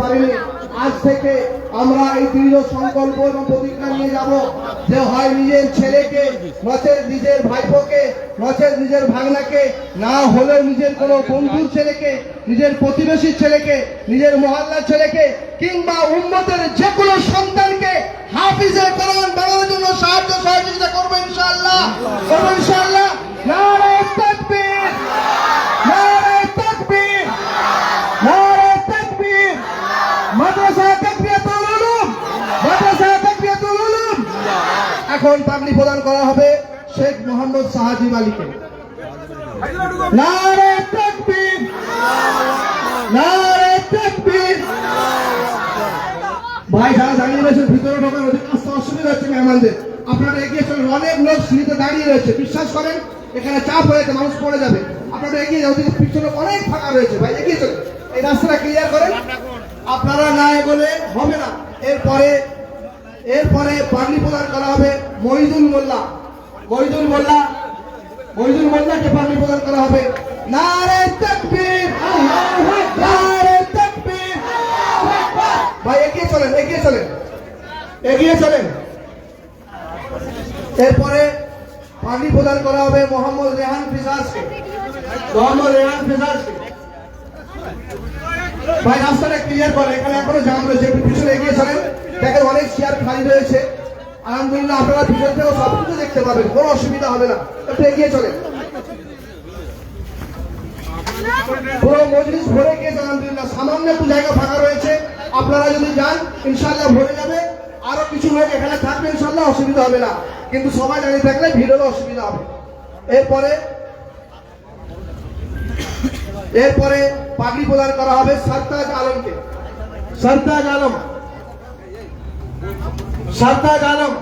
পারিনি। আজ থেকে আমরা এই দৃঢ় সংকল্প এবং প্রতিজ্ঞা নিয়ে যাব যে হয় নিজের ছেলেকে, নচেত নিজের ভাইপোকে, নচেত নিজের ভাগনাকে, না হলেও নিজের কোনো বন্ধুর ছেলেকে, নিজের প্রতিবেশীর ছেলেকে, নিজের মহল্লার ছেলেকে কিংবা উম্মতের যে কোনো সন্তানকে হাফিজে কোরআন বানানোর জন্য সাহায্য সহযোগিতা করবো ইনশাআল্লাহ। করবো ইনশাআল্লাহ। নারে তাকবীর, নারে তাকবীর, নারে তাকবীর। মাদ্রাসা তাকবিয়াতুল উলুম, মাদ্রাসা তাকবিয়াতুল উলুম। এখন পাগড়ি প্রদান করা হবে শেখ মোহাম্মদ সাহাজিব আলীকে। নারে তাকবীর, নারে তাকবীর। ভাই যারা দাঁড়িয়ে রয়েছেন ভিতরে ঢোকার অধিকাংশ অসুবিধা হচ্ছে মেহমানদের, আপনারা এগিয়ে চলেন। অনেক লোক সিঁড়িতে দাঁড়িয়ে রয়েছে, বিশ্বাস করেন এখানে চাপ হয়েছে, মানুষ পড়ে যাবে। আপনারা এগিয়ে যান, ওদিকে পিছনে অনেক ফাঁকা রয়েছে, ভাই এগিয়ে চলেন, এই রাস্তাটা ক্লিয়ার করেন। আপনারা না এগোলে হবে না। এরপরে পাগড়ি প্রদান করা হবে মহিদুল মোল্লা। মহিদুল মোল্লা, মহিদুল মোল্লাকে পাগড়ি প্রদান করা হবে। নারে তাকবীর, নারে তাকবীর। ভাই এগিয়ে চলেন, এগিয়ে চলেন, এগিয়ে চলেন। এরপরে পাগড়ি প্রদান করা হবে মোহাম্মদ রেহান ফিজাজকে। মোহাম্মদ রেহান ফিজাজকে। ভাই রাস্তাটা ক্লিয়ার করে, এখানে এখনো জাম রয়েছে, পিছনে এগিয়ে চলেন। দেখেন অনেক চেয়ার খালি রয়েছে, আলহামদুলিল্লাহ আপনারা পিছন থেকেও সবকিছু দেখতে পাবেন, কোনো অসুবিধা হবে না। একটু এগিয়ে চলেন, পুরো মজলিস ভরে গিয়েছে আলহামদুলিল্লাহ। সামান্য একটু জায়গা ফাঁকা রয়েছে, আপনারা যদি যান ইনশাআল্লাহ ভরে যাবে। আরো কিছু লোক এখানে থাকবে ইনশাআল্লাহ, অসুবিধা হবে না, কিন্তু সবাই দাঁড়িয়ে থাকলে ভিড় হলে অসুবিধা হবে। এরপরে পাগড়ি প্রদান করা হবে সরতাজ আলমকে। সরতাজ আলম, সরতাজ আলম।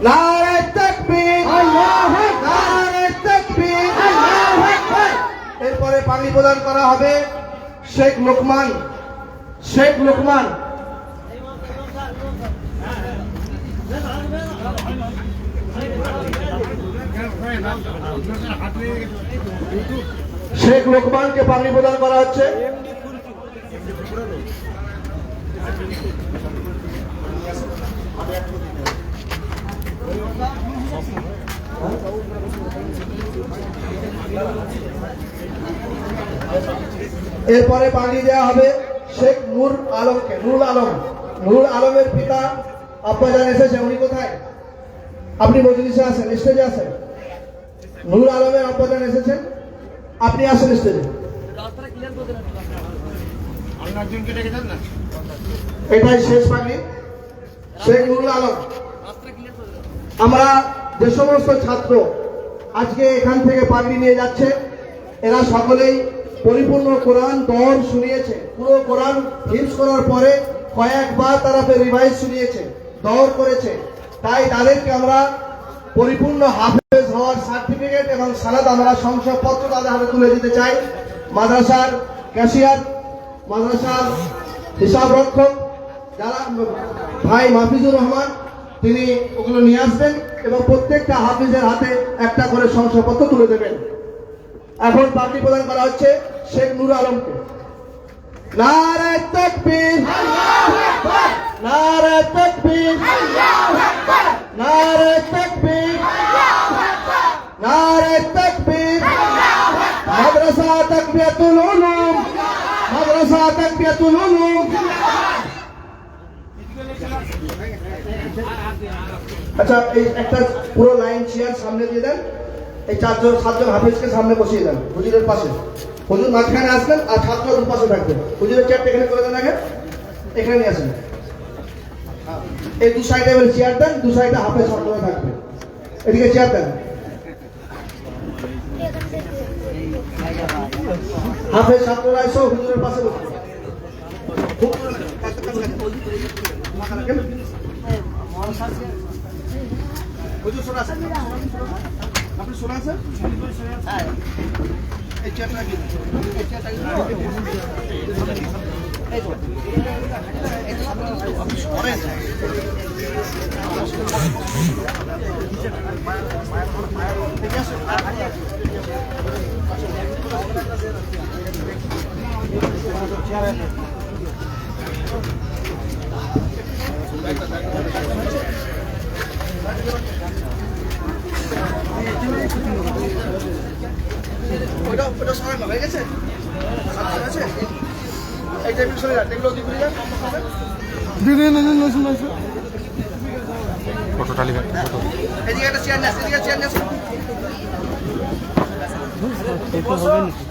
নারে তাকবীর, আল্লাহু আকবার, নারে তাকবীর, আল্লাহু আকবার। এরপরে পাগড়ি প্রদান করা হবে শেখ লোকমান। শেখ লোকমান। শেখ লোকমানকে পাগড়ি প্রদান করা হচ্ছে। এরপরে পাগড়ি দেওয়া হবে শেখ নূর আলমকে। নুরুল আলম, নুরুল আলমের পিতা আব্বাজান এসেছে, উনি কোথায়? আপনি মজলিসে আছেন, স্টেজে আছেন। নুরুল আলমের আব্বাজান এসেছেন, আপনি আসেন স্টেজে। এটাই শেষ পাগড়ি, শেখ নুরুল আলম। আমরা যে সমস্ত ছাত্র আজকে এখান থেকে পাগড়ি নিয়ে যাচ্ছে, এরা সকলেই পরিপূর্ণ কোরআন দৌড় শুনিয়েছে। পুরো কোরআন হিফজ করার পরে কয়েকবার তারা রিভাইজ শুনিয়েছে, দৌড় করেছে। তাই তাদেরকে আমরা পরিপূর্ণ হাফেজ হওয়ার সার্টিফিকেট এবং সালাদ আমরা শংসাপত্র তাদের হাতে তুলে দিতে চাই। মাদ্রাসার ক্যাশিয়ার, মাদ্রাসার হিসাব রক্ষক যারা ভাই মাহফিজুর রহমান, তিনি ওগুলো নিয়ে আসবেন এবং প্রত্যেকটা হাফিজের হাতে একটা করে শংসাপত্র তুলে দেবেন। এখন পাগড়ি প্রদান করা হচ্ছে শেখ নূর আলমকে। নারে তাকবীর, আল্লাহু আকবার, নারে তাকবীর, আল্লাহু আকবার, নারে তাকবীর, আল্লাহু আকবার, নারে তাকবীর, আল্লাহু আকবার। মাদ্রাসা তাকবিয়াতুল উলুম, মাদ্রাসা তাকবিয়াতুল উলুম। আচ্ছা, এই একটা পুরো লাইন চেয়ার সামনে দিয়ে দেন, এই সাতজন হাফিজকে সামনে বসিয়ে দেন হুজুরের পাশে। হুজুর মাঝখানে আসবেন আর ছাত্র পাশে থাকবেন। হুজুরের চেয়ারটা এখানে করে দেন, আগে এখানে নিয়ে আসেন। এই দু সাইডে এবার চেয়ার দেন, দু সাইডে হাফেজ ছাত্ররা থাকবে। এদিকে চেয়ার দেন, হাফেজ ছাত্ররা এসো হুজুরের পাশে বসবে। হুজুর শোনা আছে, আপনি শোনা আছে? এই চেয়ারটা কি? এই চেয়ারটা কি? এই তো আপনি সরেন। ঠিক আছে, চেয়ার ওটা সরাই না হয়ে গেছে আছে এই টেবিল সরে যান টেবিল ওদিকে ঘুরে যান ফটো টালি ফটো এদিকে একটা চেয়ার নিয়ে আসুন এদিকে চেয়ার নিয়ে আসুন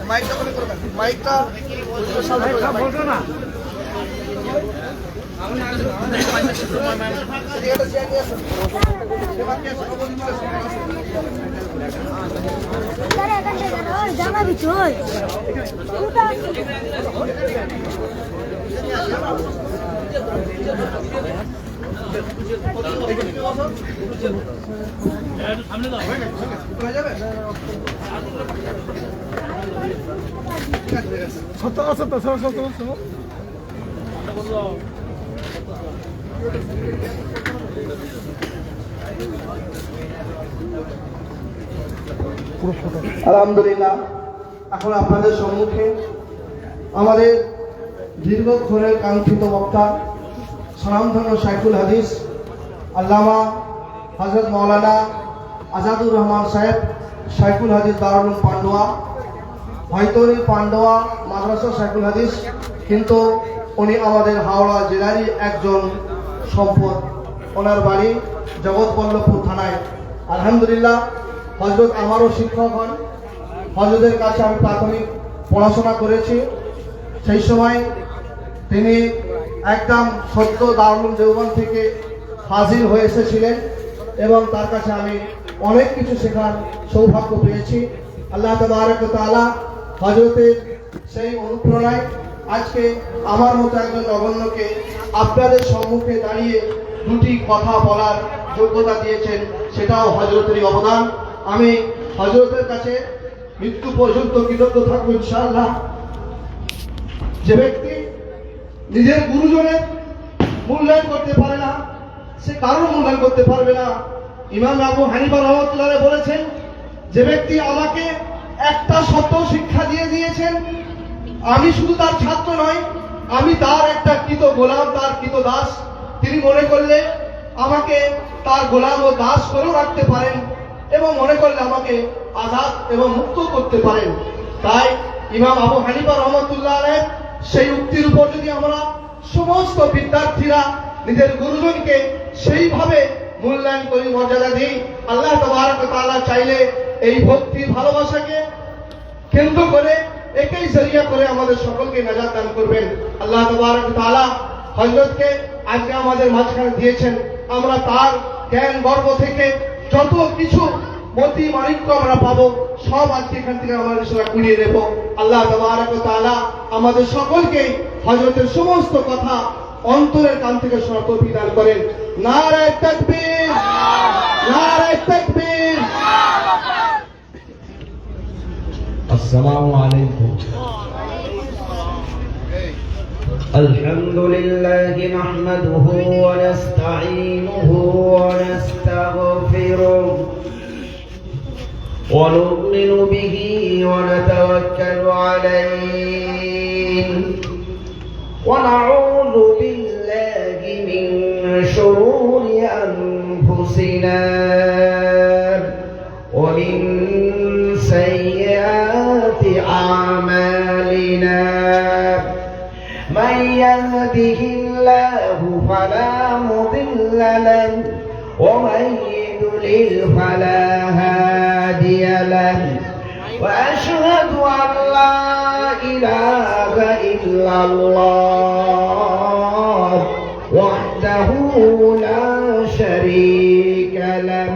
মাইকটা করে করবেন মাইকটা বলতো না এদিকে একটা চেয়ার নিয়ে আসুন জামা বিচয় আলহামদুলিল্লাহ এখন আপনাদের সম্মুখে আমাদের দীর্ঘক্ষণের কাঙ্ক্ষিত বক্তা স্বনামধন্য শাইখুল হাদিস আল্লামা হযরত মাওলানা আজাদুর রহমান সাহেব শাইখুল হাদিস দারুল উলুম পান্ডুয়া হয়তোরি পান্ডুয়া মাদ্রাসা শাইখুল হাদিস, কিন্তু উনি আমাদের হাওড়া জেলারই একজন সম্পদ। ওনার বাড়ি জগৎবল্লভপুর থানায়। আলহামদুলিল্লাহ হযরত আমারও শিক্ষক হন। হযরতের কাছে আমি প্রাথমিক পড়াশোনা করেছি। সেই সময় তিনি একদম সত্য দারুল উলুম দেওবন্দ থেকে হাজির হয়ে এসেছিলেন এবং তার কাছে আমি অনেক কিছু শেখার সৌভাগ্য পেয়েছি। আল্লাহ তাবারক ওয়া তাআলা হযরতের সেই অনুপ্রেরণায় আজকে আমার মতো একজন নগণ্যকে আপনাদের সম্মুখে দাঁড়িয়ে দুটি কথা বলার যোগ্যতা দিয়েছেন, সেটাও হযরতেরই অবদান। আমি হযরতের কাছে মৃত্যু পর্যন্ত কৃতজ্ঞ থাকবো ইনশাআল্লাহ। যে ব্যক্তি নিজের গুরুজনের মূল্যায়ন করতে পারে না, সে কারোর মূল্যায়ন করতে পারবে না। ইমাম আবু হানিফা রাহমাতুল্লাহ আলাইহি বলেছেন, যে ব্যক্তি আমাকে একটা সত্য শিক্ষা দিয়ে দিয়েছেন, আমি শুধু তার ছাত্র নয়, আমি তার একটা কৃত গোলাম, তার কৃত দাস। তিনি মনে করলে আমাকে তার গোলাম ও দাস করেও রাখতে পারেন এবং মনে করলে আমাকে আজাদ এবং মুক্ত করতে পারেন। তাই ইমাম আবু হানিফা রাহমাতুল্লাহ আলাইহি সেই উক্তির উপর যদি আমরা সমস্ত বিদ্যার্থীরা নিজের গুরুজনকে সেইভাবে মূল্যায়ন করি, মর্যাদা দিই, আল্লাহ তাবারক ওয়া তাআলা চাইলে এই ভক্তি ভালোবাসাকে কেন্দ্র করে একেই জরিয়া করে আমাদের সকলকে নাজাত দান করবেন। আল্লাহ তাবারক ওয়া তাআলা হযরতকে আজকে আমাদের মাঝখানে দিয়েছেন। আমরা তার জ্ঞান গর্ব থেকে যত কিছু মতি মাণিক্য আমরা পাবো, সব আজকে এখান থেকে আমরা সেটা কুড়িয়ে নেব। আল্লাহ তাবারক ওয়া তাআলা আমাদের সকলকে হযরতের সমস্ত কথা অন্তরের কান থেকে শোনার তৌফিক দান করেন। নারায়ে তাকবীর, নারায়ে তাকবীর। السلام عليكم. الحمد لله نحمده ونستعينه ونستغفره ونؤمن به ونتوكل عليه ونعوذ بالله من شرور أنفسنا ومن سيئات أعمالنا. من يهده الله فلا مضل له ومن يضلل فلا هادي له. وأشهد أن لا إله إلا الله وحده لا شريك له.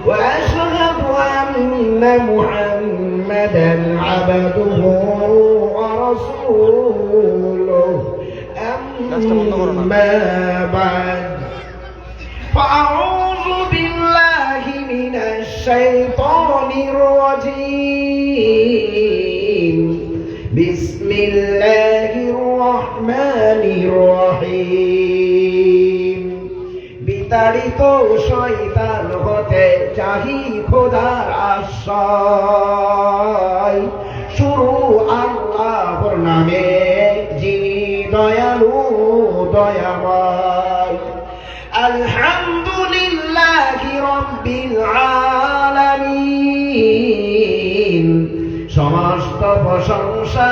وأشهد أن محمدا عبده ورسوله. أما بعد فأعوذ بالله من الشيطان الرجيم. بسم الله الرحمن الرحيم. বিতাড়িত শয়তান হতে চাহি খোদার আশ্রয়, শুরু আল্লাহর নামে যিনি দয়ালু দয়াময়। আলহামদুলিল্লাহি রাব্বিল আলামিন, সমস্ত প্রশংসা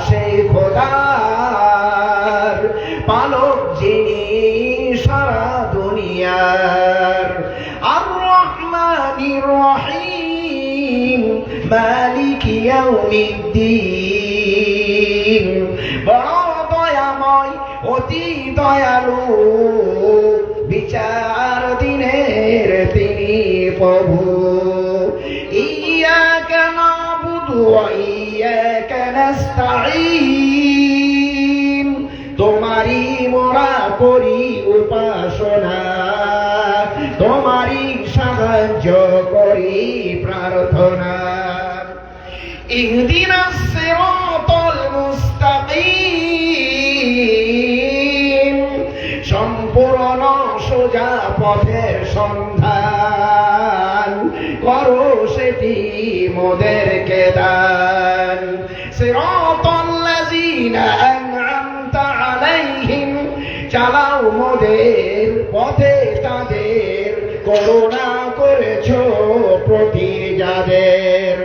সেই খোদার, পালক যিনি সারা দুনিয়ার। আর রহমানির রহিম, মালিক ইয়াউমিদ্দিন, বড় দয়াময় অতি দয়ালু, বিচার দিনের তিনি প্রভু। ইয়াকা নাবুদু ওয়া ইয়াকা নাস্তাঈন, তোমারই মোরা করি উপাসনা, তোমারই সাহায্য করি প্রার্থনা। ইহদিনাস সিরাতাল মুস্তাকিম, সম্পূর্ণ সোজা পথের সন্ধান করো সেটি মোদেরকে দান। সিরাতাল্লাযীনা আন'আমতা আলাইহিম, চালাও মোদের পথে তাদের, করুণা করেছো প্রতি যাদের।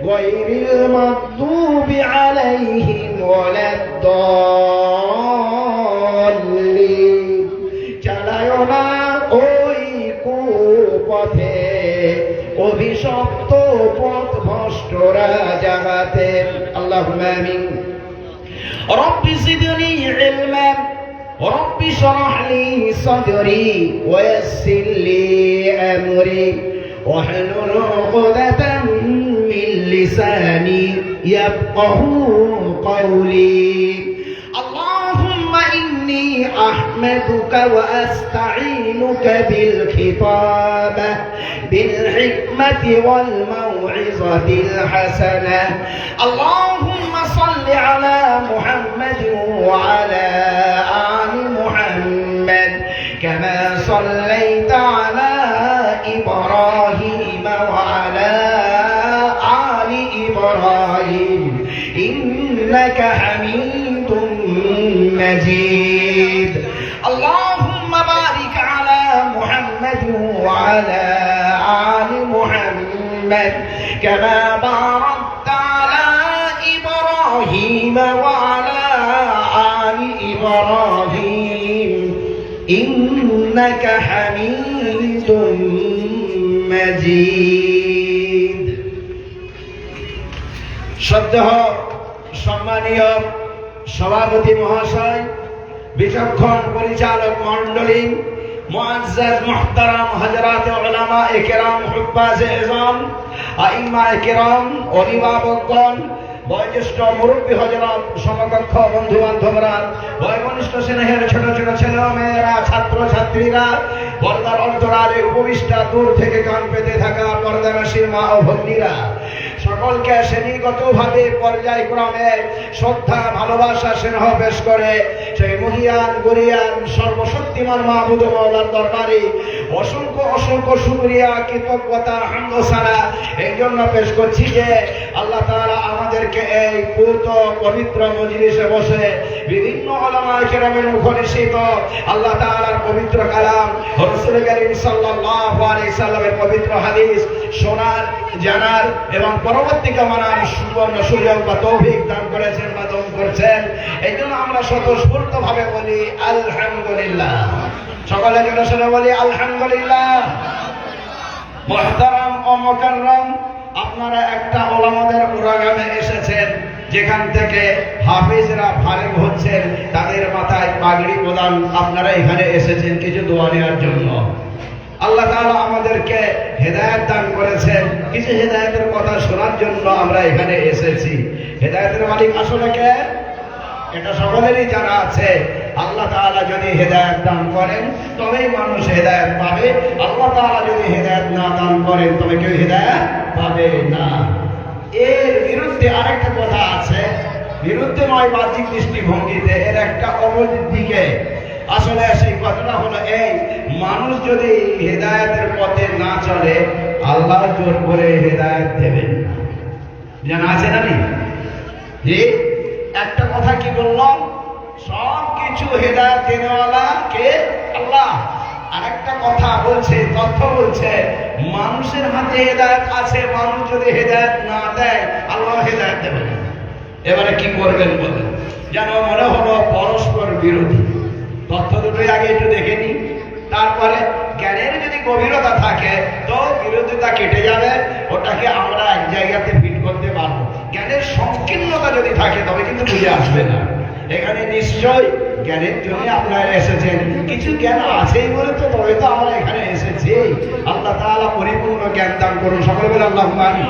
গায়রিল মাগদুবি আলাইহিম ওয়ালাদ-দাল্লিন, চালায়ো না ওই কুপথে, অভিশপ্ত পথ ভ্রষ্টরা জাগাতে। আল্লাহুম্মা আমিন। রব্বি জিদনি ইলমা, রব্বি শরহ লি সাদরি ওয়া ইয়াসসির লি আমরি واحلل عقدة من لساني يفقهوا قولي. اللهم إني أحمدك وأستعينك بالخطابة بالحكمة والموعظة الحسنة. اللهم صل على محمد وعلى آل محمد كما صليت على إبراهيم وعلى آل إبراهيم إنك حميد مجيد. اللهم بارك على محمد وعلى آل محمد كما باركت على إبراهيم وعلى آل إبراهيم إنك حميد مجيد. শ্রদ্ধেয় সম্মানীয় সভাপতি মহাশয়, বিচক্ষণ পরিচালক মণ্ডলী, মুআজ্জাজ মুহতারাম হযরত উলামা ইকরাম, হুফাজে ইজম, আইম্মা ইকরাম, অভিভাবকগণ, বয়োজ্যেষ্ঠ মুরব্বী হযরত, সমকক্ষ বন্ধু বান্ধবরা, বয়োকনিষ্ঠ স্নেহের ছোট ছোট ছেলে মেয়েরা, ছাত্র ছাত্রীরা, পর্দার অন্তরালে উপবিষ্টা, দূর থেকে কান পেতে থাকা পর্দানাসীর মা ও ভগ্নীরা, সকলকে শ্রেণীগতভাবে পর্যায়ক্রমে শ্রদ্ধা, ভালোবাসা, স্নেহ পেশ করে সেই মহিয়ান গরিয়ান সর্বশক্তিমান মাহবুব মাওলার দরবারে অসংখ্য অসংখ্য শুকরিয়া, কৃতজ্ঞতা, হামদ সানা এই জন্য পেশ করছি যে আল্লাহ তাআলা আমাদেরকে এই পূত পবিত্র মজলিসে বসে বিভিন্ন উলামা কেরামের মুখনিসৃত আল্লাহ তাআলার পবিত্র কালাম, রাসূল করিম সাল্লাল্লাহু আলাইহি সাল্লামের পবিত্র হাদিস শোনার, জানার এবং পরবর্তীকে মানার সুবর্ণ সুযোগ বা তৌফিক দান করেছেন বা দান করছেন। এই জন্য আমরা স্বতঃস্ফূর্ত ভাবে বলি আলহামদুলিল্লাহ। সকলে জোরে বলি আলহামদুলিল্লাহ। মুহতারাম ও মুকাররম, আপনারা একটা উলামাদের প্রোগ্রামে এসেছেন যেখান থেকে হাফেজরা ফারেগ হচ্ছেন, তাদের মাথায় পাগড়ি প্রদান, আপনারা এখানে এসেছেন কিছু দোয়া নেওয়ার জন্য। আল্লাহ তাআলা আমাদেরকে হেদায়েত দান করেছেন, কিছু হেদায়েতের কথা শোনার জন্য আমরা এখানে এসেছি। হেদায়েতের মালিক আসলে কে? এটা সকলেরই জানা আছে। আল্লাহ তাআলা যদি হেদায়েত দান করেন তবেই মানুষ হেদায়েত পাবে। আল্লাহ তাআলা যদি হেদায়েত না দান করেন তবে কেউ হেদায়েত পাবে না। এর বিরুদ্ধে আরেকটা কথা আছে, বিরুদ্ধে নয় বাহ্যিক দৃষ্টিভঙ্গিতে, এর একটা অপোজিট দিকে। আসলে সেই কথাটা হলো এই, মানুষ যদি হেদায়েতের পথে না চলে আল্লাহ জোর করে হেদায়েত দেবেন। জানা আছে না? জি, একটা কথা কি বললাম, সব কিছু হেদায়েত দেনেওয়ালা কে? আল্লাহ। আরেকটা কথা বলছে, তথ্য বলছে, মানুষের হাতে হেদায়েত আছে, মানুষ যদি হেদায়েত না দেয় আল্লাহ হেদায়েত দেবে না। এবারে কি করবেন বলেন? যেন মনে হলো পরস্পর বিরোধী। তথ্য দুটোই আগে একটু দেখে নি, তারপরে জ্ঞানের যদি গভীরতা থাকে তো বিরোধিতা কেটে যাবে, ওটাকে আমরা এক জায়গাতে ফিট করতে পারবো। জ্ঞানের সংকীর্ণতা যদি থাকে তবে কিন্তু বুঝে আসবে না। এখানে নিশ্চয় জ্ঞানের জন্য আপনারা এসেছেন, কিছু জ্ঞান আছেই বলে তো তবে তো আমরা এখানে এসেছি। আল্লাহ তাআলা পরিপূর্ণ জ্ঞান দান করুন, সকলে বলে আল্লাহুম্মা আমিন।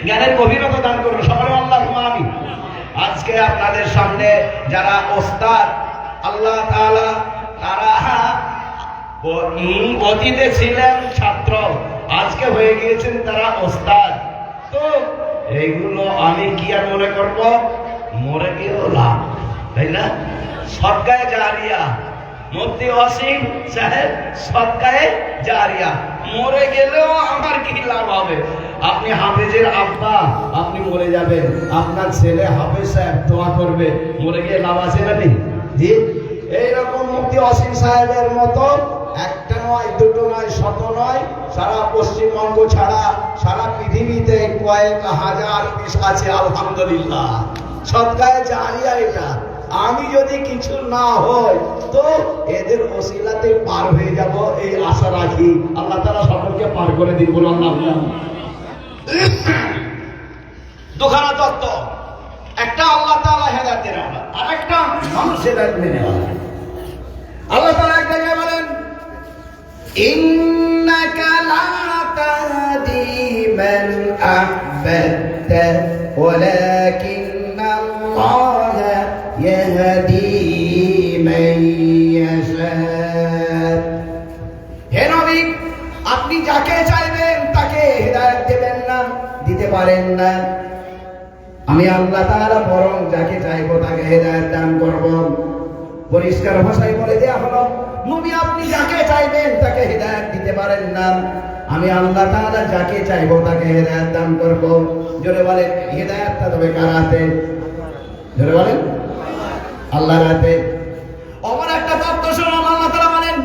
জ্ঞানের গভীরতা দান করুন, সকলে আল্লাহুম্মা আমিন। আজকে আপনাদের সামনে যারা ওস্তাদ, আল্লাহ তাআলা তারা অতীতে ছিলেন ছাত্র, আজকে হয়ে গিয়েছেন তারা ওস্তাদ। তো এইগুলো আমি কি আর মনে করব, মরে গিয়েও লাভ, তাই না? সদকায়ে জারিয়া, মুফতি ওয়াসিম সাহেব সদকায়ে জারিয়া, মরে গেলেও আমার কি লাভ হবে? আপনি হাফেজের আব্বা, আপনি মরে যাবেন, আপনার ছেলে হাফেজ সাহেব দোয়া করবে, মরে গিয়ে লাভ আছে না? জি, এইরকম মুফতি ওয়াসিম সাহেবের মতো একটা নয়, দুটো নয়, শত নয়, সারা পশ্চিমবঙ্গ ছাড়া সারা পৃথিবীতে কয়েক হাজার পিস আছে, আলহামদুলিল্লাহ। সদকায়ে জারিয়া এটা। আমি যদি কিছু না হই তো এদের ওসিলাতে পার হয়ে যাব, এই আশা রাখি। আল্লাহ তাআলা সকলকে পার করে দিন, বলুন আল্লাহ। দুখানা তত্ত্ব, একটা আল্লাহ তাআলা হেদায়েত দেওয়ালা, আর একটা মানুষ হেদায়েত দেওয়ালা। আল্লাহ তাআলা এক জায়গায় বলেন, ইন্নাকা লা তাহদি মান আহবাবতা ওয়ালাকিন্নাল্লাহ ইয়াহদি মান ইয়াশা। হে নবী, আপনি যাকে চাইবেন তাকে হেদায়েত দেবেন না, দিতে পারেন না। আমি আল্লাহ তাআলা বরং যাকে চাইবো তাকে হেদায়েত দান করব। পরিষ্কার ভাষায় বলে দেয়া হলো, নবী আপনি যাকে চাইবেন তাকে হেদায়েত দিতে পারেন না, আমি আল্লাহ তাআলা যাকে চাইবো তাকে হেদায়েত দান করব। জোরে বলেন, হেদায়েতটা তবে কার হাতে? জোরে বলেন, আল্লাহর হাতে। অমর একটা তত্ত্ব শুনুন, আল্লাহ তাআলা বলেন,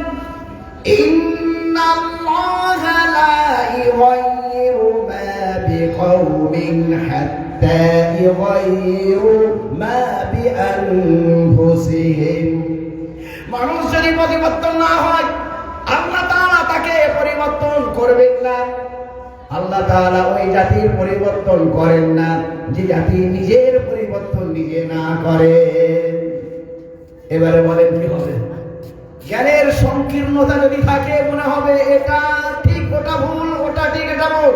ইন্নাল্লাহা লা ইউগাইয়িরু মা বিকাওমিন হাত্তা ইউগাইয়িরু মা বিআনফুসিহিম। মানুষ যদি পরিবর্তন না হয় আল্লাহ তাআলা তাকে পরিবর্তন করবেন না। আল্লাহ তাআলা ওই জাতির পরিবর্তন করেন না যে জাতি নিজের পরিবর্তন নিজে না করে। এবারে বলেন কি হবে? জ্ঞানের সংকীর্ণতা যদি থাকে মনে হবে এটা ঠিক ওটা ভুল, ওটা ঠিক এটা ভুল।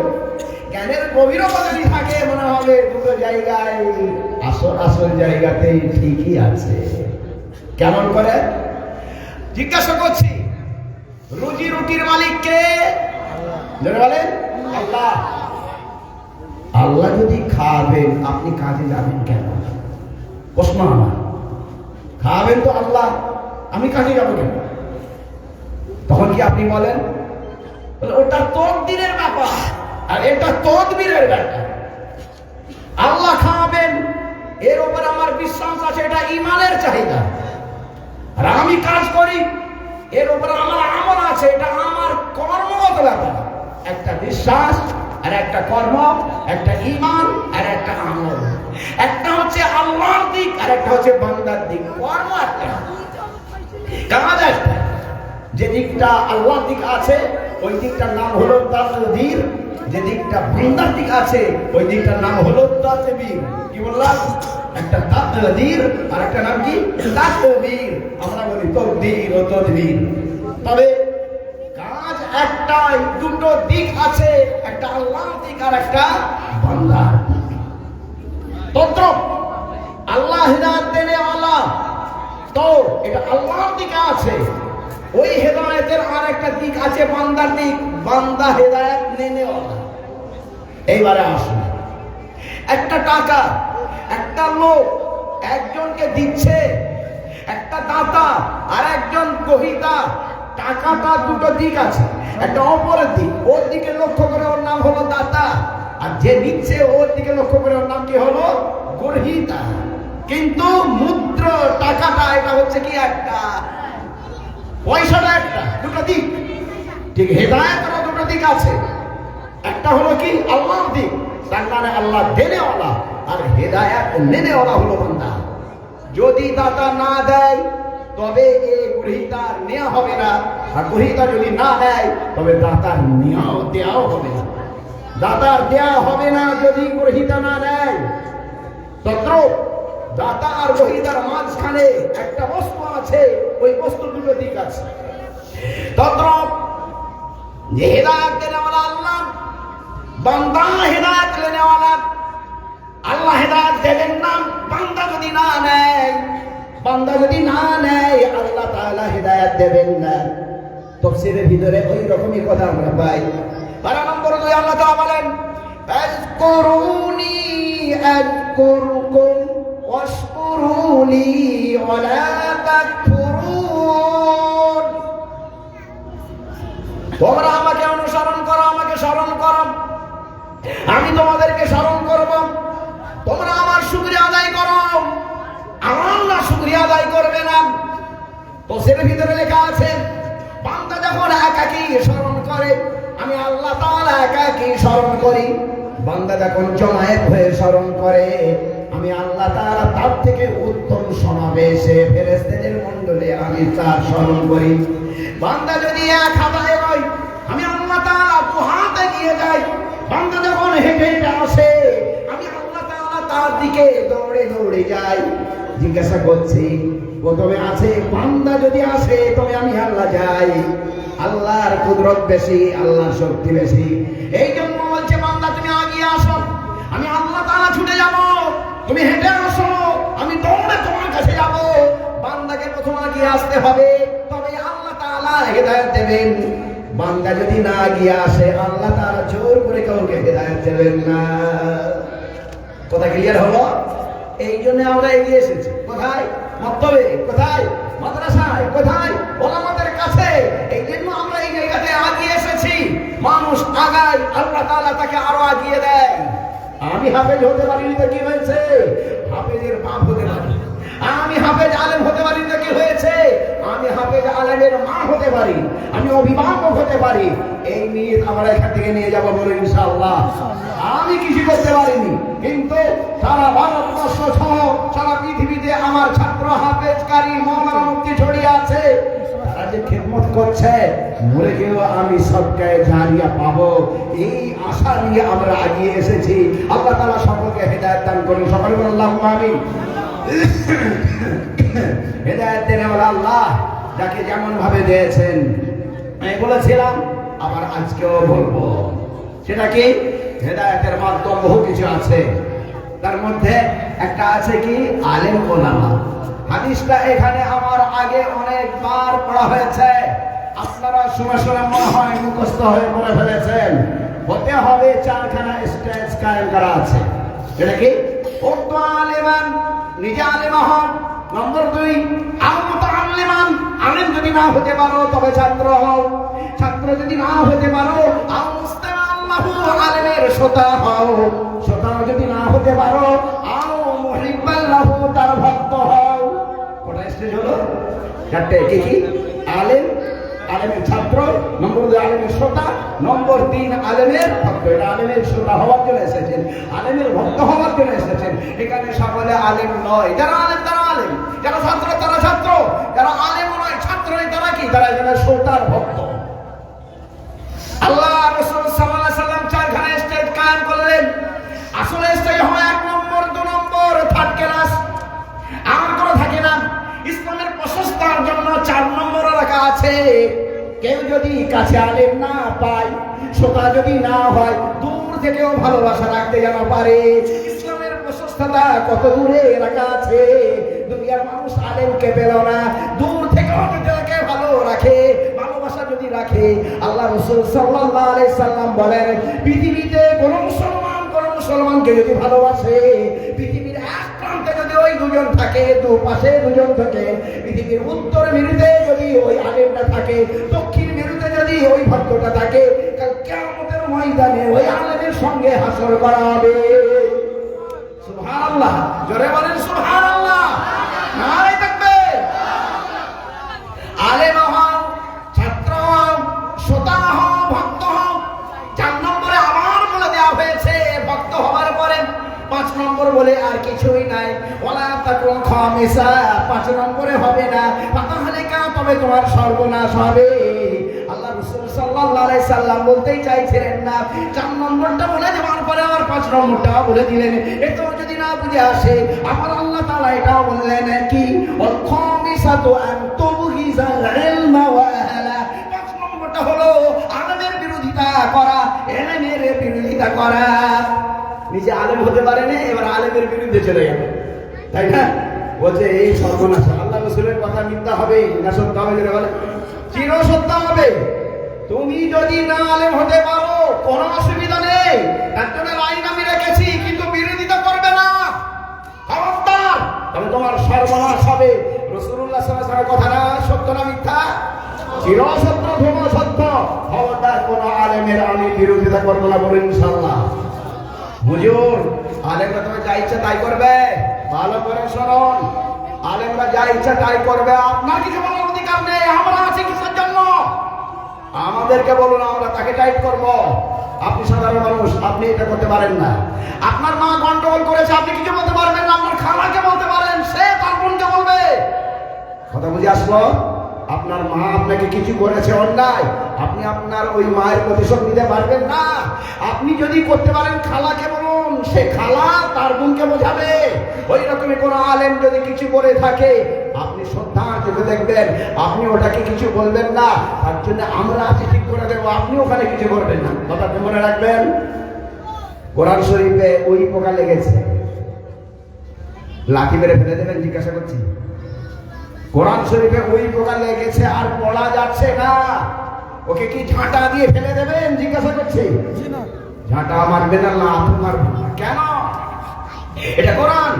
জ্ঞানের গভীরতা যদি থাকে মনে হবে দুটো জায়গায় আসল জায়গাতেই ঠিকই আছে। কেমন করে? জিজ্ঞাসা করছি, রুজি রুটির মালিক কে? বলেন, আল্লাহ। আল্লাহ যদি খাবেন আপনি কাজে যাবেন কেন? প্রশ্ন আমার। খাবেন তো আল্লাহ, আমি কাজে যাবো কেন? তখন কি আপনি বলেন ওটা তকদিরের ব্যাপার আর এটা তদবিরের ব্যাপার। আল্লাহ খাবেন এর উপর আমার বিশ্বাস আছে, এটা ঈমানের চাহিদা। আর আমি কাজ করি এর উপরে আমার আমল আছে, এটা আমার কর্মগত ব্যাপার। একটা বিশ্বাস আর একটা কর্ম, একটা ঈমান আর একটা আমল। একটা হচ্ছে আল্লাহর দিক আর একটা হচ্ছে বান্দার দিক। কর্ম একটা, কাজ একটা। যে দিকটা আল্লাহর দিক আছে ওই দিকটার নাম হলো তাকদীর, যে দিকটা বান্দার দিক আছে ওই দিকটার নাম হলো তাদবীর। কি বললাম? একটা তাকদীর আর একটা নাম কি? তাদবীর। আমরা বলি তাকদীর ও তাদবীর। তবে কাজ একটাই, দুটো দিক আছে, একটা আল্লাহর দিক আর একটা বান্দার। তন্ত্র আল্লাহ হিদায়াত দেনেওয়ালা, তো এটা আল্লাহর দিকে আছে। ওই হেদায়েতের আর একটা দিক আছে বান্দার দিক, বান্দা হেদায়েত নেনেওয়ালা। এইবারে আসুন, একটা টাকা একটা লোক একজনকে দিচ্ছে, একটা দাতা আর একজন গ্রহীতা। টাকাটা দুটো দিক আছে, একটা অপরের দিক, ওর দিকে লক্ষ্য করে ওর নাম হলো দাতা, আর যে নিচ্ছে ওর দিকে লক্ষ্য করে ওর নাম কি হলো? গ্রহীতা। কিন্তু মুদ্রা শুধুমাত্র টাকাটা এটা হচ্ছে কি একটা, পয়সাটা একটা, দুটো দিক। ঠিক হেদায়েতেরও দুটো দিক আছে, একটা হলো কি আল্লাহর দিক, তার মানে আল্লাহ দেনেওয়ালা, আর হেদায়েত নেনেওয়ালা হলো বান্দা। যদি দাতা না দেয় তবে এই গ্রহীতার নেওয়া হবে না, আর গ্রহীতা যদি না দেয় তবে দাতার দেওয়াও হবে না। দাতার দেওয়া হবে না যদি গ্রহীতা না দেয়। তত্র দাতা আর গ্রহীতার মাঝখানে একটা বস্তু আছে, ওই বস্তু দুটো দিক আছে। তত্র যে হেদায়েত দেনেওয়ালা আল্লাহ, বান্দা হেদায়েত নেওয়ালা। আল্লাহ হেদায়েত দেবেন না, বান্দা যদি না নেয়, বান্দা যদি না নেয় আল্লাহ তাআলা হেদায়েত দেবেন না। তাফসীরের ভিতরে ওই রকমই কথা আমরা পাই। 12 নম্বর 2 আল্লাহ তাআলা বলেন, আযকুরুনি আযকুরকুম ওয়াশকুরুলি ওয়ালা তাকফুরুন। তোমরা আমাকে অনুসরণ করো, আমাকে স্মরণ করো, আমি তোমাদেরকে স্মরণ করব। তোমরা আমার শুকরিয়া আদায় করো, আল্লাহ শুকরিয়া আদায় করবে না। তো সের ভিতরে লেখা আছে, বান্দা যখন একাকী স্মরণ করে, আমি আল্লাহ তাআলা একাকী স্মরণ করি। বান্দা যখন জমায়েত হয়ে স্মরণ করে, আমি আল্লাহ তাআলা তার থেকে উত্তম সমাবেশে ফেরেশতাদের মণ্ডলে আমি তার স্মরণ করি। বান্দা যদি এক হাতে হয়, আমি আল্লাহ তাআলা দু হাতে নিয়ে যাই। বান্দা যখন হেঁটে হেঁটে আসে, আমি আল্লাহ তাআলা তার দিকে দৌড়ে দৌড়ে যাই। জিজ্ঞাসা করছি, প্রথমে আছে বান্দা যদি আসে তবে আমি আল্লাহ যাই। আল্লাহর কুদরত বেশি, আল্লাহর শক্তি বেশি। এই জন্য বলছে বান্দা তুমি আগিয়ে আসো, আমি আল্লাহ তাআলা ছুটে যাব। তুমি হেঁটে আসো, আমি দৌড়ে তোমার কাছে যাব। বান্দাকে প্রথম আগিয়ে আসতে হবে, তবে আল্লাহ তাআলা হেদায়েত দেবেন। বান্দা যদি না গিয়ে আসে, আল্লাহ তাআলা জোর করে কাউকে হেদায়েত দেবেন না। কথা ক্লিয়ার হলো? এই জন্য আমরা এগিয়ে এসেছি। কোথায়? মক্তবে, কোথায়? মাদ্রাসায়, কোথায়? ওলামাদের কাছে। এই জন্য আমরা এই জায়গাতে আগিয়ে এসেছি। মানুষ আগায়, আল্লাহ তাআলা তাকে আরো আগিয়ে দেয়। আমি হাফেজ হতে পারিনি তো কি হয়েছে? হাফেজের বাপ হতে পারি। আমি হাফেজ আলেম হতে পারি তো কি হয়েছে? আমি হাফেজ আলেমের মা হতে পারি, আমি অভিভাবক হতে পারি। এই নিয়ে আমরা এখান থেকে নিয়ে যাবো বলে ইনশাআল্লাহ। আমি কিছু করতে পারিনি, কিন্তু সারা ভারতবর্ষ সহ সারা পৃথিবীতে আমার ছাত্র হাফেজ কারি মৌলানা মুফতি ছড়িয়ে আছে। তারা যে খিদমত করছে, মরে গেলেও আমি সবকে জানিয়া পাবো, এই আশা নিয়ে আমরা এগিয়ে এসেছি। আল্লাহ তাআলা সকলকে হেদায়েত দান করুন। সকলে বলুন আল্লাহুম্মা আমিন। হেদায়েত দেনেওয়ালা আল্লাহ, যাকে যেমন ভাবে দিয়েছেন, আমি বলেছিলাম আবার আজকেও বলবো, সেটা কি? হেদায়েতের মাধ্যম বহু কিছু আছে। তার মধ্যে একটা আছে কি? আলেম ওলামা। হাদিসটা এখানে আমার আগে অনেকবার পড়া হয়েছে, আপনারা শুনে শুনে মনে হয় মুখস্থ হয়ে পড়ে ফেলেছেন। হতে হবে 4খানা স্টেজ কায়েম করা আছে। এটা কি? উর্দু আলেমান, নিজে আলেমা হন। নম্বর 2, মুতাআল্লিমান, আলেম যদি না হতে পারো তবে ছাত্র হও। ছাত্র যদি না হতে পারো, আলেমের শ্রোতা হও। শ্রোতা যদি না হতে পারো, মুহিব্বাল্লাহু, তার ভক্ত হও। কটা স্টেজ হলো? 4টে। কি কি? আলেম, আলেমের ছাত্র, নম্বর 2 আলেমের শ্রোতা, নম্বর 3 আলেমের ভক্ত। এটা আলেমের শ্রোতা হওয়ার জন্য এসেছেন, আলেমের ভক্ত হওয়ার জন্য এসেছেন। এখানে সকলে আলেম নয়। যারা আলেম তারা আলেম, যারা ছাত্র তারা ছাত্র, যারা আলেম নয় ছাত্র নয় তারা কি? তারা এখানে শ্রোতার ভক্ত। আল্লাহ রাসূল সাল্লাল্লাহু আলাইহি সাল্লাম 4খানা স্টেজ কায়েম করলেন। আসলে স্টেজ হয় 1 নম্বর, 2 নম্বর, 3rd ক্লাস। আর কোনো থাকে না। ইসলামের প্রশস্তার জন্য 4 নম্বর রাখা আছে। কেউ যদি কাছে আলেম না পায়, শ্রোতা যদি না হয়, দূর থেকেও ভালোবাসা রাখতে যেন পারে। ইসলামের প্রশস্ততা কত দূরে রাখা আছে। দুনিয়ার মানুষ আলেমকে পেল না, দূর থেকেও তাকে ভালো রাখে, ভালোবাসা যদি রাখে। আল্লাহ রাসূল সাল্লাল্লাহু আলাইহি সাল্লাম বলেন, পৃথিবীতে কোন মুসলমানকে যদি ভালোবাসে, পৃথিবীর এক প্রান্তে যদি ওই দুজন থাকে, দুপাশে দুজন থাকে, পৃথিবীর উত্তর মেরুতে যদি ওই আলেমটা থাকে, দক্ষিণ মেরুতে যদি ওই ভক্তটা থাকে, কাল কিয়ামতের ময়দানে ওই আলেমের সঙ্গে হাসর করা হবে। সুবহানাল্লাহ, জোরে বলেন সুবহানাল্লাহ। নারায়ে তাকবীর। আলেম হও, ছাত্র হও, শ্রোতা হও, ভক্ত হও। 4 নম্বরে আবার বলে দেওয়া হয়েছে ভক্ত হওয়ার পরে 5 নম্বর বলে আর কিছুই নাই। ওয়ালা তাকুন খামিসা, 5 নম্বরে হবে না ফাতাহলিকা, তবে তোমার সর্বনাশ হবে। আল্লাহ রাসূল সাল্লাল্লাহু আলাইহি সাল্লাম বলতেই চাইছিলেন না, 4 নম্বরটা বলে দেওয়ার পরে আবার 5 নম্বরটা বলে দিলেন। এতো যদি না বুঝে আসে, আমার আল্লাহ তাআলা এটাও বললেন কি, ওয়াল খামিসাতু আন তুবগিজাল ইলমা ওয়া আহলা। 5 নম্বরটা হলো আলেমের বিরোধিতা করা, ইলমের বিরোধিতা করা। নিজে আলেম হতে পারেনি, এবার আলেমের বিরুদ্ধে চলে গেল, তাই না? বলছে এই সর্বনাশ। আল্লাহ রাসূলের কথা মিথ্যা হবে না সত্য হবে? যেটা বলে চির সত্য হবে। তুমি যদি না আলেম হতে পারো কোনো অসুবিধা নেই, তার জন্য আইন আমি রেখেছি, কিন্তু বিরোধিতা করবে না, খবরদার, তবে তোমার সর্বনাশ হবে। রাসূলুল্লাহ সাল্লাল্লাহু আলাইহি ওয়াসাল্লামের কথা না সত্য না মিথ্যা? চির সত্য, ধ্রুব সত্য। খবরদার কোনো আলেমের আমি বিরোধিতা করবো না, বলুন ইনশাআল্লাহ। হুজুর, আলেমরা তবে যা ইচ্ছা তাই করবে? ভালো করে শুনুন, আলেমরা যা ইচ্ছা তাই করবে, আপনার কিছু বলার অধিকার নেই। আমরা আছি কিসের জন্য? আমাদেরকে বলুন, আমরা তাকে টাইট করব। আপনি সাধারণ মানুষ, আপনি এটা করতে পারেন না। আপনার মা গন্ডগোল করেছে, আপনি কিছু বলতে পারবেন না। আপনার খালাকে বলতে পারেন, সে তার বোনকে বলবে। কথা বুঝে আসলো? আপনার মা আপনাকে কিছু করেছে অন্যায়, আপনি আপনার ওই মায়ের প্রতিশোধ নিতে পারবেন না। আপনি যদি করতে পারেন, খালাকে বলুন, সে খালা তার বোনকে বোঝাবে। ওই রকমই কোনো আলেম যদি কিছু করে থাকে, আপনি শ্রদ্ধা চোখে দেখবেন, আপনি ওটাকে কিছু বলবেন না। তার জন্য আমরা আছি ঠিক করে দেবো, আপনি ওখানে কিছু করবেন না। কথাটা মনে রাখবেন। কোরআন শরীফে ওই পোকা লেগেছে, লাঠি মেরে ফেলে দেবেন? জিজ্ঞাসা করছি। কোরআন শরীফে ওই পোকা লেগেছে, আর পড়া যাচ্ছে না, ওকে কি ঝাঁটা দিয়ে ফেলে দেবেন? জিজ্ঞাসা করছি। ঝাঁটা মারবে না, লাথ মারবে না। কেন? এটা কোরআন,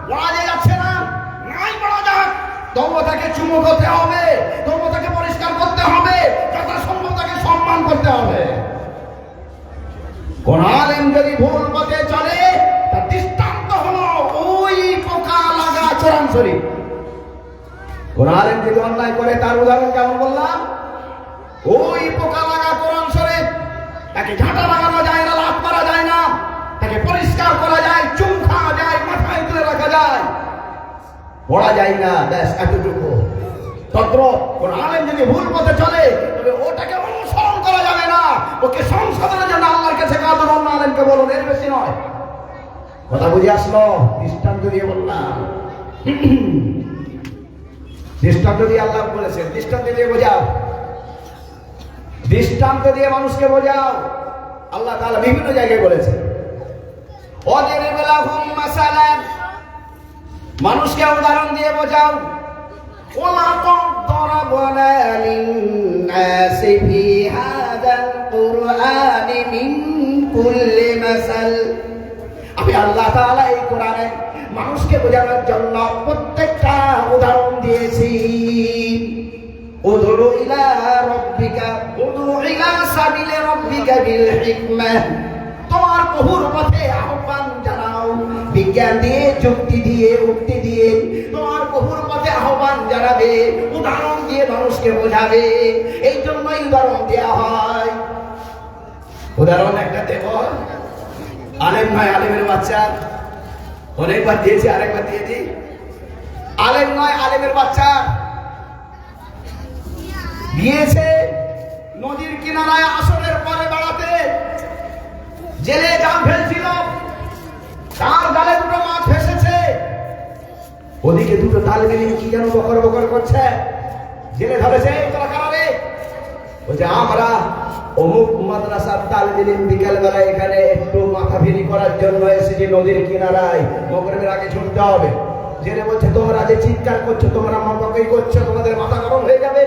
পড়া যাচ্ছে না, নাই পড়া যাক, তবু তাকে চুমু করতে হবে, তবু তাকে পরিষ্কার করতে হবে, যথাসম্ভব তাকে সম্মান করতে হবে। কোন আলেম যদি ভুল পথে চলে, তার দৃষ্টান্ত হলো ওই পোকা লাগা কোরআন শরীফ। কোন আলেম যদি অন্যায় করে, তার উদাহরণ কেমন বললাম? ওই পোকা লাগা কোরআন শরীফ। তাকে ঝাঁটা লাগানো যায় না, লাথ মারা যায় না, তাকে পরিষ্কার করা যায়, চুম খাওয়া যায়, মাথায় তুলে রাখা যায়, পড়া যায় না, ব্যাস এতটুকু। তদ্র কোন আলেম যদি ভুল পথে চলে, তবে ওটাকে অনুসরণ করা যাবে না, ওকে সংশোধনের জন্য আল্লাহর কাছে কাঁদুন, অন্য আলেমকে বলুন, এর বেশি নয়। কথা বুঝে আসলো? দৃষ্টান্ত দিয়ে বললাম। দৃষ্টান্ত দিয়ে আল্লাহ বলেছেন, দৃষ্টান্ত দিয়ে বোঝাও, দৃষ্টান্ত দিয়ে মানুষকে বোঝাও। আল্লাহ তাআলা বিভিন্ন জায়গায় বলেছেন, ওয়াজরিব লাহুম মাসালান, মানুষকে উদাহরণ দিয়ে বোঝাও। ওয়ালাকাদ দারাবনা লিন-নাসি ফি হাযাল কুরআনি মিন কুল্লি মাসাল। আমি আল্লাহ তাআলা এই কোরআনে মানুষকে বোঝানোর জন্য প্রত্যেকটা উদাহরণ দিয়েছি। উদউ ইলা রাব্বিকা, উদউ ইলা সাবিলি রাব্বিকা বিল হিকমাহ, তোমার প্রভুর পথে আহ্বান জানাও, বিজ্ঞান দিয়ে, যুক্তি দিয়ে, উক্তি দিয়ে তোমার প্রভুর পথে আহ্বান জানাবে, উদাহরণ দিয়ে মানুষকে বোঝাবে। এই জন্যই উদাহরণ দেওয়া হয়। উদাহরণ একটা দেব, আলেম নয়, আলেমের বাচ্চা। অনেকবার দিয়েছি, আরেকবার দিয়েছি। আলেম নয়, আলেমের বাচ্চা গিয়েছে নদীর কিনারায় আসরের পরে বেড়াতে। জেলে জাল ফেলছিল, তার জালে দুটো মাছ ফেসেছে। ওদিকে দুটো তালেবে কি যেন বকর বকর করছে। জেলে ধরেছে, তোরা কারারে? বলছে আমরা অমুক মাদ্রাসার তালেবে বিকেল বেলায় এখানে একটু মাথা ফিরি করার জন্য এসেছি নদীর কিনারায়, মগরিবের আগে ছুটতে হবে। জেলে বলছে তোমরা যে চিৎকার করছো, তোমরা মাপাকেই করছো, তোমাদের মাথা গরম হয়ে যাবে।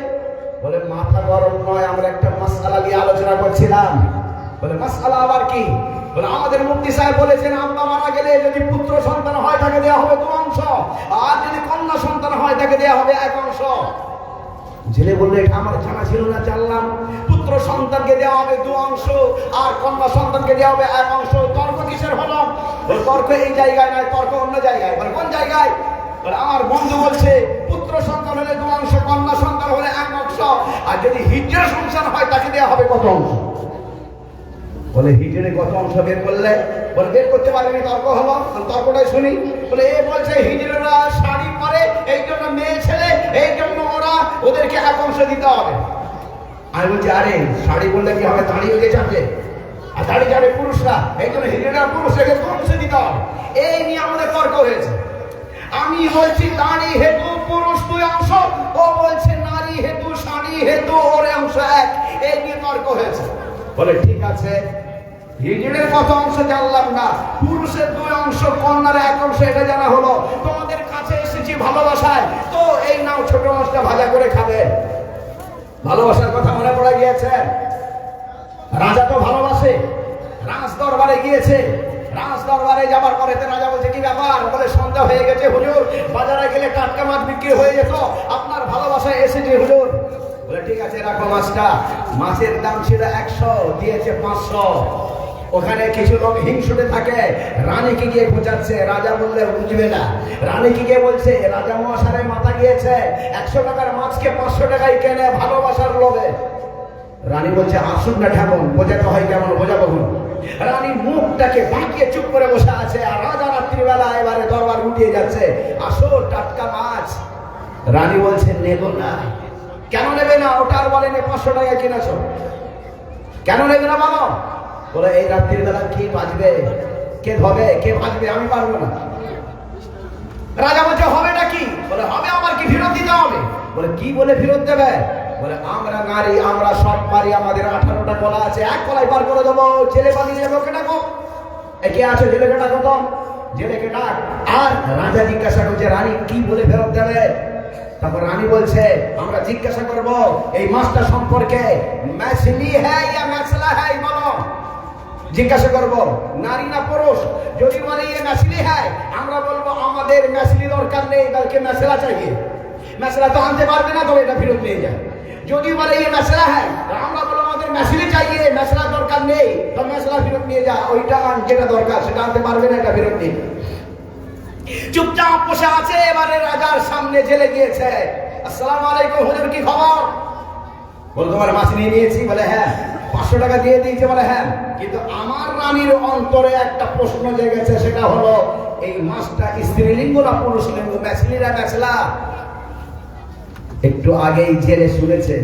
বলে মাথা গরম নয়, আমরা একটা মাসআলা নিয়ে আলোচনা করছিলাম। বলে মাসআলা আবার কি? বলে আমাদের মুফতি সাহেব বলেছেন, আব্বা মারা গেলে যদি পুত্র সন্তান হয় তাকে দেওয়া হবে 2 অংশ, আর যদি কন্যা সন্তান হয় তাকে দেওয়া হবে 1 অংশ। জেলে বললে এটা আমার জানা ছিল না, জানলাম। পুত্র সন্তানকে দেওয়া হবে 2 অংশ, আর কন্যা সন্তানকে দেওয়া হবে 1 অংশ। তর্ক কিসের হলো? তর্ক এই জায়গায় নয়, তর্ক অন্য জায়গায়। বলে কোন জায়গায়? বলে আমার বন্ধু বলছে পুত্র সন্তান হলে 2 অংশ, কন্যা সন্তান হলে 1 অংশ, আর যদি হিজড়া সন্তান হয় তাকে দেওয়া হবে কত অংশ? বলে হিজড়ে কত অংশ বের করলে? বলে বের করতে পারেনি, তর্ক হলো। তর্কটাই শুনি। বলে এ বলছে হিজড়েরা শাড়ি পরে, এই জন্য মেয়ে ছেলে, এই জন্য ওদেরকে 1 অংশ দিতে হবে। আমি বলছি আরে শাড়ি বললে কি হবে? দাঁড়িয়ে হয়ে যাবে, আর দাঁড়িয়ে যাবে পুরুষরা, এই জন্য হিজড়েরা পুরুষকে 2 অংশ দিতে হবে। এই নিয়ে আমাদের তর্ক হয়েছে। আমি বলছি নারী হেতু পুরুষ 2 অংশ, ও বলছে নারী হেতু শাড়ি হেতু ওর অংশ 1। এই নিয়ে তর্ক হয়েছে। বলে ঠিক আছে, হিজড়ের কত অংশ জানলাম না, পুরুষের 2 অংশ, কন্যার 1 অংশ, এটা জানা হলো। তোমাদের কাছে এসেছি ভালোবাসায়, তো এই নাও ছোট মাছটা ভাজা করে খাবে। ভালোবাসার কথা মনে পড়ে গিয়েছে। রাজা তো ভালোবাসে, রাজ দরবারে গিয়েছে। রাজ দরবারে যাবার পরে রাজা বলছে কি ব্যাপার? বলে সন্ধ্যা হয়ে গেছে হুজুর, বাজারে গেলে টাটকা মাছ বিক্রি হয়ে যেত, আপনার ভালোবাসায় এসেছে হুজুর। বলে ঠিক আছে রাখো মাছটা। মাছের দাম ছিল 100, দিয়েছে 500। ওখানে কিছু লোক হিংসুটে থাকে, রানীকে গিয়ে বোঝাচ্ছে। রাজা বললে বুঝবে না। রানীকে গিয়ে বলছে রাজা মহাশয়ের মাথা গিয়েছে, 100 টাকার মাছকে 500 টাকায় কেনে ভালোবাসার লোভে। রানী বলছে আসুন না ঠাকুর, বোঝাতে হয় কেমন, বোঝাবো। রানী মুখটাকে বাঁকিয়ে চুপ করে বসে আছে, আর রাজা রাত্রিবেলা এবারে দরবার উঠিয়ে যাচ্ছে, আসো টাটকা মাছ। রানী বলছে নেব না। কেন নেবে না? ওটা আর বলেনি 500 টাকায় কিনেছ, কেন নেবে না বলো? বলে এই রাত্রিবেলা কি বাজবে, কে ধবে, কে বাজবে, আমি পারবো না। রাজা বলছে হবে নাকি? বলে হবে, আমার কি ফেরত দিতে হবে? বলে কি বলে ফেরত দেবে? বলে আমরা নারী, আমরা সব পারি, আমাদের 18টা কলা আছে, 1 কলাই পার করে দেবো। ছেলে পালিয়ে যাবো, কে ডাকো? কে আছে ছেলেকে ডাকো তো, ছেলেকে ডাক। আর রাজা জিজ্ঞাসা করছে রানী কি বলে ফেরত দেবে? তারপর রানী বলছে আমরা জিজ্ঞাসা করব এই মাছটা সম্পর্কে, মাছলি হ্যাঁ ইয়া মাছলা হ্যাঁ, বলো। জিজ্ঞাসা করব নারী না পুরুষ। যদি বলে ये मछली है, আমরা বলবো আমাদের मछली দরকার নেই, বলকে मछला चाहिए। मछला তো আনতে পারবে না, তবে এটা ফেরত নিয়ে যায়। যদি বলে ये मछला है, আমরা বলবো আমাদের मछली चाहिए, मछला দরকার নেই, তো मछला ফেরত নিয়ে যা। ওইটা আন যেটা দরকার, সেটা আনতে পারবে না, এটা ফেরত নিয়ে। চুপচাপ বসে আছে। এবারে রাজার সামনে জেলে গিয়েছে। আসসালামু আলাইকুম হুজুর, কি খবর? বলে তোমার মাছ নিয়ে নিয়েছি। বলে হ্যাঁ। 500 টাকা দিয়ে দিয়েছে। বলে হ্যাঁ। কিন্তু আমার রানীর অন্তরে একটা প্রশ্ন জেগেছে, সেটা হলো এই মাছটা স্ত্রীলিঙ্গ না পুরুষলিঙ্গ? ম্যাছলিরা ম্যাছলা। একটু আগেই জেলে শুনেছে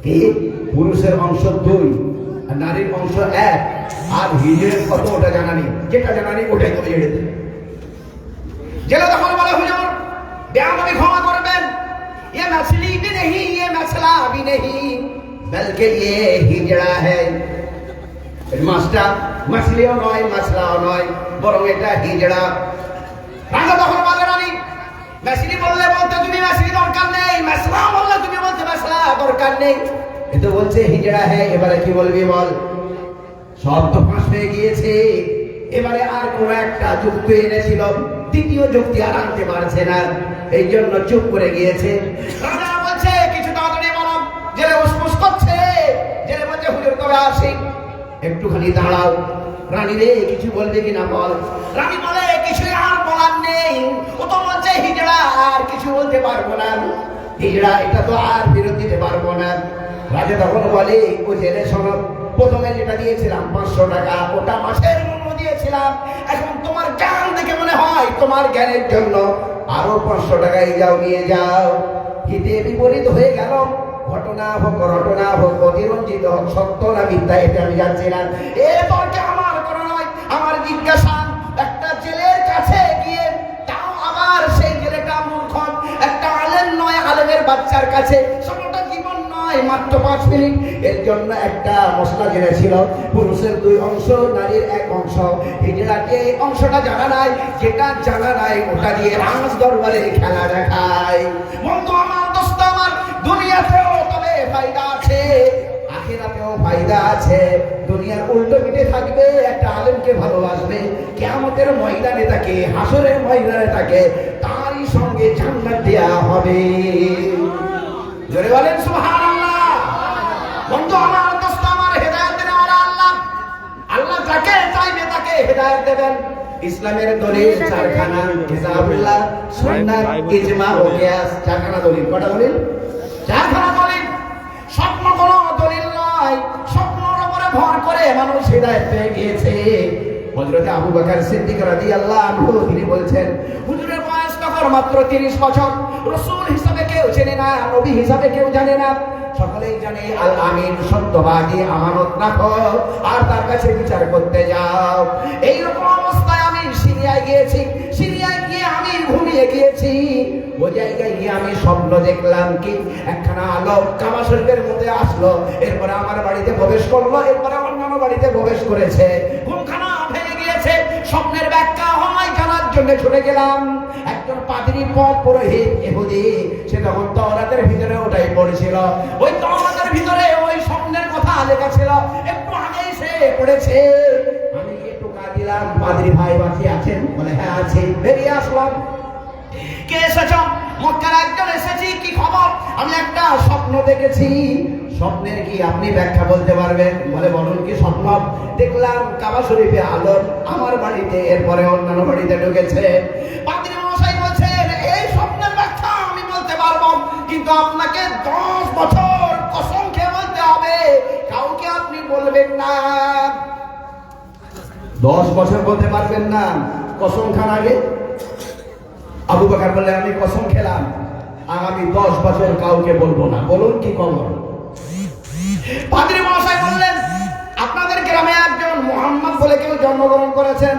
কি পুরুষের অংশ 2 আর নারীর অংশ 1, আর হিজড়ের কত ওটা জানা নেই। যেটা জানা নেই ওটাই করে জেলে দেবে। জেলে তখন বলে হুজুর বেয়াদবি ক্ষমা করবেন, ये मछली भी नहीं, ये मछला भी नहीं, बल्कि ये हिजड़ा है। মাছটা মাছলিও নয়, মাছলাও নয়, বরং এটা হিজড়া। রাজা তখন বলে রানী মাছলি বললে বলতে তুমি মাছলি দরকার নেই, মাছলা বললে তুমি বলতে মাছলা দরকার নেই, এ তো বলছে হিজড়া হ্যাঁ। এবারে কি বলবি বল? সব তো ফাঁস হয়ে গিয়েছে। এবারে আর কোন একটা যুক্তি এনেছিল, দ্বিতীয় যুক্তি আর আনতে পারছে না, এই জন্য চুপ করে গিয়েছে। রাজা বলছে কিছু তাড়াতাড়ি বলো। জেলে উসপুস করছে। জেলে বলছে হুজুর কবে আসি? একটুখানি দাঁড়াও। রানী রে কিছু বলবে কিনা বল। রানী বলে কিছু আর বলার নেই, ও তো বলছে হিজড়া, আর কিছু বলতে পারবো না। হিজড়া এটা তো আর ফেরত দিতে পারবো না। রাজা তখন বলে ও জেলে শোনো, প্রথমে যেটা দিয়েছিলাম 500 টাকা, ওটা মাসের মূল্য দিয়েছিলাম। এখন তোমার জ্ঞান দেখে মনে হয় তোমার জ্ঞানের জন্য আরো 500 টাকাই যাও, নিয়ে যাও। হিতে বিপরীত হয়ে গেল। ঘটনা হোক রটনা হোক, অতিরঞ্জিত হোক, সত্য না মিথ্যা, এটা আমি জানছি না। এ তর্কে আমার কোনো নয়, আমার জিজ্ঞাসা। একটা জেলের কাছে গিয়ে, তাও আবার সেই জেলেটা মূর্খ, একটা আলেম নয়, আলেমের বাচ্চার কাছে, সময়টা জীবন নয়, মাত্র 5 মিনিট। এর জন্য একটা মশলা জেনেছিল পুরুষের 2 অংশ, নারীর 1 অংশ। হিজড়াকে এই অংশটা জানা নাই, যেটা জানা নাই ওটা দিয়ে রাজ দরবারে খেলা দেখায়। বন্ধু আমার, দোস্ত আমার, দুনিয়াতেও তবে ফায়দা আছে, আখিরাতেও ফায়দা আছে। দুনিয়ার উল্টো পিঠে থাকবে, একটা আলেমকে ভালোবাসবে, কিয়ামতের ময়দানে তাকে, হাসরের ময়দানে তাকে তারই সঙ্গে জান্নাত দেয়া হবে। জোরে বলেন সুবহানাল্লাহ। বন্ধু আমার, দোস্ত আমার, হেদায়েত দেওয়ার আল্লাহ। আল্লাহ যাকে চাইবে তাকে হেদায়েত দেবেন। ইসলামের দলিল চারখানা, কিতাবুল্লাহ, সুন্নাত, ইজমা ও কিয়াস। চারখানা দলিল। কটা দলিল? চারখানা দলিল। স্বপ্ন কোনো দলিল নয়, স্বপ্নের উপরে ভর করে মানুষ হিদায়াত পেয়ে গিয়েছে। হযরত আবু বকর সিদ্দিক রাদিয়াল্লাহু আনহু তিনি বলছেন, হুজুরের বয়স তখন মাত্র 30 বছর। রাসূল হিসাবে কেউ চেনে না, নবী হিসাবে কেউ জানে না। সকলেই জানে আল আমিন, সত্যবাদী, আমানত রাখো আর তার কাছে বিচার করতে যাও। এই রকম অবস্থায় আমি সিরিয়ায় গিয়েছি। সিরিয়ায় গিয়ে আমি ঘুমিয়ে গিয়েছি। ওই জায়গায় গিয়ে আমি স্বপ্ন দেখলাম কি একখানা আলো কাবা শরীফের মধ্যে আসলো, এরপরে আমার বাড়িতে প্রবেশ করলো, এরপরে অন্যান্য বাড়িতে প্রবেশ করেছে। ঘুমখানা ভেঙে গিয়েছে। স্বপ্নের ব্যাখ্যা হয় জানার জন্য ছুটে গেলাম। একজন পাদ্রী পুরোহিত ইহুদি, সে তখন তাওরাতের ভিতরে ওটাই পড়েছিল। ওই তাওরাতের ভিতরে ওই স্বপ্নের কথা লেখা ছিল। একটু আগেই সে পড়েছে। আমি গিয়ে টোকা দিলাম, পাদ্রী ভাই বাকি আছেন? বলে হ্যাঁ আছি। বেরিয়ে আসলাম। কে এসেছ? মক্কার একজন এসেছি। কি খবর? আমি একটা স্বপ্ন দেখেছি। স্বপ্নের কি আপনি ব্যাখ্যা বলতে পারবেন? বলে বলুন কি স্বপ্ন? দেখলাম কাবা শরীফে আলো আমার বাড়িতে, এরপরে অন্যান্য বাড়িতে ঢুকেছে। পাদ্রী মশাই বলছেন এই স্বপ্নের ব্যাখ্যা আমি বলতে পারবো, কিন্তু আপনাকে 10 বছর কসম খেয়ে বলতে হবে, কাউকে আপনি বলবেন না। 10 বছর বলতে পারবেন না? কসম খান আগে। আবু বকর বললেন আমি কসম খেলাম আগামী 10 বছর কাউকে বলবো না। বলুন কি খবর? পাদ্রী মশাই বললেন আপনাদের গ্রামে একজন মুহাম্মদ বলে কেউ জন্মগ্রহণ করেছেন?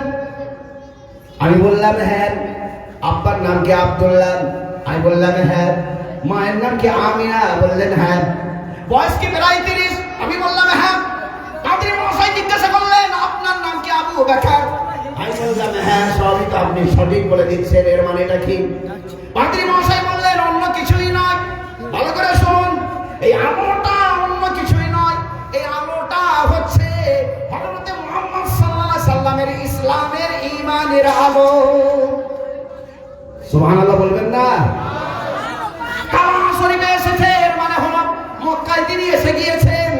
আমি বললাম হ্যাঁ। আব্বার নাম কি আব্দুল্লাহ? আমি বললাম হ্যাঁ। মায়ের নাম কি আমিনা? বললেন হ্যাঁ। বয়স কি প্রায় 30? আমি বললাম হ্যাঁ। পাদ্রী মশাই জিজ্ঞাসা করলেন আপনার নাম কি আবু বকর? আমি বললাম হ্যাঁ। সবই তো আপনি সঠিক বলে দিচ্ছেন, এর মানেটা কি? পাদ্রী মশাই বললেন অন্য কিছুই নয়, ভালো করে শুনুন, এই আলোটা অন্য কিছুই নয়, এই আলোটা হচ্ছে হযরত মুহাম্মদ সাল্লাল্লাহু আলাইহি সাল্লামের ইসলামের ঈমানের আলো। সুবহানাল্লাহ বলবেন না? কাবা শরীফে এসেছে এর মানে হলো মক্কায় তিনি এসে গিয়েছেন,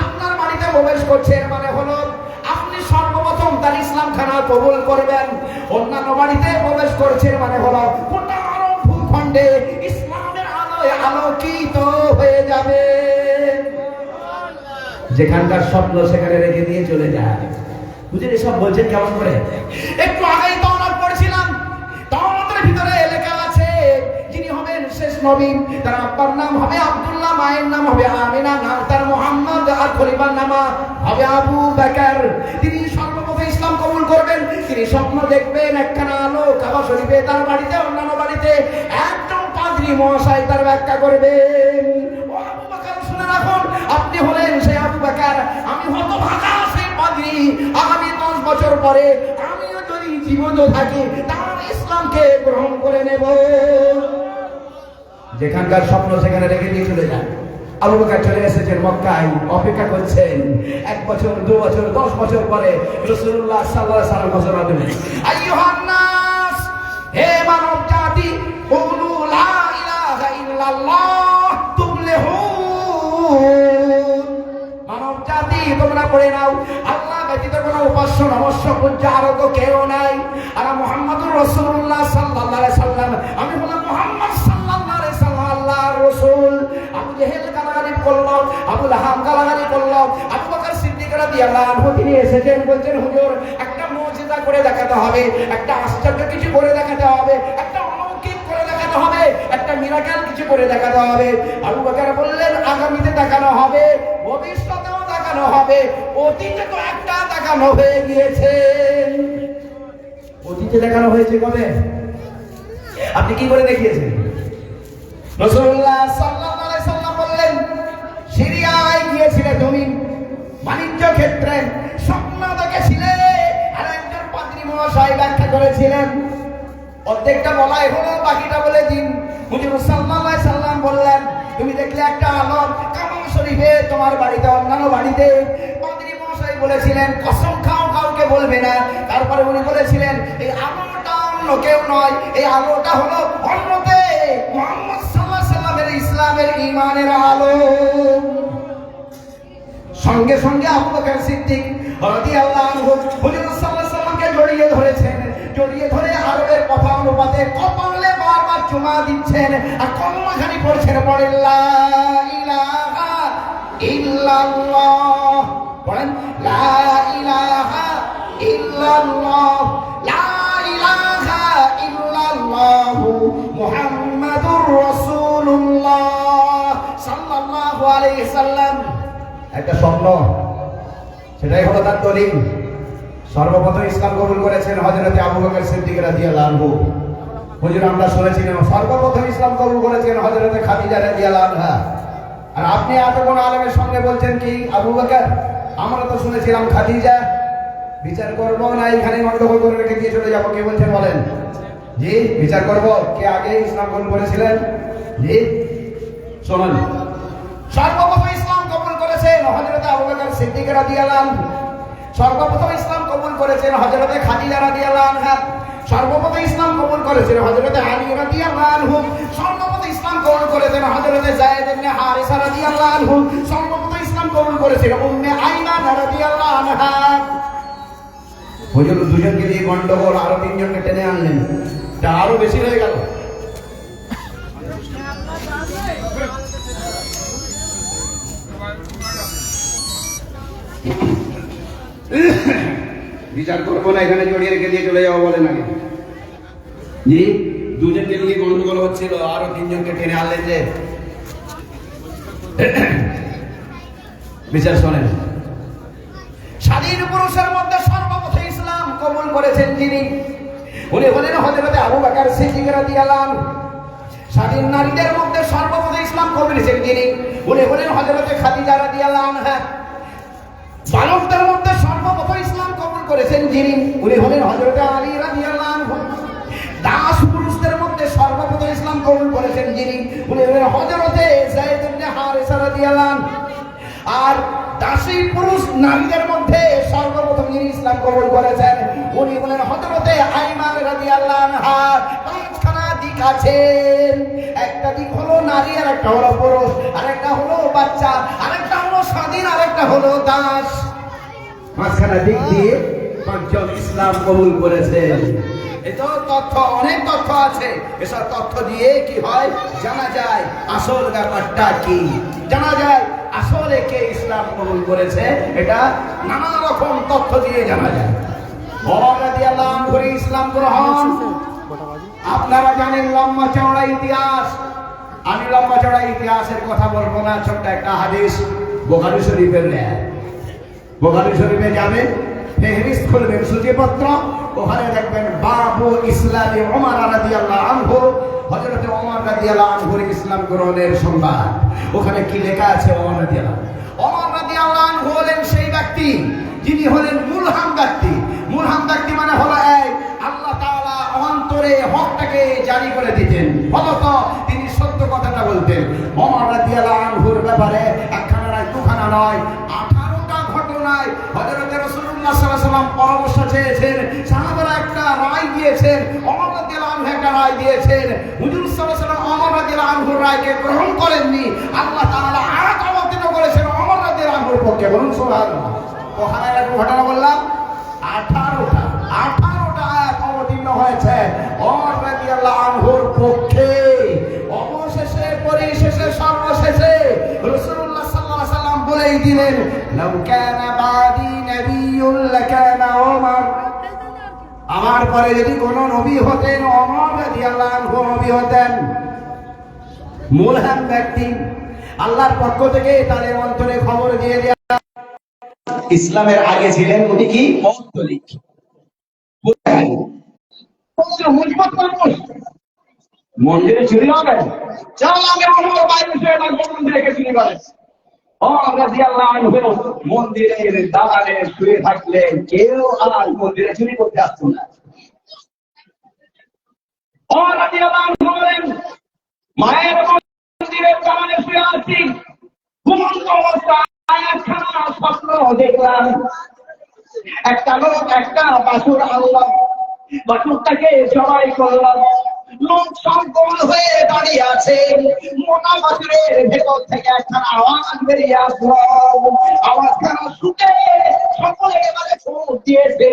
আপনার বাড়িতে প্রবেশ করছে এর মানে হলো আপনি সর্বপ্রথম তার ইসলাম খানা কবুল করবেন। অন্যান্য বাড়িতে প্রবেশ করছে মানে হলো গোটা আরব ভূখণ্ডে ইসলামের আলোয় আলোকিত হয়ে যাবে। যেখানকার স্বপ্ন সেখানে রেখে দিয়ে চলে যায়। বুঝলেন এসব বলছেন কেমন করে? একটু আগেই তাওরাত পড়ছিলাম। তাওরাতের ভিতরে লেখা আছে যিনি হবেন শেষ নবী, তার আব্বার নাম হবে আব্দুল্লাহ, মায়ের নাম হবে আমিনা, নাম তার মুহাম্মদ, আর খলিফার নাম হবে আবু বকর। তিনি সর্বপ্রথম ইসলাম কবুল করবেন। তিনি স্বপ্ন দেখবেন একখানা আলো কাবা শরীফে, তার বাড়িতে অন্যান্য বাড়িতে একজন পাদ্রী মশাই তার ব্যাখ্যা করবেন। ও আবু বকর শুনে রাখুন, আপনি হলেন সেই আবু বকর। আমি হতভাগা সেই পাদ্রী। আগামী 10 বছর পরে আমিও যদি জীবিত থাকি তার ইসলামকে গ্রহণ করে নেব। যেখানকার স্বপ্ন সেখানে রেখে দিয়ে চলে যান। আবু বকর চলে এসেছেন মক্কায়, অপেক্ষা করছেন 1 বছর 2 বছর 10 বছর পরে রাসূলুল্লাহ সাল্লাল্লাহু আলাইহি ওয়াসাল্লাম ঘোষণা দেবেন, আইয়ুহান নাস, হে মানব জাতি, কুলু লা ইলাহা ইল্লাল্লাহ তুফলিহুন। মানব জাতি তোমরা পড়ে নাও আল্লাহ ব্যতীত কোনো উপাস্য নমস্য পূজ্য আর তো কেউ নাই। আর মুহাম্মদুর রাসূলুল্লাহ সাল্লাল্লাহু আলাইহি সাল্লাম, আমি হলাম মুহাম্মদ সাল্লাল্লাহু আলাইহি সাল্লাম আল্লাহর রাসূল। আবু জেহেল গালাগালি করলো, আবু লাহাব গালাগালি করলো, আবু বকর সিদ্দিক রাদিয়াল্লাহু আনহু তিনি এসেছেন, বলছেন হুজুর একটা মুজিজা করে দেখাতে হবে, একটা আশ্চর্য কিছু করে দেখাতে হবে, একটা অলৌকিক করে দেখাতে হবে, একটা মিরাকেল কিছু করে দেখাতে হবে। আবু বকর বললেন আগামীতে দেখানো হবে, ভবিষ্যতেও দেখানো হবে, অতীতে তো একটা দেখানো হয়ে গিয়েছে। অতীতে দেখানো হয়েছে কবে? আপনি কি করে দেখিয়েছেন? রাসূলুল্লাহ সাল্লাল্লাহু আলাইহি সাল্লাম বললেন সিরিয়ায় গিয়েছিলে তুমি বাণিজ্য ক্ষেত্রে, স্বপ্ন দেখেছিলে, আর একজন পাদ্রী মশাই ব্যাখ্যা করেছিলেন। অর্ধেকটা বলাই হলো, বাকিটা বলে দিন। হুজুর সাল্লাল্লাহু আলাইহি সাল্লাম বললেন তুমি দেখলে একটা আলো কাবা শরীফে, তোমার বাড়িতে অন্যান্য বাড়িতে। পাদ্রী মশাই বলেছিলেন কসম খাও কাউকে বলবে না। তারপরে উনি বলেছিলেন এই আলোটা অন্য কেউ নয়, এই আলোটা হলো হযরতে মুহাম্মদ সাল্লাল্লাহু আলাইহি সাল্লামের ইসলামের ঈমানের আলো। সঙ্গে সঙ্গে আবু বকর সিদ্দিক রাদিয়াল্লাহু আনহু হুজুর সাল্লাল্লাহু আলাইহি সাল্লামকে জড়িয়ে ধরেছেন। জড়িয়ে ধরে আরবের কথা অনুপাতে কপালে বারবার চুমা দিচ্ছেন আর কলমাখানি পড়ছেন, পড়েন লা ইলাহা ইল্লাল্লাহ, পড়েন লা ইলাহা ইল্লাল্লাহ, লা ইলাহা ইল্লাল্লাহ মুহাম্মাদুর রাসূলুল্লাহ সাল্লাল্লাহু আলাইহি সাল্লাম। একটা স্বপ্ন, সেটাই হলো তার দলিল। সর্বপ্রথম ইসলাম কবুল করেছেন হযরত আবু বকর সিদ্দিক রাদিয়াল্লাহু আনহু। হুজুর আমরা শুনেছিলাম সর্বপ্রথম ইসলাম কবুল করেছেন হযরত খাদিজা রাদিয়াল্লাহু আনহা। আর আপনি এত কোন আলেমের সঙ্গে বলছেন কি আবু বকর? আমরা তো শুনেছিলাম খাদিজা। বিচার করবো না এখানে গন্ডগোল করে রেখে দিয়ে চলে যাবো? কে বলছেন বলেন? জি, বিচার করব। কে আগে ইসলাম কবুল করেছিলেন? জি শোনেন, সর্বপ্রথম ইসলাম কবুল করেছেন হযরত আবু বকর সিদ্দিক রাদিয়াল্লাহু আনহু। সর্বপ্রথম ইসলাম কবুল করেছেন হযরত খাদিজা রাদিয়াল্লাহু আনহা। সর্বপ্রথম ইসলাম কবুল করেছেন হযরত আলী রাদিয়াল্লাহু আনহু। সর্বপ্রথম ইসলাম কবুল করেছেন হযরত যায়েদ ইবনে হারিসা রাদিয়াল্লাহু আনহু। সর্বপ্রথম ইসলাম কবুল করেছেন উম্মে আইমান রাদিয়াল্লাহু আনহা। হুজুর দুজনকে দিয়ে গন্ডগোল, আরো তিনজনকে টেনে আনলেন, এটা আরো বেশি হয়ে গেল। বিচার করবো না এখানে জড়িয়ে রেখে দিয়ে চলে যাবো বলেন আগে? জি, দুজনকে নিয়ে গন্ডগোল হচ্ছিল, আরো তিনজনকে টেনে আনলেন যে। বিচার শোনেন, স্বাধীন পুরুষের মধ্যে সর্বপ্রথম ইসলাম কবুল করেছেন যিনি, উনি হলেন হযরত আবু বকর সিদ্দিক রাদিয়াল্লাহু আনহু। স্বাধীন নারীদের মধ্যে সর্বপ্রথম ইসলাম কবুল করেছেন যিনি, উনি হলেন হযরত খাদিজা রাদিয়াল্লাহু আনহা। বালকদের মধ্যে সর্বপ্রথম ইসলাম কবুল করেছেন যিনি, উনি হলেন হযরত আলী রাদিয়াল্লাহু আনহু। দাস পুরুষদের মধ্যে সর্বপ্রথম ইসলাম কবুল করেছেন যিনি, উনি হলেন হযরত যায়েদ ইবনে হারিসা রাদিয়াল্লাহু আনহু। আর দাসী পুরুষ নারীদের মধ্যে সর্বপ্রথম যিনি ইসলাম কবুল করেছেন উনি হলেন হযরত আইমান রাদিয়াল্লাহু আনহা। পাঁচখানা দিক আছে, একটা দিক হলো নারী, আর একটা হলো পুরুষ, আরেকটা হলো বাচ্চা, আরেকটা হলো স্বাধীন, আরেকটা হলো দাস। পাঁচখানা দিক দিয়ে পাঁচজন ইসলাম কবুল করেছেন। এত তথ্য, অনেক তথ্য আছে, এসব তথ্য দিয়ে কি হয় জানা যায় আসল ব্যাপারটা কি, জানা যায় আসলে কে ইসলাম কবুল করেছে। এটা নানা রকম তথ্য দিয়ে জানা যায়। ওমর রাদিয়াল্লাহু আনহু ইসলাম গ্রহণ আপনারা জানেন, লম্বা চওড়া ইতিহাস। আমি লম্বা চওড়া ইতিহাসের কথা বলবো না, ছোট্ট একটা হাদিস বুখারী শরীফের নেয়। বুখারী শরীফে যাবেন, ফেহরিস্ত খুলবেন, সূচিপত্র, ওখানে দেখবেন বাবু ইসলামে ওমর রাদিয়াল্লাহু আনহু, হযরত ওমর রাদিয়াল্লাহু আনহুর ইসলাম গ্রহণের সংবাদ। ওখানে কি লেখা আছে? ওমর রাদিয়াল্লাহু আনহু হলেন সেই ব্যক্তি যিনি হলেন মুলহাম ব্যক্তি। মুলহাম ব্যক্তি মানে হলো এই আল্লাহ তাআলা অন্তরে হকটাকে জারি করে দিতেন, ফলত তিনি সত্য কথাটা বলতেন। ওমর রাদিয়াল্লাহু আনহুর ব্যাপারে একখানা নয়, দুখানা নয়, 18টা ঘটনায় হযরত রাসূলুল্লাহ সাল্লাল্লাহু আলাইহি ওয়াসাল্লাম পরামর্শ চেয়েছেন, সাহাবারা একটা রায় দিয়েছেন, ওমর রাদিয়াল্লাহু আনহু একটা রায় দিয়েছেন। হুজুর সাল্লাল্লাহু আলাইহি ওয়াসাল্লাম ওমর রাদিয়াল্লাহু আনহুর রায়কে গ্রহণ করেননি। আল্লাহ তাআলা আয়াত অবতীর্ণ করেছেন ওমর রাদিয়াল্লাহু আনহুর পক্ষে। বলুন সুবহানাল্লাহ। ওখানে একটা ঘটনা বললাম, 18টা আয়াত অবতীর্ণ হয়েছে ওমর রাদিয়াল্লাহু আনহুর পক্ষে। অবশেষে, পরিশেষে, সর্বশেষে রাসূলুল্লাহ সাল্লাল্লাহু আলাইহি ওয়াসাল্লাম বলেই দিলেন, লাউ কানা বাদি নাবিয়্যুন লাকানা ওমর। আমার পরে যদি কোন নবী হতেন ওমর রাদিয়াল্লাহু আনহু নবী হতেন। মুলহাম ব্যক্তি, আল্লাহর পক্ষ থেকে তাদের অন্তরে খবর দিয়ে দেয়া। ইসলামের আগে ছিলেন উনি কি পৌত্তলিক, মন্দিরে চুরি হবে, চল আগে ওমর বাইরে শুয়ে থাকবো, মন্দিরে কে চুরি করে? ওমর রাদিয়াল্লাহু আনহু মন্দিরের দালানে শুয়ে থাকলেন, কেউ আর মন্দিরে চুরি করতে আসতো না। ওমর রাদিয়াল্লাহু আনহু বলেন, মায়ের মন্দিরের দালানে শুয়ে আছি, ঘুমন্ত অবস্থায় একখানা স্বপ্ন দেখলাম। একটা লোক একটা বাছুর আনলাম, বাছুরটাকে জবাই করলাম, লোক সব গোল হয়ে দাঁড়িয়ে আছে। মোটা বাছুরের ভেতর থেকে একটা আওয়াজ বেরিয়ে আসলো। আওয়াজখানা শুনে সকলে এবারে ছোট দিয়েছে।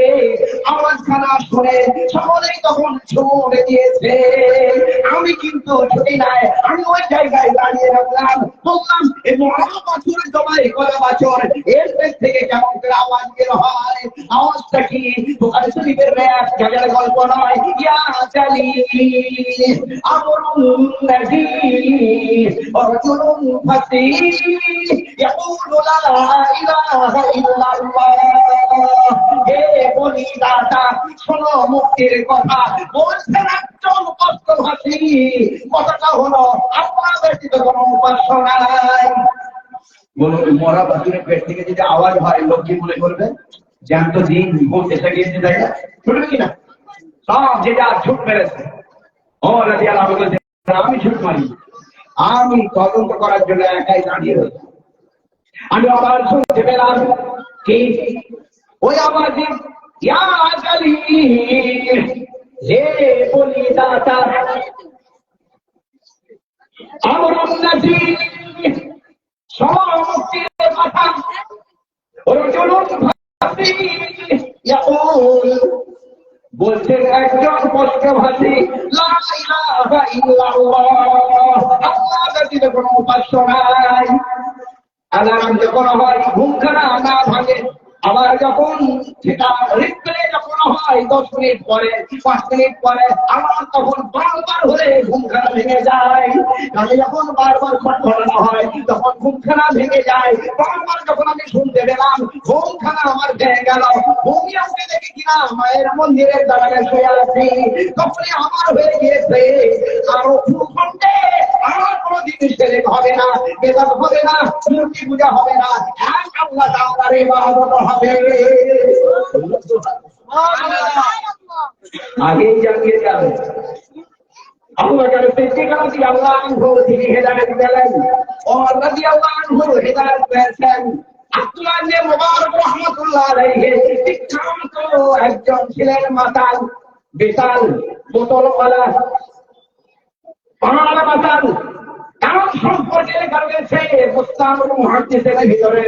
আওয়াজখানা শুনে সকলেই তখন ছোট দিয়েছে। আমি কিন্তু ছুটি নাই, আমি ওই জায়গায় দাঁড়িয়ে রাখলাম, বললাম এই মোটা বাছুর জমাই করা বাছুর এর পেট থেকে কেমন করে আওয়াজ বের হয়? আওয়াজটা কি বুখারী শরীফের এক গাজার গল্প নয়? ইয়া জালি আমরুন নাযীর রাজুলুন ফাসীহ ইয়াকুলু লা ইলাহা ইল্লাল্লাহ। হে বনি দাতা, শোনো মুক্তির কথা। বলছেন একজন কষ্টভাষী, কথাটা হলো আল্লাহ ব্যতীত কোনো উপাস্য নাই। বলুন, মরা বাছুরের পেট থেকে যদি আওয়াজ হয় লোক কি মনে করবে? জ্যান্ত দিন বলতে গিয়েছে, তাই না? শুনবে কিনা? সব যেটা ছুট মেরেছে। ও রাদিয়াল্লাহু আনহু বলছেন, আমি ছুট মারি, আমি তদন্ত করার জন্য একাই দাঁড়িয়ে রয়েছি। আমি আবার শুনতে পেলাম কি ওই আওয়াজ, ইয়া জালি, হে বলি দাতা আমরুন নাযীর, সমুক্তির কথা। রাজুলুন ফাসীহ ইয়াকুল, বলছেন একজন কষ্টভাষী, লা ইলাহা ইল্লাল্লাহ, আল্লাহ ব্যতীত কোনো উপাস্য নাই। অ্যালার্ম যখন হয় ঘুমখানা না ভাঙে, আবার যখন সেটা রিপ্লে যখন হয় 10 মিনিট পরে 5 মিনিট পরে, আমার তখন বারবার হলে ঘুমখানা ভেঙে যায়। কাজে যখন বারবার ঘটনা হয় তখন ঘুমখানা ভেঙে যায়। বারবার যখন আমি শুনতে পেলাম ঘুমখানা আমার ভেঙে গেল। ঘুমিয়ে উঠে দেখি কিনা মায়ের মন্দিরের দাঁড়ায় শুয়ে আছি। তখনই আমার হয়ে গিয়েছে আরো ভূখণ্ডে আমার কোনো জিনিস ছেলে হবে না, বেদাত হবে না, মূর্তি পূজা হবে না, এক আল্লাহ তাআলার ইবাদত হবে। আগেই জানিয়ে যাবে আবু বকর সিদ্দিক রাদিয়াল্লাহু আনহু তিনি হেদায়েত পেলেন, ওমর রাদিয়াল্লাহু আনহু হেদায়েত পেয়েছেন। আব্দুল্লাহ ইবনে মুবারক রাহমাতুল্লাহ আলাইহি বিখ্যাত একজন ছিলেন মাতাল, বিশাল বোতলওয়ালা পাহাড় মাতাল। তার সম্পর্কে লেখা রয়েছে মুস্তানুল মুহাদ্দিসের ভিতরে।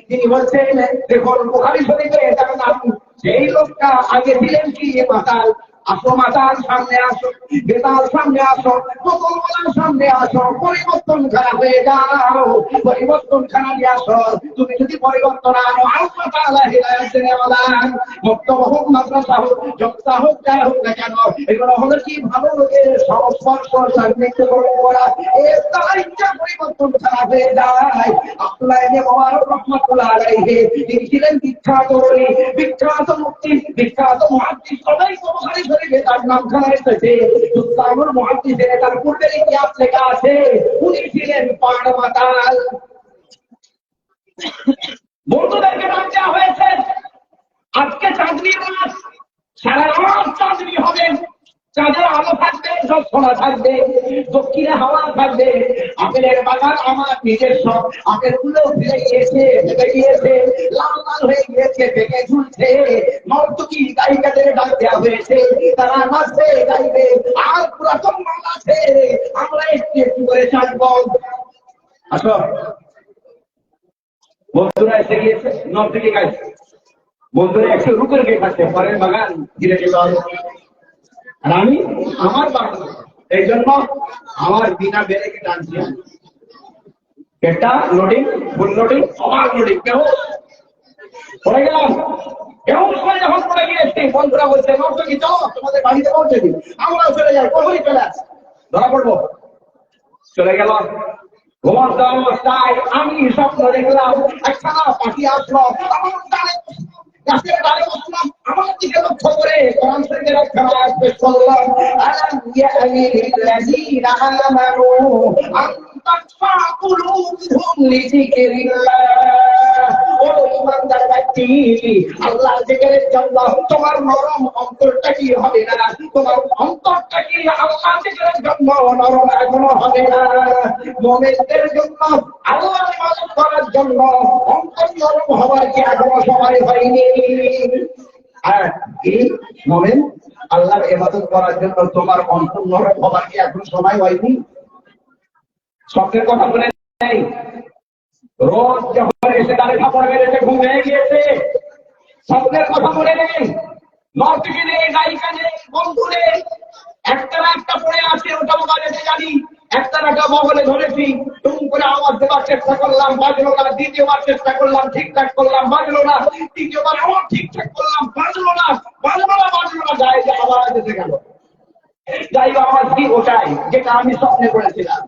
তিনি বলছেন, দেখুন বুখারী শরীফে এটার নাম, সেই লোকটা আগে ছিলেন কি মাতাল। আসো মাতাল, সামনে আসো, বেতাল সামনে আসো, বোতলওয়ালার সামনে আসো, পরিবর্তন খারাপ হয়ে যাও, পরিবর্তন খারাপ নিয়ে আসো। তুমি যদি পরিবর্তন আনো, আল্লাহ তাআলা হিদায়াত দেওয়ালা। মক্তব হোক, মাদ্রাসা হোক, জলসা হোক, যাই হোক না কেন, এগুলো হলো কি ভালো লোকের সংস্পর্শ সান্নিধ্য গ্রহণ করা। এর দ্বারা ইচ্ছা পরিবর্তন খারাপ হয়ে যায়। আব্দুল্লাহ ইবনে মুবারক রাহমাতুল্লাহ আলাইহি তিনি ছিলেন বিখ্যাত ওলি, বিখ্যাত মুফতি, বিখ্যাত মুহাদ্দিস। সবাই বুখারী শরীফে তার নামখানা এসেছে। মুস্তানুল মুহাদ্দিসের তার পূর্বের ইতিহাস লেখা আছে, উনি ছিলেন পাহাড় মাতাল। বন্ধুদেরকে নাম দেওয়া হয়েছে আজকে চাঁদনি মাস, সারা রাত চাঁদনি হবে, চাঁদের আলো থাকবে, সব সোনা থাকবে, দক্ষিণে হাওয়া থাকবে। আপেলের বাগান আমার নিজস্ব, আপেল গুলো ফেলে গিয়েছে, ভেঙে গিয়েছে, লাল লাল হয়ে গিয়েছে, ভেঙে ঝুলছে। নর্তকী গায়িকাদের ডাক দেওয়া হয়েছে, তারা নাচবে গাইবে, আর পুরাতন মাল আছে, আমরা একটু একটু করে চাঁদব। আসো বন্ধুরা এসে গিয়েছে, নর্তকী গাইছে, বন্ধুরা একটু রুকের গিয়ে থাকছে, পরের বাগান ধীরে যেতে হবে। আর আমি আমার বাগান, এই জন্য আমার বিনা বেরেকে টানছি। এটা লোডিং, ফুল লোডিং, আমার লোডিং, কেউ পড়ে গেলাম। কেউ সময় যখন পড়ে গিয়েছি, বন্ধুরা বলছে নর্তকী চলো তোমাদের বাড়িতে পৌঁছে দিই, আমরাও চলে যাই, কখনই চলে আসি, ধরা পড়বো। চলে গেল ঘুমন্ত অবস্থায় আমি স্বপ্ন দেখলাম একখানা পাখি আসলো, আমার গাছের ডালে বসলাম, আমার দিকে লক্ষ্য করে কোরআন শরীফের একখানা আয়াত পেশ করলাম, আলাম ইয়ানি লিল্লাযীনা আমানু আন তাকফা কুলুবুহুম লিযিকরিল্লাহ। ও ঈমানদার ব্যক্তি, আল্লাহর জিকিরের জন্য তোমার নরম অন্তরটা কি হবে না? তোমার অন্তরটা কি আল্লাহর জিকিরের জন্য নরম এখনো হবে না? মুমিনদের জন্য, আল্লাহর ইবাদত করার জন্য অন্তর নরম হওয়ার কি এখনো সময় হয়নি? আর কি মুমিন আল্লাহর ইবাদত করার জন্য তোমার অন্তর নরম হবার কি এখন সময় হয়নি? স্বপ্নের কথা বলে নেই, রোজ যখন এসে তাদের কাপড় মেরেছে ঘুম হয়ে গিয়েছে, স্বপ্নের কথা বলে নেই, নর্তকী নেই, গায়িকা নেই, বন্ধু নেই, একটা না একটা পড়ে আছে, ওটা মোবাইলে জানি, একটা না একটা মোবাইলে ধরেছি, টুম করে আওয়াজ দেওয়ার চেষ্টা করলাম, বাজলো না, দ্বিতীয়বার চেষ্টা করলাম, ঠিকঠাক করলাম, বাজলো না, তৃতীয়বার আবার ঠিকঠাক করলাম, বাজলো না, যায় যে আওয়াজ এসে গেল। যাই আওয়াজ কি? ওটাই যেটা আমি স্বপ্নে করেছিলাম।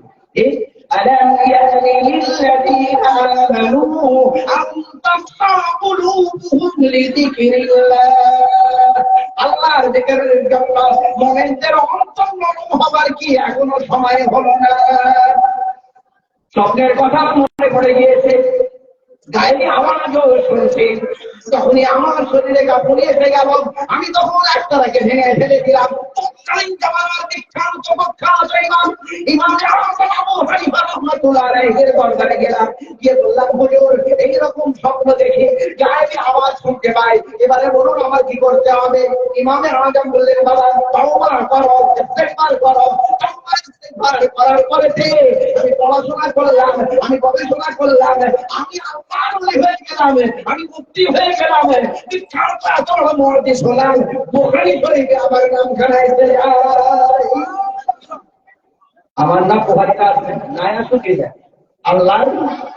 ألم يأن للذين آمنوا أن تخشع قلوبهم لذكر الله আল্লাহর যিকরের জন্য মুমিনদের অন্তর নরম হবার কি এখনো সময় হলো না? স্বপ্নের কথা মনে পড়ে গিয়েছে, গায়ে আওয়াজও শুনছি, তখনই আমার শরীরে কাঁপুনি এসে গেল। আমি তখন একটা রাকে ভেঙে ফেলেছিলাম। এইরকম স্বপ্ন দেখে গায়ে আওয়াজ শুনতে পাই, এবারে বলুন আমার কি করতে হবে? ইমামে আজম বললেন, বাবা তওবা করো, ইস্তেগফার করো। করার পরে আমি পড়াশোনা করলাম, আমি গবেষণা করলাম, আমি হয়ে গেলাম, আমি মুক্তি হয়ে গেলাম। শোনাম বোখারি শরীফে আমার নাম খানাইতে আমার নাম পোহারিটা আছে, নায়া শুকিয়ে যায়। আল্লাহর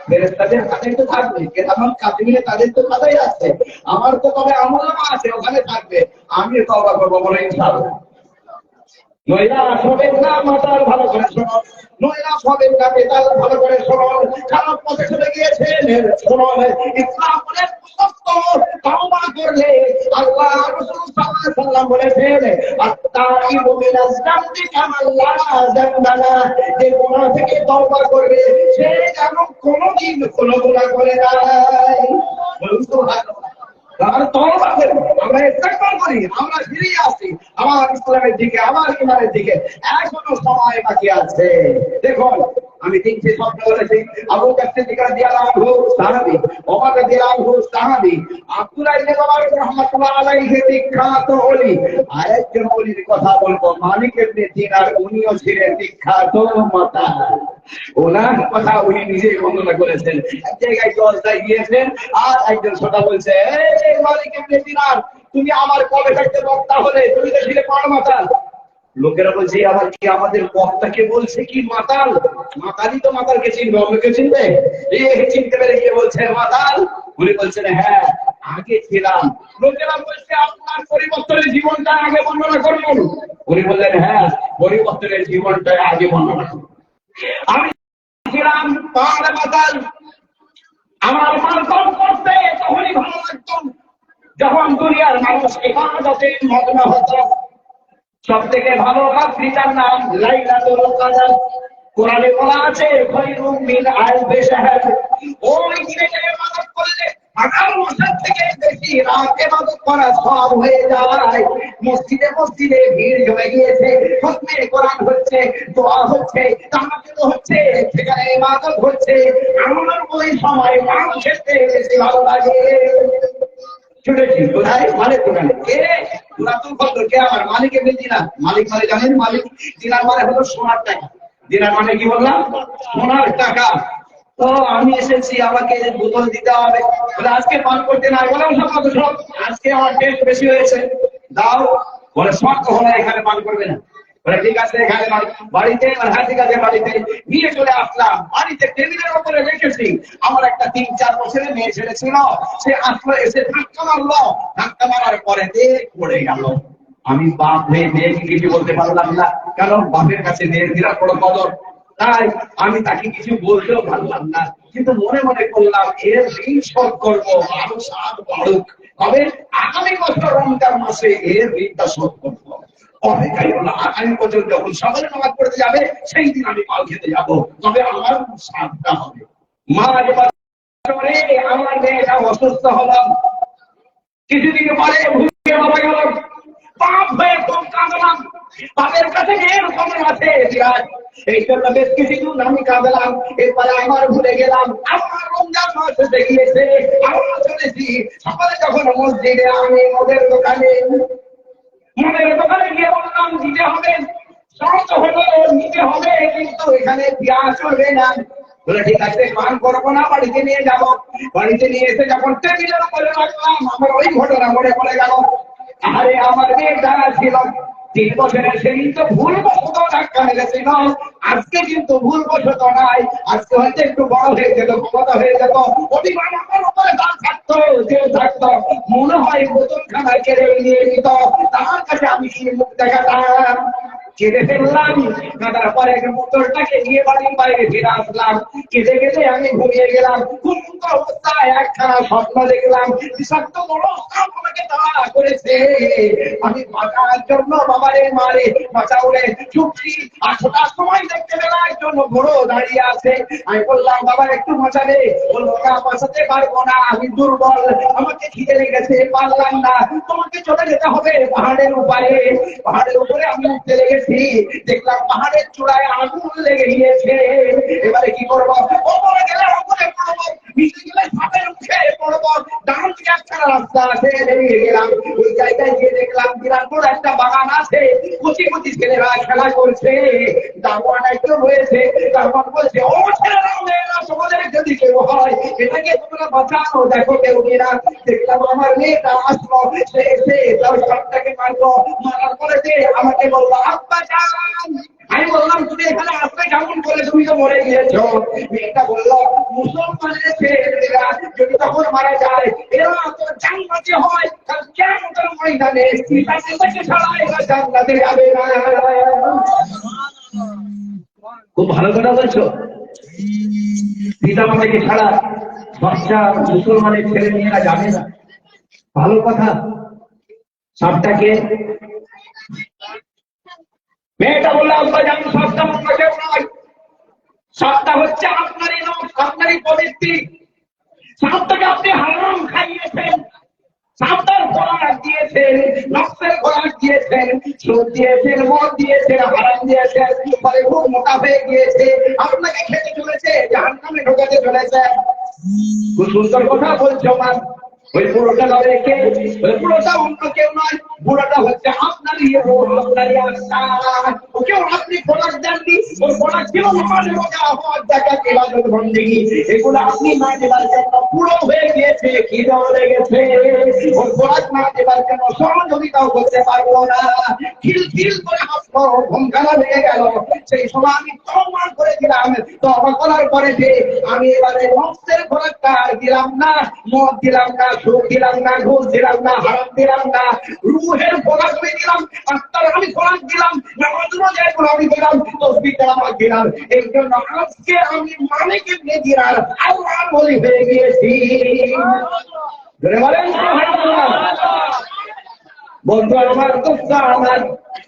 ফেরেশতাদের হাতে তো থাকবে, কেরামান কাতিবিনে তাদের তো খাতাই আছে, আমার তো তবে আমলনামা আছে, ওখানে থাকবে। আমি তওবা করবো বলে ইনশাআল্লাহ। নইলা সবেন না মাতাল, ভালো করে শোনো, নইলা সবেন না বেতাল, ভালো করে শোনো। খারাপ পথে চলে গিয়েছেন, শোনো, ইসলামের সত্য তওবা করলে আল্লাহ রাসূল সাল্লাল্লাহু আলাইহি ওয়াসাল্লাম বলেছেন, আত-তাইবু মিনাজ যামবি কামাল্লা যামবানা, যে গুনাহ থেকে তওবা করবে সে যেন কোনোদিন কোনো গুনাহ করে নাই। বলুন সুবহানাল্লাহ। আমরা ইস্তেগফার করি, আমরা ফিরে আসি আমার ইসলামের দিকে, আমার ইমানের দিকে, এখনো সময় বাকি আছে। দেখুন আমি তিনটি স্বপ্ন বলেছি। আবু বকর সিদ্দিক রাদিয়াল্লাহু আনহু সাহাবী, ওমর রাদিয়াল্লাহু আনহু সাহাবী, আব্দুল্লাহ ইবনে মুবারক রাহমাতুল্লাহ আলাইহি বিখ্যাত ওলি। আরেকজন ওলির কথা বলবো, মালিক ইবনে দিনার, উনিও ছিলেন বিখ্যাত মাতা। ওনার কথা উনি নিজেই বর্ণনা করেছেন। এক জায়গায় জলসায় গিয়েছেন, আর একজন শ্রোতা বলছে, এই মালিক ইবনে দিনার, তুমি আমার কবে থাকতে বক্তা হলে? তুমি তো ছিলে পাড় মাতাল। লোকেরা বলছে, আবার কি আমাদের বক্তাকে বলছে কি মাতাল? মাতালই তো মাতালকে চিনবে, অন্যকে চিনবে? এই চিনতে পেরে গিয়ে বলছে মাতাল। উনি বলছেন, হ্যাঁ আগে ছিলাম। লোকেরা বলছে, আপনার পরিবর্তনের জীবনটা আগে বর্ণনা করুন। উনি বললেন, হ্যাঁ পরিবর্তনের জীবনটা আগে বর্ণনা করুন। আমি ছিলাম পাড় মাতাল, আমার মালকম করতে তখনই ভালো লাগতো যখন দুনিয়ার মানুষ ইবাদতে মগ্ন হতো। সব থেকে ভালো রাত্রিটার নাম লাইলাতুল কদর। কোরআনে বলা আছে, খায়রুম মিন আলফি শাহর। ওই দিনে ইবাদত করলে 1000 বছর থেকে বেশি রাত ইবাদত করা সওয়াব হয়ে যায়। মসজিদে মসজিদে ভিড় জমে গিয়েছে, খতমে কোরআন হচ্ছে, দোয়া হচ্ছে, তামাজ্জুদ হচ্ছে, সেখানে ইবাদত হচ্ছে। আমার ওই সময় মানুষের চেয়ে বেশি ভালো লাগে। ছুটেছি কোথায়? মালিক দোকানে। কে? পুরাতন বন্দর। কে? আমার মালিক ইবনে দিনার। মালিক মানে জানেন? মালিক দিনার মানে হলো সোনার টাকা। দিনার মানে কি বললাম? সোনার টাকা। তো আমি এসেছি, আমাকে বোতল দিতে হবে, বলে আজকে পান করতে না। বললাম সব আজকে আমার টেস্ট বেশি হয়েছে, দাও। বলে সব কখনো এখানে পান করবে না। বলে ঠিক আছে, এখানে বাড়িতে, হ্যাঁ ঠিক আছে, বাড়িতে নিয়ে চলে আসলাম। বাড়িতে টেবিলের উপরে রেখেছি। আমার একটা 3-4 বছরের মেয়ে ছেলে ছিল, সে আসলো, এসে ধাক্কা মারলো। ধাক্কা মারার পরে পড়ে গেল। আমি বাপ হয়ে মেয়েকে কিছু বলতে পারলাম না, কারণ বাপের কাছে মেয়ের বিরাট বড় কদর। তাই আমি তাকে কিছু বলতেও পারলাম না, কিন্তু মনে মনে করলাম এর ঋণ শোধ করবো, আরো 7 বাড়ুক, তবে আগামী বছর রমজান মাসে এর ঋণটা শোধ করবো। অপেক্ষাই হলো, আগামী বছর যখন সকালে নামাজ পড়তে যাবে, সেই দিন আমি পাল খেতে যাবো, তবে আমার সাধটা হবে। মাঝ বছরে আমার মেয়েটা অসুস্থ হলাম, কিছুদিন পরে ভুলে মারা গেল। বাপ হয়ে খুব কাঁদলাম, বাপের কাছে এরকম আছে বিরাট। এই জন্য বেশ কিছুদিন আমি কাঁদলাম। এরপরে আমার ভুলে গেলাম, আমার রমজান মাস এসে গিয়েছে, আমরা চলেছি। সকালে যখন মসজিদে, আমি ওদের দোকানে। মনের দোকানে গিয়ে বললাম দিতে হবে, শর্ত হলো নিতে হবে, কিন্তু এখানে দেওয়া চলবে না। বলে ঠিক আছে, পান করবো না, বাড়িতে নিয়ে যাবো। বাড়িতে নিয়ে এসে যখন টেবিলের উপরে রাখলাম, আমার ওই ঘটনা মনে পড়ে গেল। আরে আমার মেয়েটা ছিল 3 বছরের, সেদিন তো ভুল বশত ধাক্কা মেরেছিল, আজকে কিন্তু ভুল বশত নাই, আজকে হয়তো একটু বড় হয়ে যেত, ক্ষমতা হয়ে যেত, অভিমান আমার উপরে দাঁড় থাকতো, যে থাকতো, মনে হয় বোতলখানা কেড়ে নিয়ে নিত, তার কাছে আমি মুখ দেখাতাম। কেঁদে ফেললাম, কাঁদার পরে বোতলটাকে নিয়ে বাড়ির বাইরে ফিরে আসলাম। কেঁদে কেঁদে আমি ঘুমিয়ে গেলাম। ঘুমন্ত অবস্থায় একখানা স্বপ্ন দেখলাম, বিষাক্ত বড় সাপ আমাকে তাড়া করেছে। আমি বাঁচার জন্য বাবারে মারে বাঁচাওরে ছুটছি, আর ছোটার সময় দেখতে পেলাম একজন বড় দাঁড়িয়ে আছে। আমি বললাম, বাবা একটু বাঁচালে। বলবো না, বাঁচাতে পারবো না, আমি দুর্বল, আমাকে খিদে লেগেছে, পারলাম না, তোমাকে চলে যেতে হবে পাহাড়ের উপরে। পাহাড়ের উপরে আমি উঠতে লেগেছি, দেখলাম পাহাড়ের চূড়ায় আগুন লেগে গিয়েছে। এবারে কি করবো? ওপরে গেলে ওপরে পড়বো, নিচে গেলে সাপের মুখে পড়বো। ডান দিকে একটা রাস্তা আছে, বেরিয়ে গেলাম। ওই জায়গায় গিয়ে দেখলাম বিরাট বড় একটা বাগান আছে, কচি কচি ছেলেরা খেলা করছে, দারোয়ান একজন রয়েছে। দারোয়ান বলছে, ও ছেলেরা মেয়েরা তোমাদের যদি কেউ হয়, এটাকে তোমরা বাঁচানো, দেখো কেউ কিনা। দেখলাম আমার মেয়েটা আসলো, সে এসে তার সাপটাকে মারলো, মারার পরে যে আমাকে বললো, আব্বা যান। আমি বললাম, তুমি এখানে আসলে কেমন করে, তুমি তো মরে গিয়েছো। মেয়েটা বললো, মুসলমানের ছেলেরা যদি তখন মারা যায়, এরা তো জান্নাতি হয়, কারণ কিয়ামতের ময়দানে পিতাকে ছাড়া এরা জান্নাতে যাবে না। খুব ভালো কথা বলছো, পিতা মাতাকে ছাড়া বাচ্চা মুসলমানের ছেলে মেয়েরা যাবে না, ভালো কথা। সাপটাকে মেয়েটা বললো, আব্বা জান, সাপটা অন্য কেউ নয়, সাপটা হচ্ছে আপনারই নখ, আপনারই পবিত্রি। সাপটাকে আপনি হারাম খাইয়েছেন, সাপটার খোরাক দিয়েছেন, নকশের খোরাক দিয়েছেন, সুদ দিয়েছেন, মদ দিয়েছেন, হারাম দিয়েছেন, ফলে খুব মোটা হয়ে গিয়েছে, আপনাকে খেতে চলেছে, জাহান্নামে ঢোকাতে চলেছে। খুব সুন্দর কথা বলছো মা। ওই বুড়োটা নয়, কে? ওই বুড়োটা অন্য কেউ নয়, বুড়োটা হচ্ছে আপনারই আপনারই আত্মা। ওকেও আপনি খোরাক দেননি, ওর খোরাক ছিল নামাজ রোজা হজ যাকাত ইবাদত বন্দেগী, এগুলো আপনি না দেবার জন্য বুড়ো হয়ে গিয়েছে, খিদেও লেগেছে, ওর খোরাক না দেবার জন্য সহযোগিতাও করতে পারবো না। খিলখিল করে হাসলো, ঘুমখানা লেগে গেল। সেই সময় আমি তওবা করে দিলাম, তওবা করার পরে যে আমি এবারে নফসের খোরাকটা দিলাম না, মদ দিলাম না, সুদ দিলাম না, ঘুষ দিলাম না, হারাম দিলাম না, রূহের খোরাক আমি দিলাম, আত্মার আমি খোরাক দিলাম, নামাজ রোজা এগুলো আমি দিলাম, তাসবিহ তেলাওয়াত দিলাম। এর জন্য আজকে আমি মালিকের নেদিরার আল্লাহ বলি হয়ে গিয়েছি। ধরে বলেন সুবহানাল্লাহ। বন্ধু আমার, দোস্ত আমার,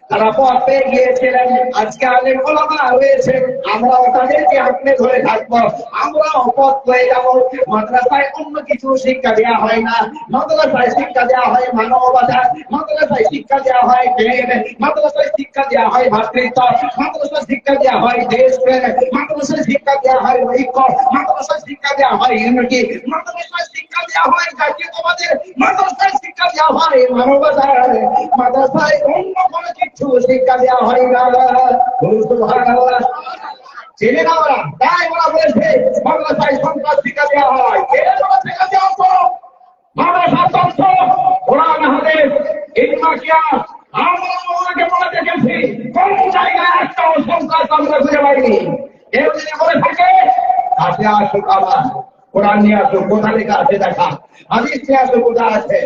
তারা পথ পেয়ে গিয়েছিলেন, আজকে আলেম ওলামা হয়েছে, আমরাও তাদেরকে আঁকড়ে ধরে থাকবো, আমরাও পথ পেয়ে যাবো। মাদ্রাসায় অন্য কিছু শিক্ষা দেওয়া হয় না, মাদ্রাসায় শিক্ষা দেওয়া হয় মানবতা, মাদ্রাসায় শিক্ষা দেওয়া হয় প্রেম, মাদ্রাসায় শিক্ষা দেওয়া হয় ভাতৃত্ব, মাদ্রাসায় শিক্ষা দেওয়া হয় দেশপ্রেম, মাদ্রাসায় শিক্ষা দেওয়া হয় ঐক্য, মাদ্রাসায় শিক্ষা দেওয়া হয় ইউনিটি, মাদ্রাসায় শিক্ষা দেওয়া হয় জাতীয়তাবাদের, মাদ্রাসায় শিক্ষা দেওয়া হয় মানবতার, মাদ্রাসায় অন্য কোনো কিছু শিক্ষা দেওয়া হয় না। সুবহানাল্লাহ। জেনে না ওরা, তাই ওরা বলেছে মাদ্রাসায় সন্ত্রাস শিক্ষা দেওয়া হয়। কে বলেছে শিক্ষা দেওয়া হতো? মাদ্রাসা তন্ত্র, কোরআন হাদিস, ইজমা কিয়াস, আমরা ওনাকে বলে দেখেছি, কোন জায়গায় একটাও সন্ত্রাস আমরা খুঁজে পাইনি। কেউ যদি বলে থাকে, কাছে আসুক, আবার কোরআন নিয়ে আসুক, কোথা লেখা আছে দেখা, হাদিস নিয়ে আসুক, কোথা আছে।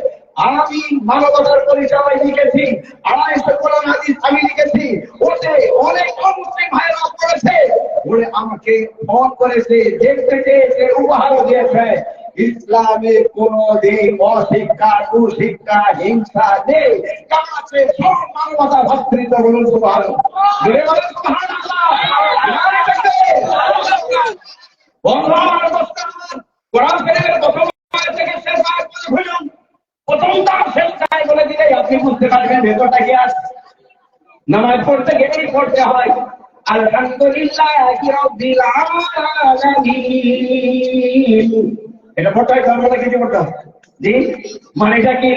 আমি মানবতার পরিচয় লিখেছি, 250 কোরআন হাদিস আমি লিখেছি, ওতে অনেক মুসলিম ভাইরা পড়েছে, ওরে আমাকে ফোন করেছে, দেখতে চেয়েছে, উপহারও দিয়েছে। ইসলামে কোন দিন অশিক্ষা, কুশিক্ষা, হিংসা নেই, কাছে সব মানবতা ভাতৃত্ব। বলুন সুবহানাল্লাহ। কোরআন শরীফের প্রথম আয়াত থেকে শেষ আয়াত পর্যন্ত প্রথমটা শেষ আয়াত বলে দিলে আপনি বুঝতে পারবেন ভেতরটা কি আছে। নামাজ পড়তে গেলেই পড়তে হয় আলহামদুলিল্লাহি রাব্বিল আলামিন, এটা পড়তে হয়, ধর্মটা কিছু পড়তে হয়। জি, মানেটা কি?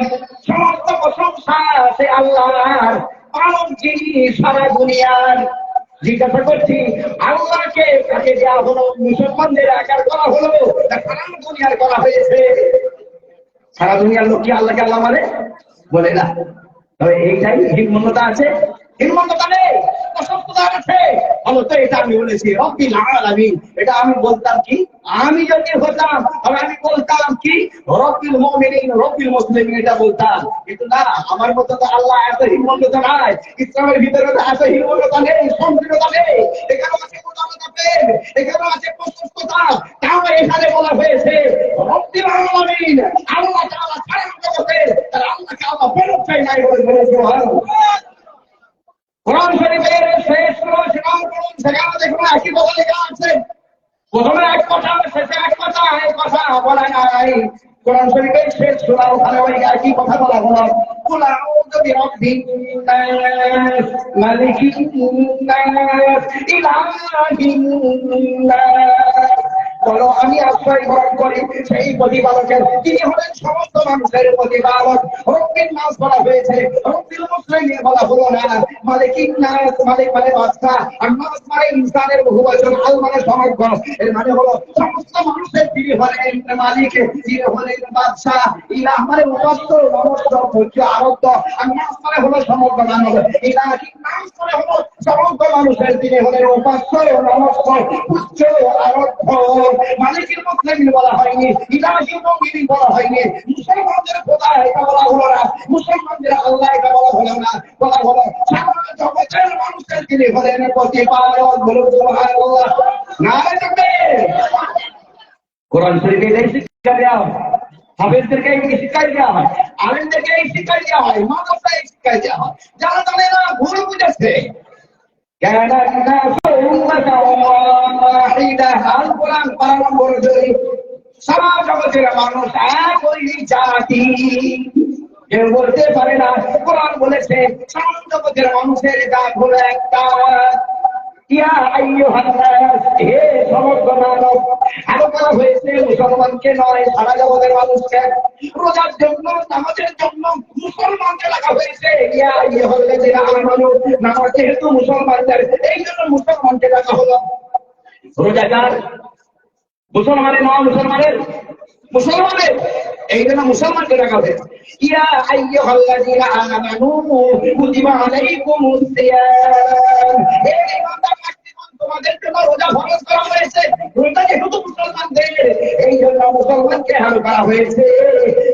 সমস্ত প্রশংসা সে আল্লাহর, মানব যিনি সারা দুনিয়ার। জিজ্ঞাসা করছি, আল্লাহকে কাকে দেওয়া হলো? মুসলমানদের একার করা হলো না সারা দুনিয়ার করা হয়েছে? সারা দুনিয়ার লোক কি আল্লাহকে আল্লাহ মানে? বলে না। তবে এইটাই হিম্মততা আছে, হিম্মততা নেই, অসুস্থতা আছে। অবশ্য এটা আমি বলেছি রব্বিল আলামিন। এটা আমি বলতাম কি, আমি যদি হতাম তবে আমি বলতাম কি রব্বিল মুমিনিন, রব্বিল মুসলিমিন, এটা বলতাম। কিন্তু না, আমার মতো তো আল্লাহ এত হিম্মততা নাই, ইসলামের ভিতরে তো এত হিম্মততা নেই, সংকীর্ণতা নেই। এখানে আছে মোটামুটি প্রেম, এখানে আছে প্রশস্ততা। তাও এখানে বলা হয়েছে রব্বিল আলামিন, আল্লাহ তাআলা সারা জগতের, আর আল্লাহকে আল্লাহ ফেরত চাই নাই বলে সুবহানাল্লাহ। কোরআন শরীফের শেষ সূরা পড়ুন, সেখানে দেখুন একই কথা লেখা আছে। প্রথমে এক কথা, শেষে এক কথা, এই কথা বলা নাই। কোরআন শরীফের শেষ সূরা, ওখানে ওই একই কথা বলা হলো, কুল আউযু বিরাব্বিন নাস, মালিকিন নাস, ইলাহিন নাস। বলো, আমি আশ্রয় গ্রহণ করি সেই প্রতিপালকের, তিনি হলেন সমস্ত মানুষের প্রতিপালক। রব্বিন নাস বলা হয়েছে, রব্বিল মুসলিমিন বলা হলো না। মালিকিন নাস, মালিক মানে বাদশা, আর নাস মানে ইনসানের বহুবচন, আল মানে সমগ্র। এর মানে হলো সমস্ত মানুষের তিনি হলেন মালিক, তিনি হলেন বাদশা। ইলাহ মানে উপাস্য, নমস্য, পূজ্য, আরাধ্য। আর নাস মানে হলো সমগ্র মানব। ইলাহিন নাস মানে হলো সমগ্র মানুষের তিনি হলেন উপাস্য, নমস্য, পূজ্য, আরাধ্য। মালিকের মুসলিমিন বলা হয়নি, ইলাহি মুমিনিন বলা হয়নি। মুসলমানদের খোদা এটা বলা হলো না, মুসলমানদের আল্লাহ এটা বলা হলো না, বলা হলো সারা জগতের মানুষের তিনি হলেন প্রতিপালক। বলুন সুবহানাল্লাহ। নারে তাকবীর। কোরআন শরীফে এই শিক্ষা দেওয়া হয়, হাফেজদেরকে এই শিক্ষা দেওয়া হয়, আলেমদেরকে এই শিক্ষা দেওয়া হয়, মাদ্রাসায় এই শিক্ষা দেওয়া হয়। যারা জানে না ভুল বুঝেছে। كان الناس أمة واحدة। القرآن পারা নম্বর 2। সারা জগতের মানুষ একই জাতি। কেউ বলতে পারে না কোরআন বলেছে সারা জগতের মানুষের জাত হলো একটা। ইয়া আইয়ুহান নাস, হে সমগ্র মানব। আরো বলা হয়েছে মুসলমানকে নয়, সারা জগতের মানুষকে। রোজার জন্য, নামাজের জন্য মুসলমানকে রাখা হয়েছে। ইয়া আইয়ুহাল্লাযীনা আমানু, নামাজ যেহেতু মুসলমানদের, এই জন্য মুসলমানকে রাখা হলো। রোজাদার মুসলমানের নয়, মুসলমানের, মুসলমানের, এই জন্য মুসলমানকে রাখা হয়েছে। ইয়া আইয়ুহাল্লাযীনা আমানু কুতিবা আলাইকুমুস সিয়াম, হে ঈমানদার ব্যক্তিগণ, তোমাদের জন্য রোজা ফরজ করা হয়েছে। রোজা যেহেতু মুসলমানদের, এই জন্য মুসলমানকে হার করা হয়েছে।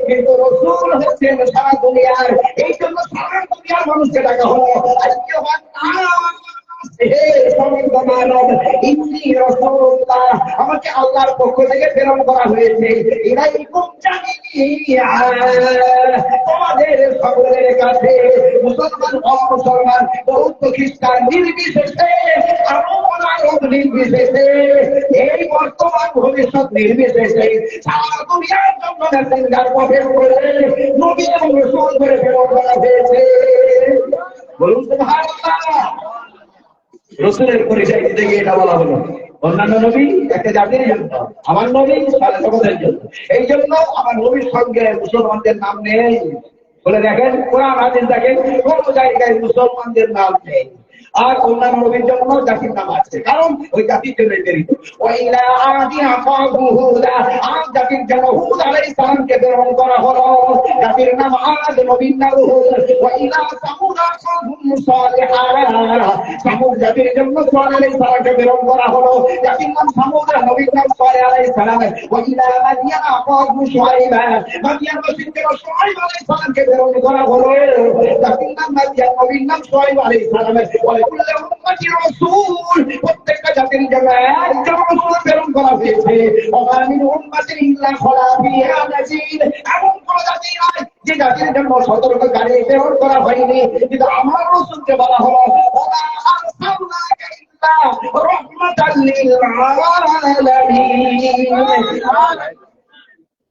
কিন্তু রাসূল হচ্ছেন সারা দুনিয়ার, এই জন্য সারা দুনিয়ার মানুষকে ডাকা হলো আইয়ুহান নাস, হে সমগ্র মানব। ইন্নী রাসূলুল্লাহ, আমাকে আল্লাহর পক্ষ থেকে প্রেরণ করা হয়েছে। ইলাইকুম জামিআ, তোমাদের সকলের কাছে। মুসলমান অমুসলমান, বৌদ্ধ খ্রিস্টান নির্বিশেষে, আরব অনারব নির্বিশেষে, এই বর্তমান ভবিষ্যৎ নির্বিশেষে সারা দুনিয়ার জন্য মেসেঞ্জার পথে করে নবী এবং রাসূল করে প্রেরণ করা হয়েছে। বলুন সুবহানাল্লাহ। রাসূলের পরিচয় দিতে গিয়ে এটা বলা হলো, অন্যান্য নবী একটা জাতির জন্য, আমার নবী সারা জগতের জন্য। এই জন্য আমার নবীর সঙ্গে মুসলমানদের নাম নেই। বলে দেখেন কোরআন হাদিস দেখেন, কোন জায়গায় মুসলমানদের নাম নেই। আর অন্যান্য নবীর জন্য জাতির নাম আছে, কারণ ওই জাতির জন্য প্রেরিত। ওয়াইলা আদি আকাহু হুদা, আদ জাতির জন্য হুদ আলাইহিস সালামকে প্রেরণ করা হলো। জাতির নাম আদ, নবীর নাম হুদ। ওয়াইলা সামুদ আকাহুম সালিহা, সামুদ জাতির জন্য সালেহ আলাইহিস সালামকে প্রেরণ করা হলো। জাতির নাম সামুদ, নবীর নাম সালেহ আলাইহিস সালাম। ওয়াইলা মাদিয়ান আকাহুম শুআইবা, মাদিয়ান জাতির জন্য শুআইব আলাইহিস সালামকে প্রেরণ করা হলো। জাতির নাম মাদিয়ান, নবীর নাম শুআইব আলাইহিস সালাম। প্রত্যেকটা জাতির জন্য একজন রাসূল প্রেরণ করা হয়েছে। এমন কোন জাতি নাই যে জাতির জন্য সতর্ককারী প্রেরণ করা হয়নি। কিন্তু আমার রাসূলকে বলা হলো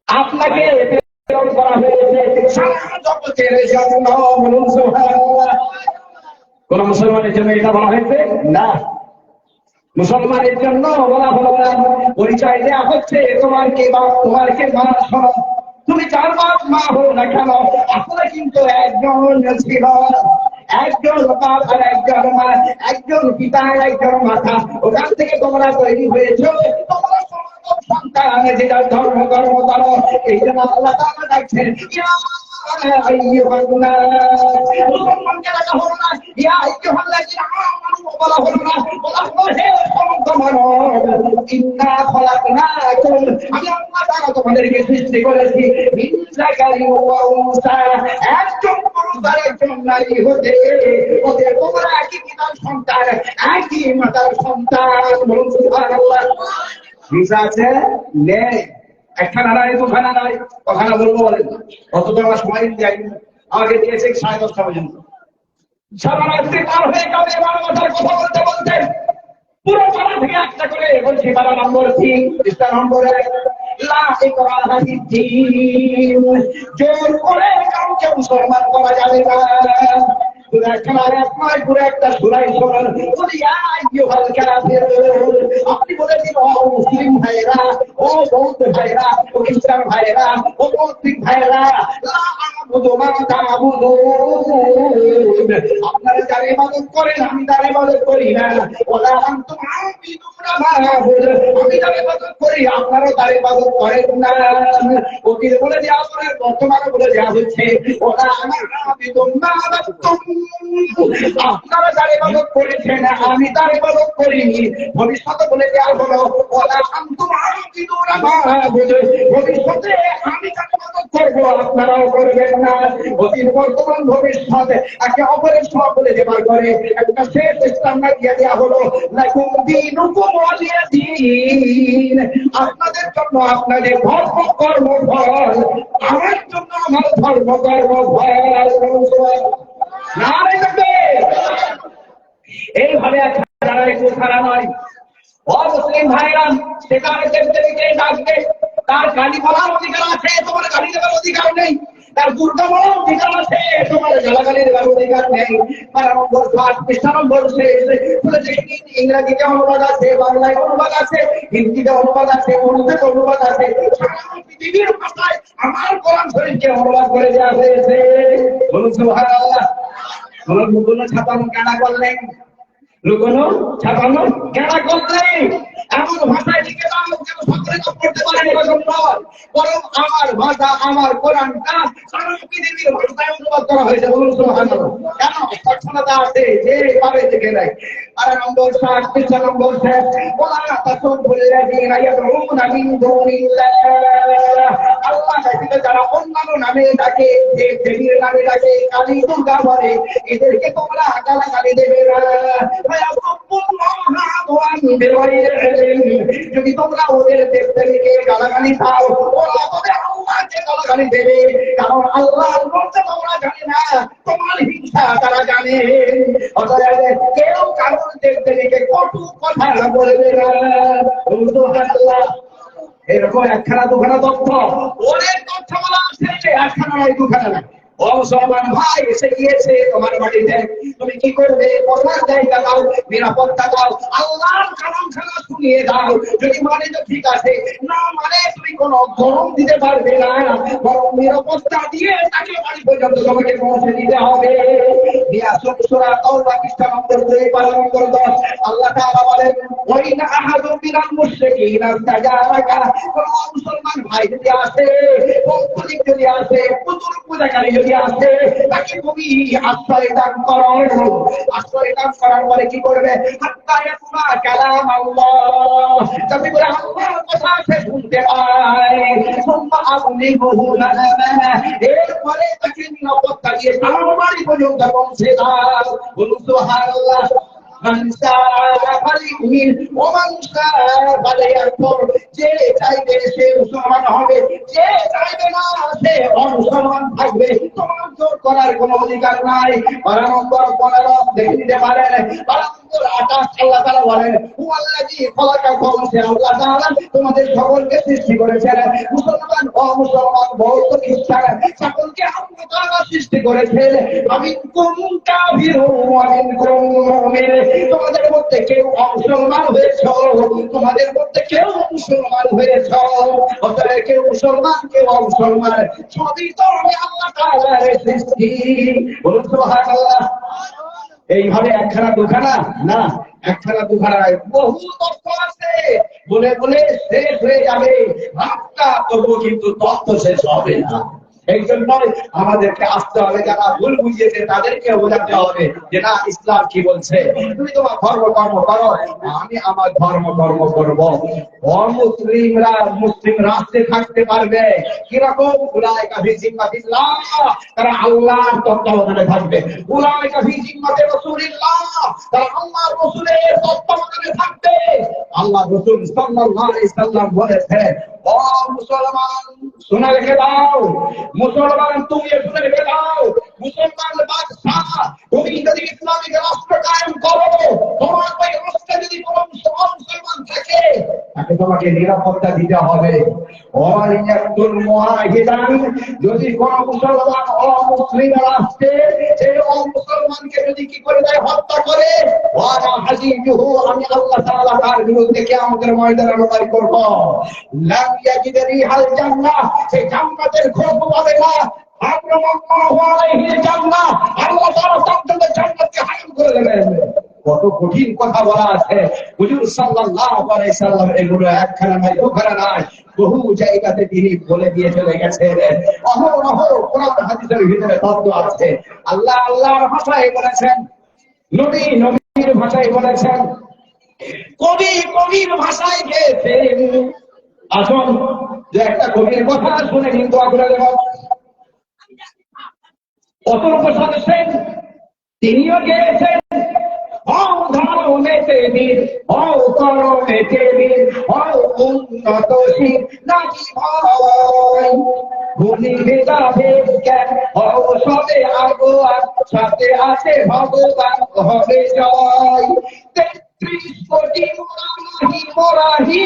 আপনাকে প্রেরণ করা হয়েছে সারা জগতের জন্য। বলুন সুবহানাল্লাহ। কোন মুসলমানের জন্য এটা বলা হয়েছে না, মুসলমানের জন্য বলা হলো না। পরিচয় দেওয়া হচ্ছে তোমার কে বাপ, তোমার কে মা, শোনো তুমি চার বাপ মা হো না কেন, আসলে কিন্তু একজন ছিল, একজন বাপ আর একজন মা, একজন পিতা একজন মাতা, ওখান থেকে তোমরা তৈরি হয়েছো, তোমরা সমাগম সন্তান, যেটা ধর্ম কর্ম করো। এই জন্য আল্লাহ তাআলা ডাকছেন ইয়া আইয়ুহান্নাস, মুসলমানকে ডাকা হলো না ইয়া আইয়ুহাল্লাযীনা আমানু, বলা হলো না, বলা হলো হে সমস্ত মানব, ইন্না খলাকনাকুম, আমি আল্লাহ তাআলা তোমাদেরকে সৃষ্টি করেছি মিন যাকারিন ওয়া উনসা, একজন পুরুষ আর একজন নারী হতে, ওদের তোমরা একই পিতার সন্তান, একই মাতার সন্তান। বলুন সুবহানাল্লাহ। ঠিক আছে, নেই একখানা নাই দুখানা নাই, কথাটা বলবো বলেন, অত তো আমার সময় যায়নি, আমাকে দিয়েছে 10:30 পর্যন্ত। সারা রাত্রি পার হয়ে যাবে 12 কথার কথা বলতে বলতে, পুরো পাড়া থেকে একটা করে বলছি। পাড়া নম্বর 3, পৃষ্ঠা নম্বর 1, লা ইকরাহা ফিদ্দীন, জোর করে কাউকে মুসলমান করা যাবে না। আপনি বলে দিন, ও মুসলিম ভাইরা, ও বৌদ্ধ ভাইরা, ও খ্রিস্টান ভাইরা, ও বৌদ্ধিক ভাইরা, আপনারা যারা ইবাদত করেন আমি তার ইবাদত করি না, ওলা আনতুম আবিদুনা মা আবুদু, আমি তার ইবাদত করি আপনারা তার ইবাদত করেন না। ওকে বলে দেওয়া হয়, বর্তমানে বলে দেওয়া হচ্ছে ওলা আবিদুন মা আবাদতুম, আপনারা তার ইবাদত করেছেন আমি তার ইবাদত করিনি। ভবিষ্যতে বলে দেওয়া হলো ওলা আনতুম আবিদুনা মা আবুদু, ভবিষ্যতে আমি তার ইবাদত করবো আপনারাও করবেন না। অতীত বর্তমান ভবিষ্যৎ একে অপরের সব বলে দেবার করে একটা শেষ স্ট্যান্ডার্ড দিয়ে দেওয়া হলো, লাকুম দীনুকুম ওয়ালিয়া দীন, আপনাদের জন্য আপনাদের ধর্ম কর্ম ফল, আমার জন্য আমার ধর্ম কর্ম ফল। এইভাবে যারা একটু খারাপ নয়, মুসলিম ভাইরা সেখানে দেবদেবীকে ডাকবে, তার গালি বলার অধিকার আছে, তোমার গালি দেওয়ার অধিকার নেই। তার দুর্গা বলার অধিকার আছে, তোমার গালাগালি দেওয়ার অধিকার নেই। 12 নম্বর 5, পৃষ্ঠা নম্বর 6 বলেছে, ইংরেজিতে অনুবাদ আছে, বাংলায় অনুবাদ আছে, হিন্দিতে অনুবাদ আছে, উর্দুতে অনুবাদ আছে, সারা পৃথিবীর ভাষায় আমার কোরআন শরীফকে অনুবাদ করে দেওয়া হয়েছে। বলুন সুবহানাল্লাহ। লুকোনো ছাপানো কেনা করলেন, লুকোনো ছাপানো কেনা করলেন, এমন ভাষায় লিখে দাও যেন সকলে পড়তে পারে, এরকম নয়, বরং আমার ভাষা আমার কোরআনটা সারা পৃথিবীর ভাষায় অনুবাদ করা হয়েছে। বলুন সুবহানাল্লাহ। কেন? সক্ষমতা আছে, যে পারে দেখে নেয়। 12 নম্বর 7, পৃষ্ঠা নম্বর 7, ওয়া লা তাসুবুল্লাযীনা ইয়াদউনা মিন দুনিল্লাহ, আল্লাহ ব্যতীত যারা অন্যান্য নামে ডাকে, যে দেবীর নামে ডাকে, কালী দুর্গা বলে, এদেরকে তোমরা গালাগালি দেবে না। যদি তোমরা ওদের দেবদেবীকে গালাগালি দাও, ওরা তবে আল্লাহকে গালাগালি দেবে, কারণ আল্লাহর মধ্যে তোমরা জানে না, তোমার হিংসা তারা জানে। অতএব কেউ কারোর দেবদেবীকে কটু কথা বলবে না। সুবহানাল্লাহ। এরকম একখানা দুখানা তথ্য, অনেক তথ্য বলা আছে, একখানা নয় দুখানা না। ও মুসলমান ভাই, এসে গিয়েছে তোমার বাড়িতে, তুমি কি করবে? বসার জায়গা দাও, নিরাপত্তা দাও, আল্লাহর কালামখানা শুনিয়ে দাও। যদি মানে তো ঠিক আছে, না মানে তুমি কোনো গরম দিতে পারবে না, বরং নিরাপত্তা দিয়ে তাকে বাড়ি পর্যন্ত তোমাকে পৌঁছে দিতে হবে। সূরা তাওবা পৃষ্ঠা নম্বর 2, পারা নম্বর 10, আল্লাহ তাআলা বলেন, ওয়াইন আহাদুম মিনাল মুশরিকিনা তাজারাকা, কোন মুসলমান ভাই যদি আসে, পৌত্তলিক যদি আসে, পুতুল পূজাকারী যদি আসে, তাকে তুমি আশ্রয় দান করো। আশ্রয় দান করার পরে কি করবে? হাত্তা ইয়াসমা কালাম আল্লাহ, যাতে করে আল্লাহর কথা সে শুনতে পায়। সুম্মা আবলিগুহু লানা, এরপরে তাকে নিরাপত্তা দিয়ে তার বাড়ি পর্যন্ত পৌঁছে দাও। বলুন সুবহানাল্লাহ। যে চাইবে সে মুসলমান হবে, যে চাইবে না সে অমুসলমান থাকবে, তোমার জোর করার কোন অধিকার নাই। 12 নম্বর 15 দেখে নিতে পারেন। 12 নম্বর 28 আল্লাহ তাআলা বলেন, হুয়াল্লাযী খালাকাকুম, সে আল্লাহ তাআলা তোমাদের সকলকে সৃষ্টি করেছেন। মুসলমান অমুসলমান বৌদ্ধ খ্রিস্টান সকলকে আল্লাহ তাআলা সৃষ্টি করেছেন। আমিনকুম কাফিরুন ওয়া মিনকুম মুমিন, তোমাদের মধ্যে কেউ মুসলমান হয়েছে, তোমাদের মধ্যে কেউ মুসলমান হয়েছ, অতএব কেউ মুসলমান কেউ অমুসলমান, সবই তো আমি আল্লাহ তাআলার সৃষ্টি। বলুন সুবহানাল্লাহ। এইভাবে একখানা দুখানা না, একখানা দুখানা বহু তথ্য আছে, বলে বলে শেষ হয়ে যাবে রাতটা, তবুও কিন্তু তথ্য শেষ হবে না। এই জন্য আমাদেরকে আসতে হবে, যারা ভুল বুঝিয়েছে তাদেরকে বোঝাতে হবে যে না, ইসলাম কি বলছে। তুমি তোমার ধর্ম কর্ম করো, আমি আমার ধর্ম কর্ম করব। অমুসলিমরা মুসলিম রাষ্ট্রে থাকতে পারবে কিরকম? উলাইকা ফি জিম্মাতিল্লাহ, তারা আল্লাহর তত্ত্বাবধানে থাকবে। উলাইকা ফি জিম্মাতি রাসূলিল্লাহ, তারা আল্লাহর রাসূলের তত্ত্বাবধানে থাকবে। আল্লাহ রাসূল সাল্লাল্লাহু আলাইহি সাল্লাম বলেছেন, ও মুসলমান শুনে রেখে দাও, মুসলমান তুমি শুনে রেখে দাও, মুসলমান বাদশাহ তুমি যদি ইসলামিক রাষ্ট্র কায়েম করো, তোমার ওই রাষ্ট্রে যদি কোনো মুসলমান থাকে তাকে তোমাকে নিরাপত্তা দিতে হবে। ওয়াইয়াতুল মুআহিদান, যদি কোন মুসলমান অমুসলিম রাষ্ট্রে সেই অমুসলমানকে যদি কি করে দেয়, হত্যা করে, ওয়া হাজিজুহু, আমি আল্লাহ তাআলা তার বিরুদ্ধে কিয়ামতের ময়দানে লড়াই করব। লাম ইয়াজিদ রিহাল জান্নাহ, সেই জান্নাতের খুশবু পাবে না। আল্লাহু আলাইহি জান্নাহ, আল্লাহ তাআলা তার জান্নাতকে হারাম করে দেবেন। কত কঠিন কথা বলা আছে হুজুর সাল্লাল্লাহু আলাইহি সাল্লাম, এগুলো একখানা নয় দুখানা নয়, বহু জায়গাতে তিনি বলে দিয়ে চলে গেছেন। অহরহ কোরআন হাদিসের ভিতরে তত্ত্ব আছে। আল্লাহ আল্লাহর ভাষায় বলেছেন, নবী নবীর ভাষায় বলেছেন, কবি কবির ভাষায় গেছেন। আসুন যে একটা কবির কথা শুনে কিন্তু আগ্রহ দেব। অতুল প্রসাদ সেন তিনিও গেছেন, হও ধর্মেতে বীর, হও কর্মেতে বীর, হও উন্নতশীল, নাকি ভয় ভুলিবে যাবে জ্ঞান, হও সবে আগোয়ান, সাথে আছে ভগবান, হবে জয়। ৩৩ কোটি মোরাহি মোরাহি,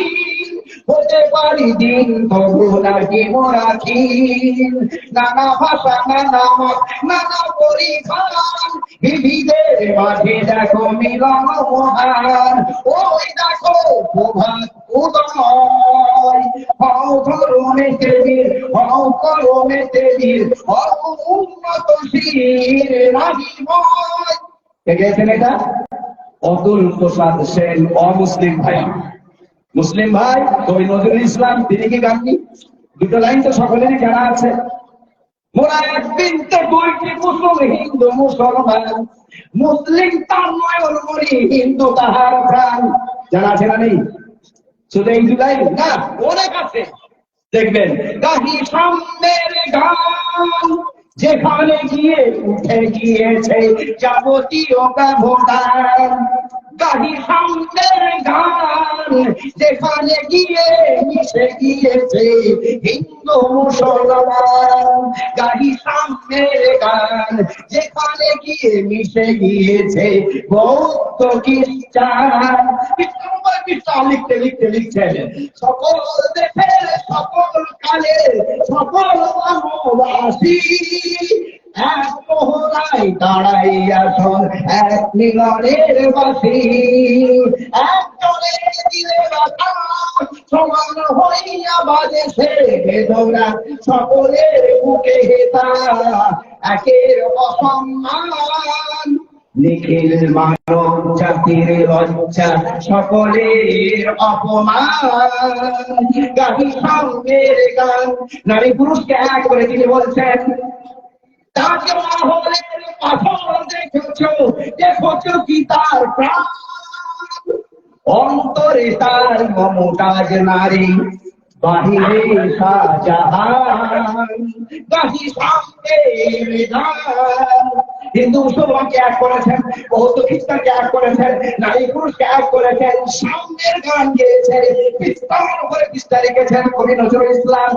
হতে পারি দিন তবু নাকি মোরাখিন। নানা ভাষা নানা মত নানা পরিধান, বিবিধের মাঝে দেখো মিলন মহান। ওই দেখো প্রভাত উদয়, হও ধর্মেতে বীর, হও কর্মেতে বীর, হও উন্নতশীল, রাহিময়। কে গেছেন এটা? অতুল প্রসাদ সেন, অমুসলিম ভাই। মুসলিম ভাই কবি নজরুল ইসলাম, তিনি কি গাননি? দুটো লাইন তো সকলেরই জানা আছে। মোরা একদিন তো দুইটি কুসুম, হিন্দু মুসলমান, মুসলিম তার নয়ন মরি, হিন্দু তাহার প্রাণ। জানা আছে না নেই? শুধু এই দু লাইন না, অনেক আছে। দেখবেন গাহি সামনের গান, যেখানে গিয়ে উঠে গিয়েছে যাবতীয় ব্যবধান। গাহি সামনের গান, যেখানে গিয়ে মিশে গিয়েছে হিন্দু মুসলমান। গাহি সামনের গান, যেখানে গিয়ে মিশে গিয়েছে বৌদ্ধ খ্রিস্টান। লিখতে লিখতে লিখছেন, সকল দেশের সকল কালের সকল মানবাসী এক মোহনায় দাঁড়াইয়া শোন, এক মিলনের বাসী। একজনের দিলে বাতা সমান হইয়া বাজে সে বেদনা, সকলের বুকে হেতা একের অসম্মান। নিখিল মানব জাতির লজ্জা, সকলের অপমান। গাহি সামনের গান, নারী পুরুষকে এক করে তিনি বলছেন, তাজমহলের পাথর দেখেছো, দেখেছো কি তার প্রাণ, অন্তরে তার মমতাজ নারী, বাহিরে শাহজাহান। গাহি সামনের গান, হিন্দু মুসলমানকে এক করেছেন, বৌদ্ধ খ্রিস্টানকে এক করেছেন, নারী পুরুষকে এক করেছেন। সামনের গান গেয়েছেন, বিস্তার করে বিস্তার রেখেছেন কবি নজরুল ইসলাম।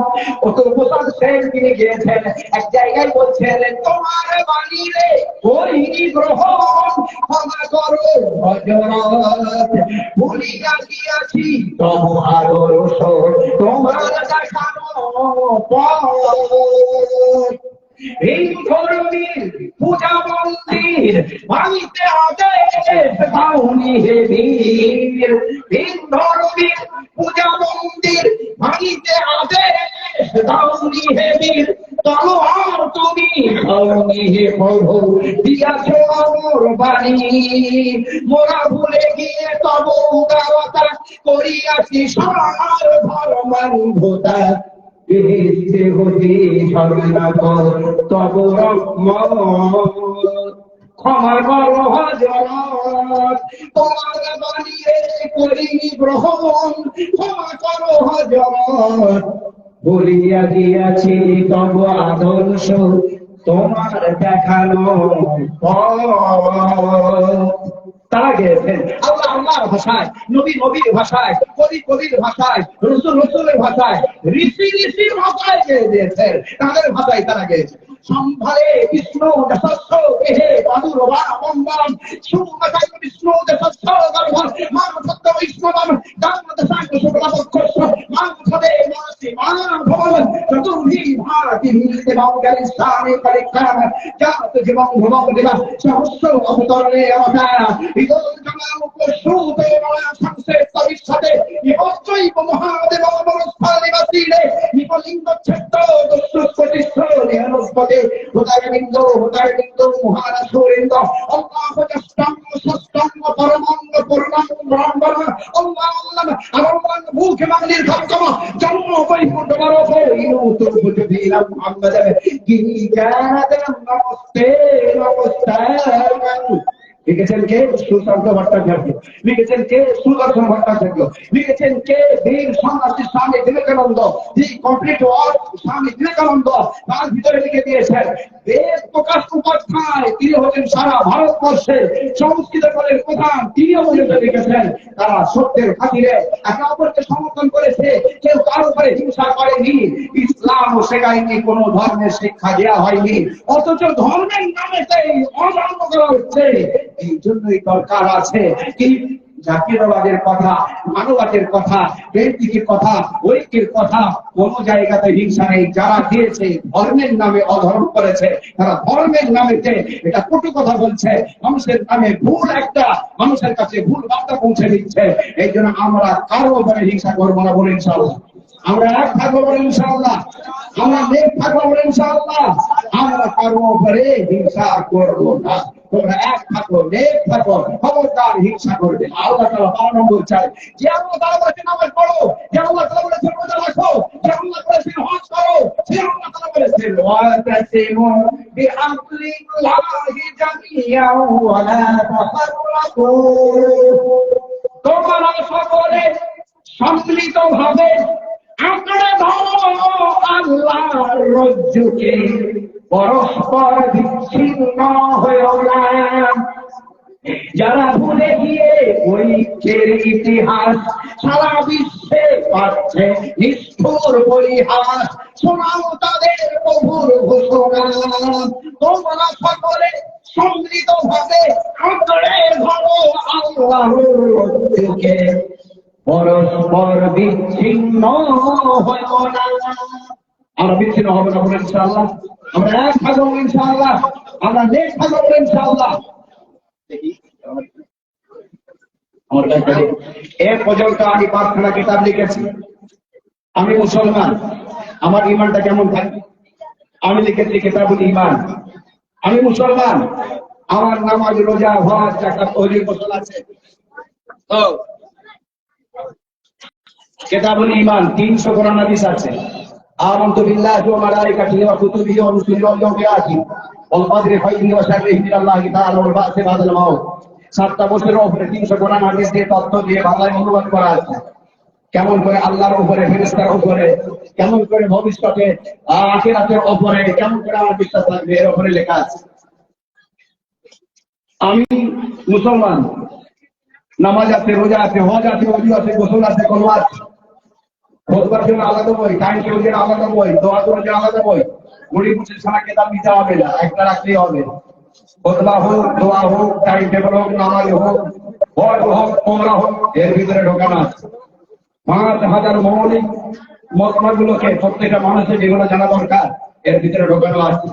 অতুল প্রসাদ সেন তিনি গিয়েছেন, এক জায়গায় বলছেন, তোমার বাণীরে করিনি গ্রহণ, ক্ষমা করো হযরত, ভুলিয়া গিয়াছি তবু আরো রসদ, তোমার দেখানো পথ। এই ধরনের পূজা মন্দির ভাঙিতে আদেশ দাওনি হে বীর। এই ধরনের পূজা মন্দির বাড়িতে আদেশ দাওনি হে বীর, তলোয়ার তুমি খাওনি হে প্রভু, দিয়াছ অমর বাণী। মোরা ভুলে গিয়ে তব উদারতা, করিয়াছি সার ধর্মান্ধতা। বেহেশতে হতে ঝরনা কর তব রহমত, ক্ষমা করো হযরত, তোমার বাণীরে করিনি গ্রহণ, ক্ষমা করো হযরত। বলিয়া দিয়াছি তব আদর্শ, তোমার দেখানো পথ। তারা গেছেন আল্লাহ আল্লাহর ভাষায়, নবী নবীর ভাষায়, কবি কবির ভাষায়, রসুল রসুলের ভাষায়, ঋষি ঋষির ভাষায় গেয়ে দিয়েছেন। তাদের ভাষায় তারা গেয়েছে। সম্ভারে বিষ্ণু যশস্ব হে বাদুর বাবম্বম, সুমতায় বিষ্ণু যশস্ব গর্ভম, মান সত্য বৈষ্ণবম, দান দশাঙ্গ শুক্লপক্ষস্য, মান সদে মাসি মান ভবন, চতুর্ভি ভারতি মিলিতে বাউগালিস্তানে পরিক্রম, জাত জীবন ভবন দিবা সহস্র অবতরণে অবতার, ইদল জমাম প্রসূত মায়া সংসে তবিষ্যতে, ইহচ্চৈব মহাদেব অমরস্থল নিবাসীরে, নিকলিঙ্গ ছেত্র দস্যুস্পতিষ্ঠ নিহনস্পতি, হুদায়বিন্দ হুদায়বিন্দ মহারাসুরিন্দ, অল্লাহ জষ্টঙ্গ ষষ্টঙ্গ পরমঙ্গ পূর্ণঙ্গ ব্রহ্মণ, অল্লাহ আল্লাহ আল্লাহ মুখে মাগলির খামকম, জন্ম বৈকুণ্ঠ বরফ ইনু তুর্ভুজ বীরম মুহাম্মদ, গিরি জানাদম নমস্তে নমস্তে। লিখেছেন কে? সুশান্ত ভট্টাচার্য। লিখেছেন কে? সুদর্শন ভট্টাচার্য। লিখেছেন কে? বীর সন্ন্যাসী স্বামী বিবেকানন্দ। দি কমপ্লিট ওয়ার্ক স্বামী বিবেকানন্দ তার ভিতরে লিখে দিয়েছেন। বেদ প্রকাশ উপাধ্যায়, তিনি হলেন সারা ভারতবর্ষে সংস্কৃত কলের প্রধান, তিনিও লিখেছেন তারা সত্যের খাতিরে একে অপরকে সমর্থন করেছে, কেউ কারো উপরে হিংসা করেনি। ইসলাম ও শেখায়নি, কোন ধর্মের শিক্ষা দেওয়া হয়নি, অথচ ধর্মের নামে অধর্ম করা হচ্ছে। এই জন্যই দরকার আছে কি জাতীয়তাবাদের কথা, মানবতার কথা, ব্যক্তির কথা, ঐক্যের কথা। কোন জায়গাতে হিংসা নেই। যারা দিয়েছে ধর্মের নামে অধর্ম করেছে, তারা ধর্মের নামে এটা কটু কথা বলছে, মানুষের নামে ভুল একটা মানুষের কাছে ভুল বার্তা পৌঁছে দিচ্ছে। এই জন্য আমরা কারো উপরে হিংসা করবো না, বলে ইনশাআল্লাহ। আমরা এক থাকবো, বলে ইনশাআল্লাহ। আমরা নেক থাকবো, বলে ইনশাআল্লাহ। আমরা কারো উপরে হিংসা করবো না। তোমরা এক থাকো, নেক থাকো, খবরদার হিংসা করবে। আল্লাহ তাআলা 12 নম্বর চাই যে আল্লাহ তাআলা বলেছেন নামাজ পড়ো, যে আল্লাহ তাআলা বলেছেন রোজা রাখো, যে আল্লাহ বলেছেন হজ করো, যে আল্লাহ তাআলা বলেছেন ওয়াতাসিমু বিহাবলিল্লাহি জামিআন ওয়া লা তাফাররাকু। তোমরা সকলে সম্মিলিতভাবে আঁকড়ে ধরো আল্লাহর রজ্জুকে, পরস্পর বিচ্ছিন্ন হয়েও না। যারা ভুলে গিয়ে ঐক্যের ইতিহাস সারা বিশ্বে পাচ্ছে নিষ্ঠুর পরিহাস, শোনাও তাদের প্রভুর ঘোষণা। তোমরা সকলে সম্মিলিতভাবে আঁকড়ে ধরো আল্লাহর রজ্জুকে, পরস্পর বিচ্ছিন্ন হয়েও না। আমরা বিচ্ছিন্ন হবো না, বলে ইনশাআল্লাহ। আমরা এক থাকবো ইনশাআল্লাহ। আমরা নেক থাকবো ইনশাআল্লাহ। আমার কাছে এ পর্যন্ত আমি 5খানা কিতাব লিখেছি। আমি মুসলমান, আমার ঈমানটা কেমন থাকবে? আমি লিখেছি কিতাবুল ঈমান। আমি মুসলমান, আমার নামাজ রোজা হজ যাকাত ওহী গোসল আছে। তো কিতাবুল ঈমান 300 কোরআন হাদিস আছে। আমানতু বিল্লাহি ওয়া মালাইকাতিহি ওয়া কুতুবিহি ওয়া রুসুলিহি ওয়াল ইয়াউমিল আখির ওয়াল কদরি খাইরিহি ওয়া শাররিহি মিনাল্লাহি তাআলা ওয়াল বা'সি বা'দাল মাউত। 7টা বছরের উপরে 300 কোরআন হাদিস দিয়ে তথ্য দিয়ে বাংলায় অনুবাদ করা আছে। কেমন করে আল্লাহর উপরে, ফেরেশতার উপরে, কেমন করে ভবিষ্যতে আখিরাতের উপরে কেমন করে আমার বিশ্বাস থাকবে, এর উপরে লেখা আছে। আমি মুসলমান, নামাজ আছে, রোজা আছে, হজ আছে, ওযু আছে, গোসল আছে, কলমা আছে। খোদবার জন্য আলাদা বই, টাইম টেবিলের আলাদা বই, দোয়া করার জন্য আলাদা বই। মুড়ি মুছে ছাড়া কেতাব নিতে হবে না, একটা রাখলেই হবে। খোদবা হোক, দোয়া হোক, টাইম টেবিল হোক, নামাজ হোক, হজ হোক, ওমরা হোক, এর ভিতরে ঢোকানো আছে। 5000 মৌলিক মতগুলোকে প্রত্যেকটা মানুষের যেগুলো জানা দরকার এর ভিতরে ঢোকানো আছে।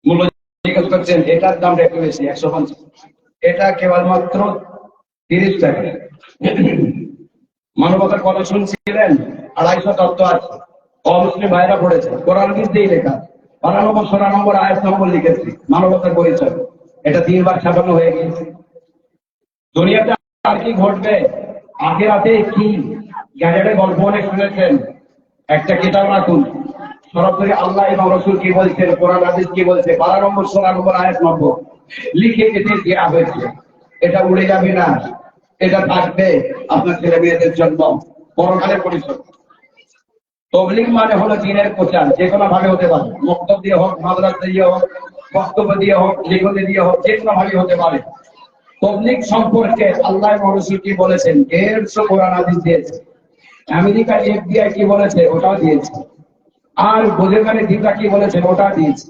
মূল্য জিজ্ঞেস করছেন, এটার দাম একটু বেশি, 150। এটা কেবলমাত্র 30 টাকা। মানবতার কথা শুনছিলেন, 250 তত্ত্ব আছে, অমুসলিম ভাইরা পড়েছে, কোরআন দিয়ে লেখা 12 নম্বর 16 নম্বর আয়াত নম্বর লিখেছি, মানবতার পরিচয়। এটা 3 বার ছাপানো হয়ে গেছে। দুনিয়াতে আর কি ঘটবে, আখিরাতে কি, গ্যাজেটের গল্প অনেক শুনেছেন। একটা কিতাব রাখুন, সরাসরি আল্লাহ এবং রাসূল কি বলছেন, কোরআন হাদিস কি বলছে, 12 নম্বর 16 নম্বর আয়াত নম্বর লিখে কেটে দেওয়া হয়েছে। এটা উড়ে যাবে না, এটা থাকবে আপনার ছেলে মেয়েদের জন্য পরকালের পরিচয়। তবলিগ মানে হলো দ্বীনের প্রচার, যে কোনো ভাবে হতে পারে, মক্তব দিয়ে হোক, মাদ্রাসা দিয়ে হোক, বক্তব্য দিয়ে হোক, লিখতে দিয়ে হোক, যে কোনো ভাবে হতে পারে। তবলিগ সম্পর্কে আল্লাহ এবং রাসূল কি বলেছেন, 150 কোরআন হাদিস দিয়েছে। আমেরিকা FBI কি বলেছে, ওটাও দিয়েছে। আর বোঝেখানে দীপা কি বলেছেন, ওটা দিয়েছি।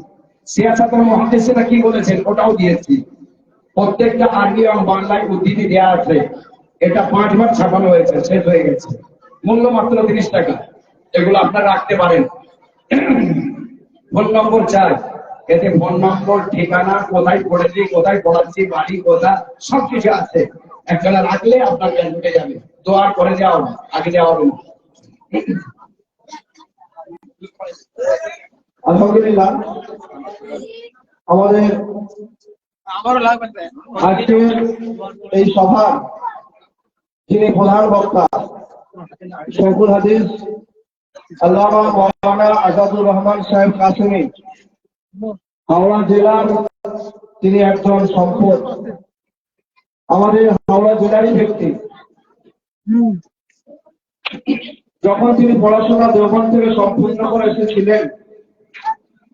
সিয়াসাতুল মুহাদ্দিসিনরা কি বলেছেন, ওটাও দিয়েছি। প্রত্যেকটা আরবি এবং বাংলায় উদ্ধৃতি দেওয়া আছে। এটা 5 বার ছাপানো হয়েছে, শেষ হয়ে গেছে। মূল্য মাত্র 30 টাকা। এগুলো আপনারা রাখতে পারেন। ফোন নম্বর 4, এতে ফোন নম্বর, ঠিকানা, কোথায় পড়েছি, কোথায় পড়াচ্ছি, বাড়ি কোথা, সবকিছু আছে। একজনে রাখলে আপনার জ্ঞান ঢুকে যাবে। দোয়া করে যাও, আগে যাওয়া হবে না। আলহামদুলিল্লাহ, আমাদের আজকে এই সভার যিনি প্রধান বক্তা, শেখুল হাদিস আল্লামা মাওলানা আজাদুর রহমান সাহেব কাসেমি, হাওড়া জেলার তিনি একজন সম্পদ, আমাদের হাওড়া জেলারই ব্যক্তি। যখন তিনি পড়াশোনা দেওবন্দ থেকে সম্পূর্ণ করে এসেছিলেন,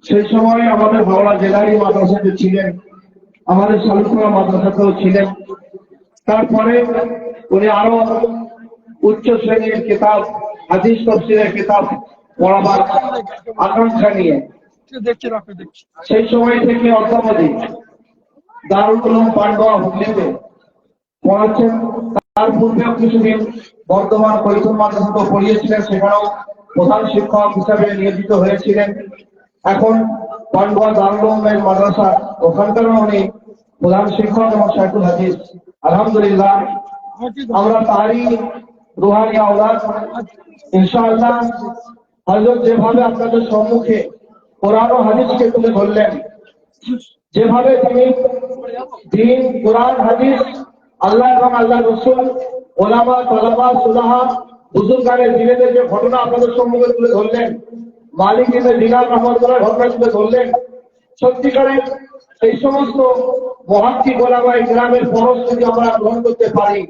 সেই সময় আমাদের হাওড়া জেলারই মাদ্রাসাতে ছিলেন, আমাদের শালুকুড়া মাদ্রাসাতেও ছিলেন। তারপরে উনি আরো উচ্চ শ্রেণীর কিতাব, হাদিস তাফসীরের কিতাব পড়াবার আকাঙ্ক্ষা নিয়ে সেই সময় থেকে অদ্যাবধি দারুল উলুম পান্ডুয়া হুগলিতে পড়াচ্ছেন। তার পূর্বেও কিছুদিন বর্ধমান কৈতুল মাদ্রাসাতেও পড়িয়েছিলেন, সেখানেও প্রধান শিক্ষক হিসাবে নিয়োজিত হয়েছিলেন। এখন পান্ডুয়া দারুল উলুমের মাদ্রাসা, ওখানকারও উনি প্রধান শিক্ষক এবং শেখুল হাদিস। আলহামদুলিল্লাহ, আমরা তারই রুহানি আওলাদ। ইনশাআল্লাহ হযরত যেভাবে আপনাদের সম্মুখে কোরআন ও হাদিসকে তুলে ধরলেন, যেভাবে তিনি দ্বীন, কোরআন, হাদিস, আল্লাহ এবং আল্লাহ রাসূল, ওলামা, তালাবা, সুলাহা, বুজুর্গানের দিনের যে ঘটনা আপনাদের সম্মুখে তুলে ধরলেন, মালিক ইবনে দিনার রহমাতুল্লাহর ঘটনা তুলে ধরলেন, সত্যিকারের এই সমস্ত মুহাদ্দিস ওলামা ইকরামের পরশ যদি আমরা গ্রহণ করতে পারি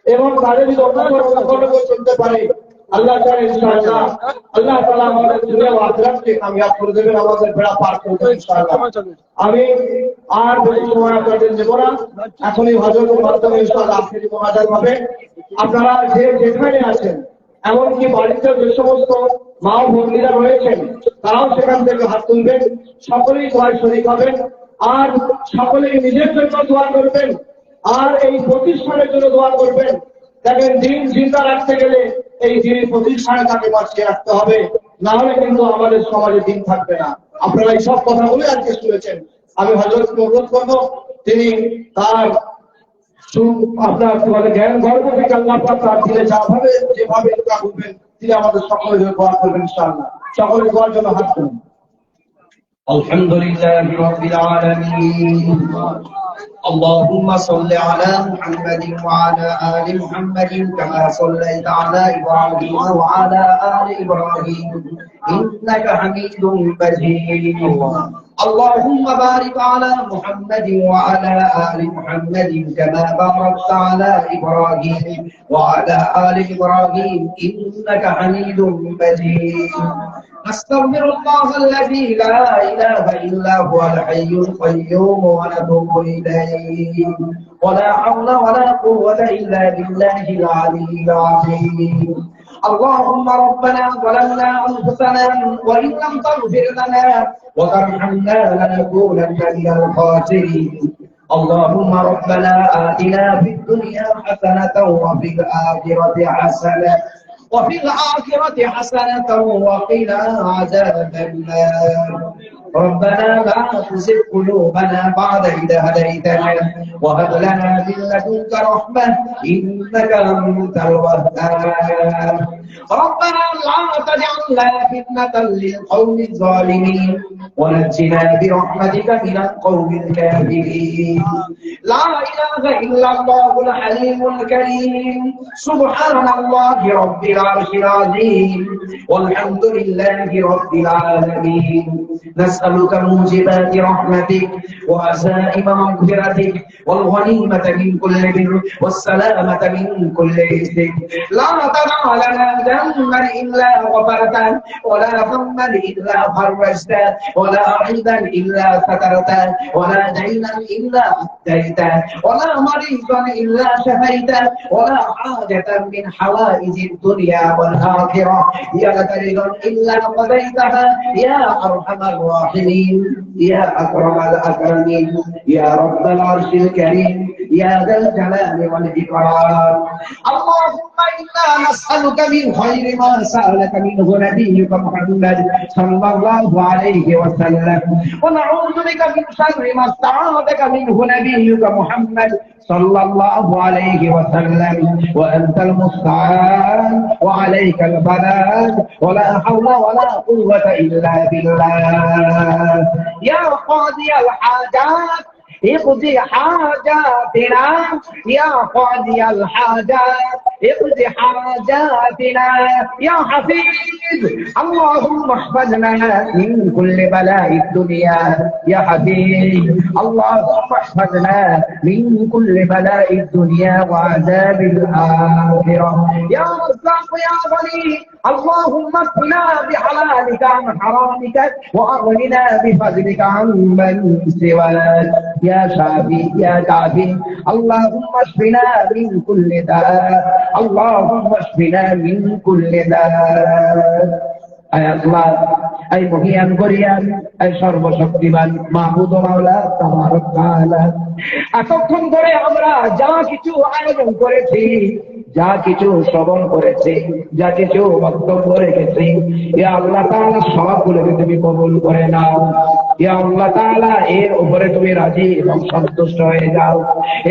এবং তাদের যদি অনুসরণ করে চলতে পারি, আল্লাহ তাআলা ইনশাআল্লাহ আল্লাহ তাআলা আমাদের দুনিয়া ও আখিরাতকে কামিয়াব করে দেবেন, আমাদের বেড়া পার করে দেবেন ইনশাআল্লাহ। আমি আর বেশি সময় আপনাদের দেব না, এখনই হযরতের মাধ্যমে ইনশাআল্লাহ আখেরি মুনাজাত হবে। আপনারা যে যেখানে আছেন, এমনকি বাড়িতে যে সমস্ত মা ও ভগ্নীরা রয়েছেন, তারাও সেখান থেকে হাত তুলবেন, সকলেই দোয়ায় শরীক হবেন, আর সকলেই নিজের জন্য দোয়া করবেন, আর এই প্রতিষ্ঠানের জন্য দোয়া করবেন। দেখেন, দিন জিন্দা রাখতে গেলে এই দিনের প্রতিষ্ঠানে তাকে বাঁচিয়ে রাখতে হবে, না হলে কিন্তু আমাদের সমাজে দিন থাকবে না। আপনারা এই সব কথাগুলো আজকে শুনেছেন। আমি হযরতকে অনুরোধ করবো, তিনি তার আপনার জ্ঞান গর্ব থেকে আল্লাহ পাক তার দিলে যেভাবে দোয়া করবেন, তিনি আমাদের সকলের জন্য দোয়া করবেন ইনশাআল্লাহ। সকলের দোয়ার জন্য হাত তুলুন। আলহামদুলিল্লাহি রাব্বিল আলামিন। اللهم صل على محمد وعلى آل محمد كما صليت على إبراهيم وعلى آل إبراهيم إنك حميد مجيد. اللهم بارك على محمد وعلى آل محمد كما باركت على إبراهيم وعلى آل إبراهيم إنك حميد مجيد. نستغفر الله الذي لا إله إلا هو الحي القيوم ونتوب إليه ولا حول ولا قوة إلا بالله العلي العظيم. اللهم ربنا ظلمنا أنفسنا وإن لم تغفر لنا وترحمنا لنكونن من الخاسرين. اللهم ربنا آتنا في الدنيا حسنة وفي الآخرة حسنة وقنا عذاب النار. ربنا لا تزغ قلوبنا بعد إذ هديتنا وهب لنا من لدنك رحمة إنك أنت الوهاب. ربنا لا تجعلنا فتنة للقوم الظالمين ونجنا برحمتك من القوم الكافرين لا إله إلا الله الحليم الكريم سبحان الله رب العرش العظيم والحمد لله رب العالمين نسألك موجبات رحمتك وعزائم مغفرتك والغنيمة من كل بر والسلامة من كل إثم لا تدع لنا ذنبا إلا غفرته ولا هما إلا فرجته ولا عيبا إلا سترته ولا دينا إلا أديته ولا مريضا إلا شفيته ولا حاجة من حوائج الدنيا والآخرة يا رضا إلا قضيتها يا أرحم الراحمين يا أكرم الأكرمين يا رب العرش الكريم يا ذا الجلال والإكرام اللهم إنا نسألك من خير ما سألك منه نبيك محمد صلى الله عليه وسلم ونعوذ بك من شر ما استعاذك منه نبيك محمد صلى الله عليه وسلم وأنت المستعان وعليك البلاغ ولا حول ولا قوة إلا بالله يا قاضي الحاجات اقضي حاجاتنا يا قاضي الحاجات اقضي حاجاتنا يا حفيظ اللهم احفظنا من كل بلاء الدنيا يا حفيظ اللهم احفظنا من كل بلاء الدنيا وعذاب الآخرة يا رزاق يا غني اللهم اكفنا بحلالك عن حرامك وأغننا بفضلك عن من سواك يا شافي يا كافي اللهم اشفنا من كل داء اللهم اشفنا من كل داء আয় আল্লাহ আয় মহিয়ান গরিয়ান আয় সর্বশক্তিমান মাহবুব মাওলা তাবারক তাআলা এতক্ষণ ধরে আমরা যা কিছু আয়োজন করেছি যা কিছু শ্রবণ করেছি যা কিছু বক্তব্য রেখেছি ইয়া আল্লাহ তাআলা সবগুলোকে তুমি কবুল করে নাও ইয়া আল্লাহ তাআলা এর উপরে তুমি রাজি এবং সন্তুষ্ট হয়ে যাও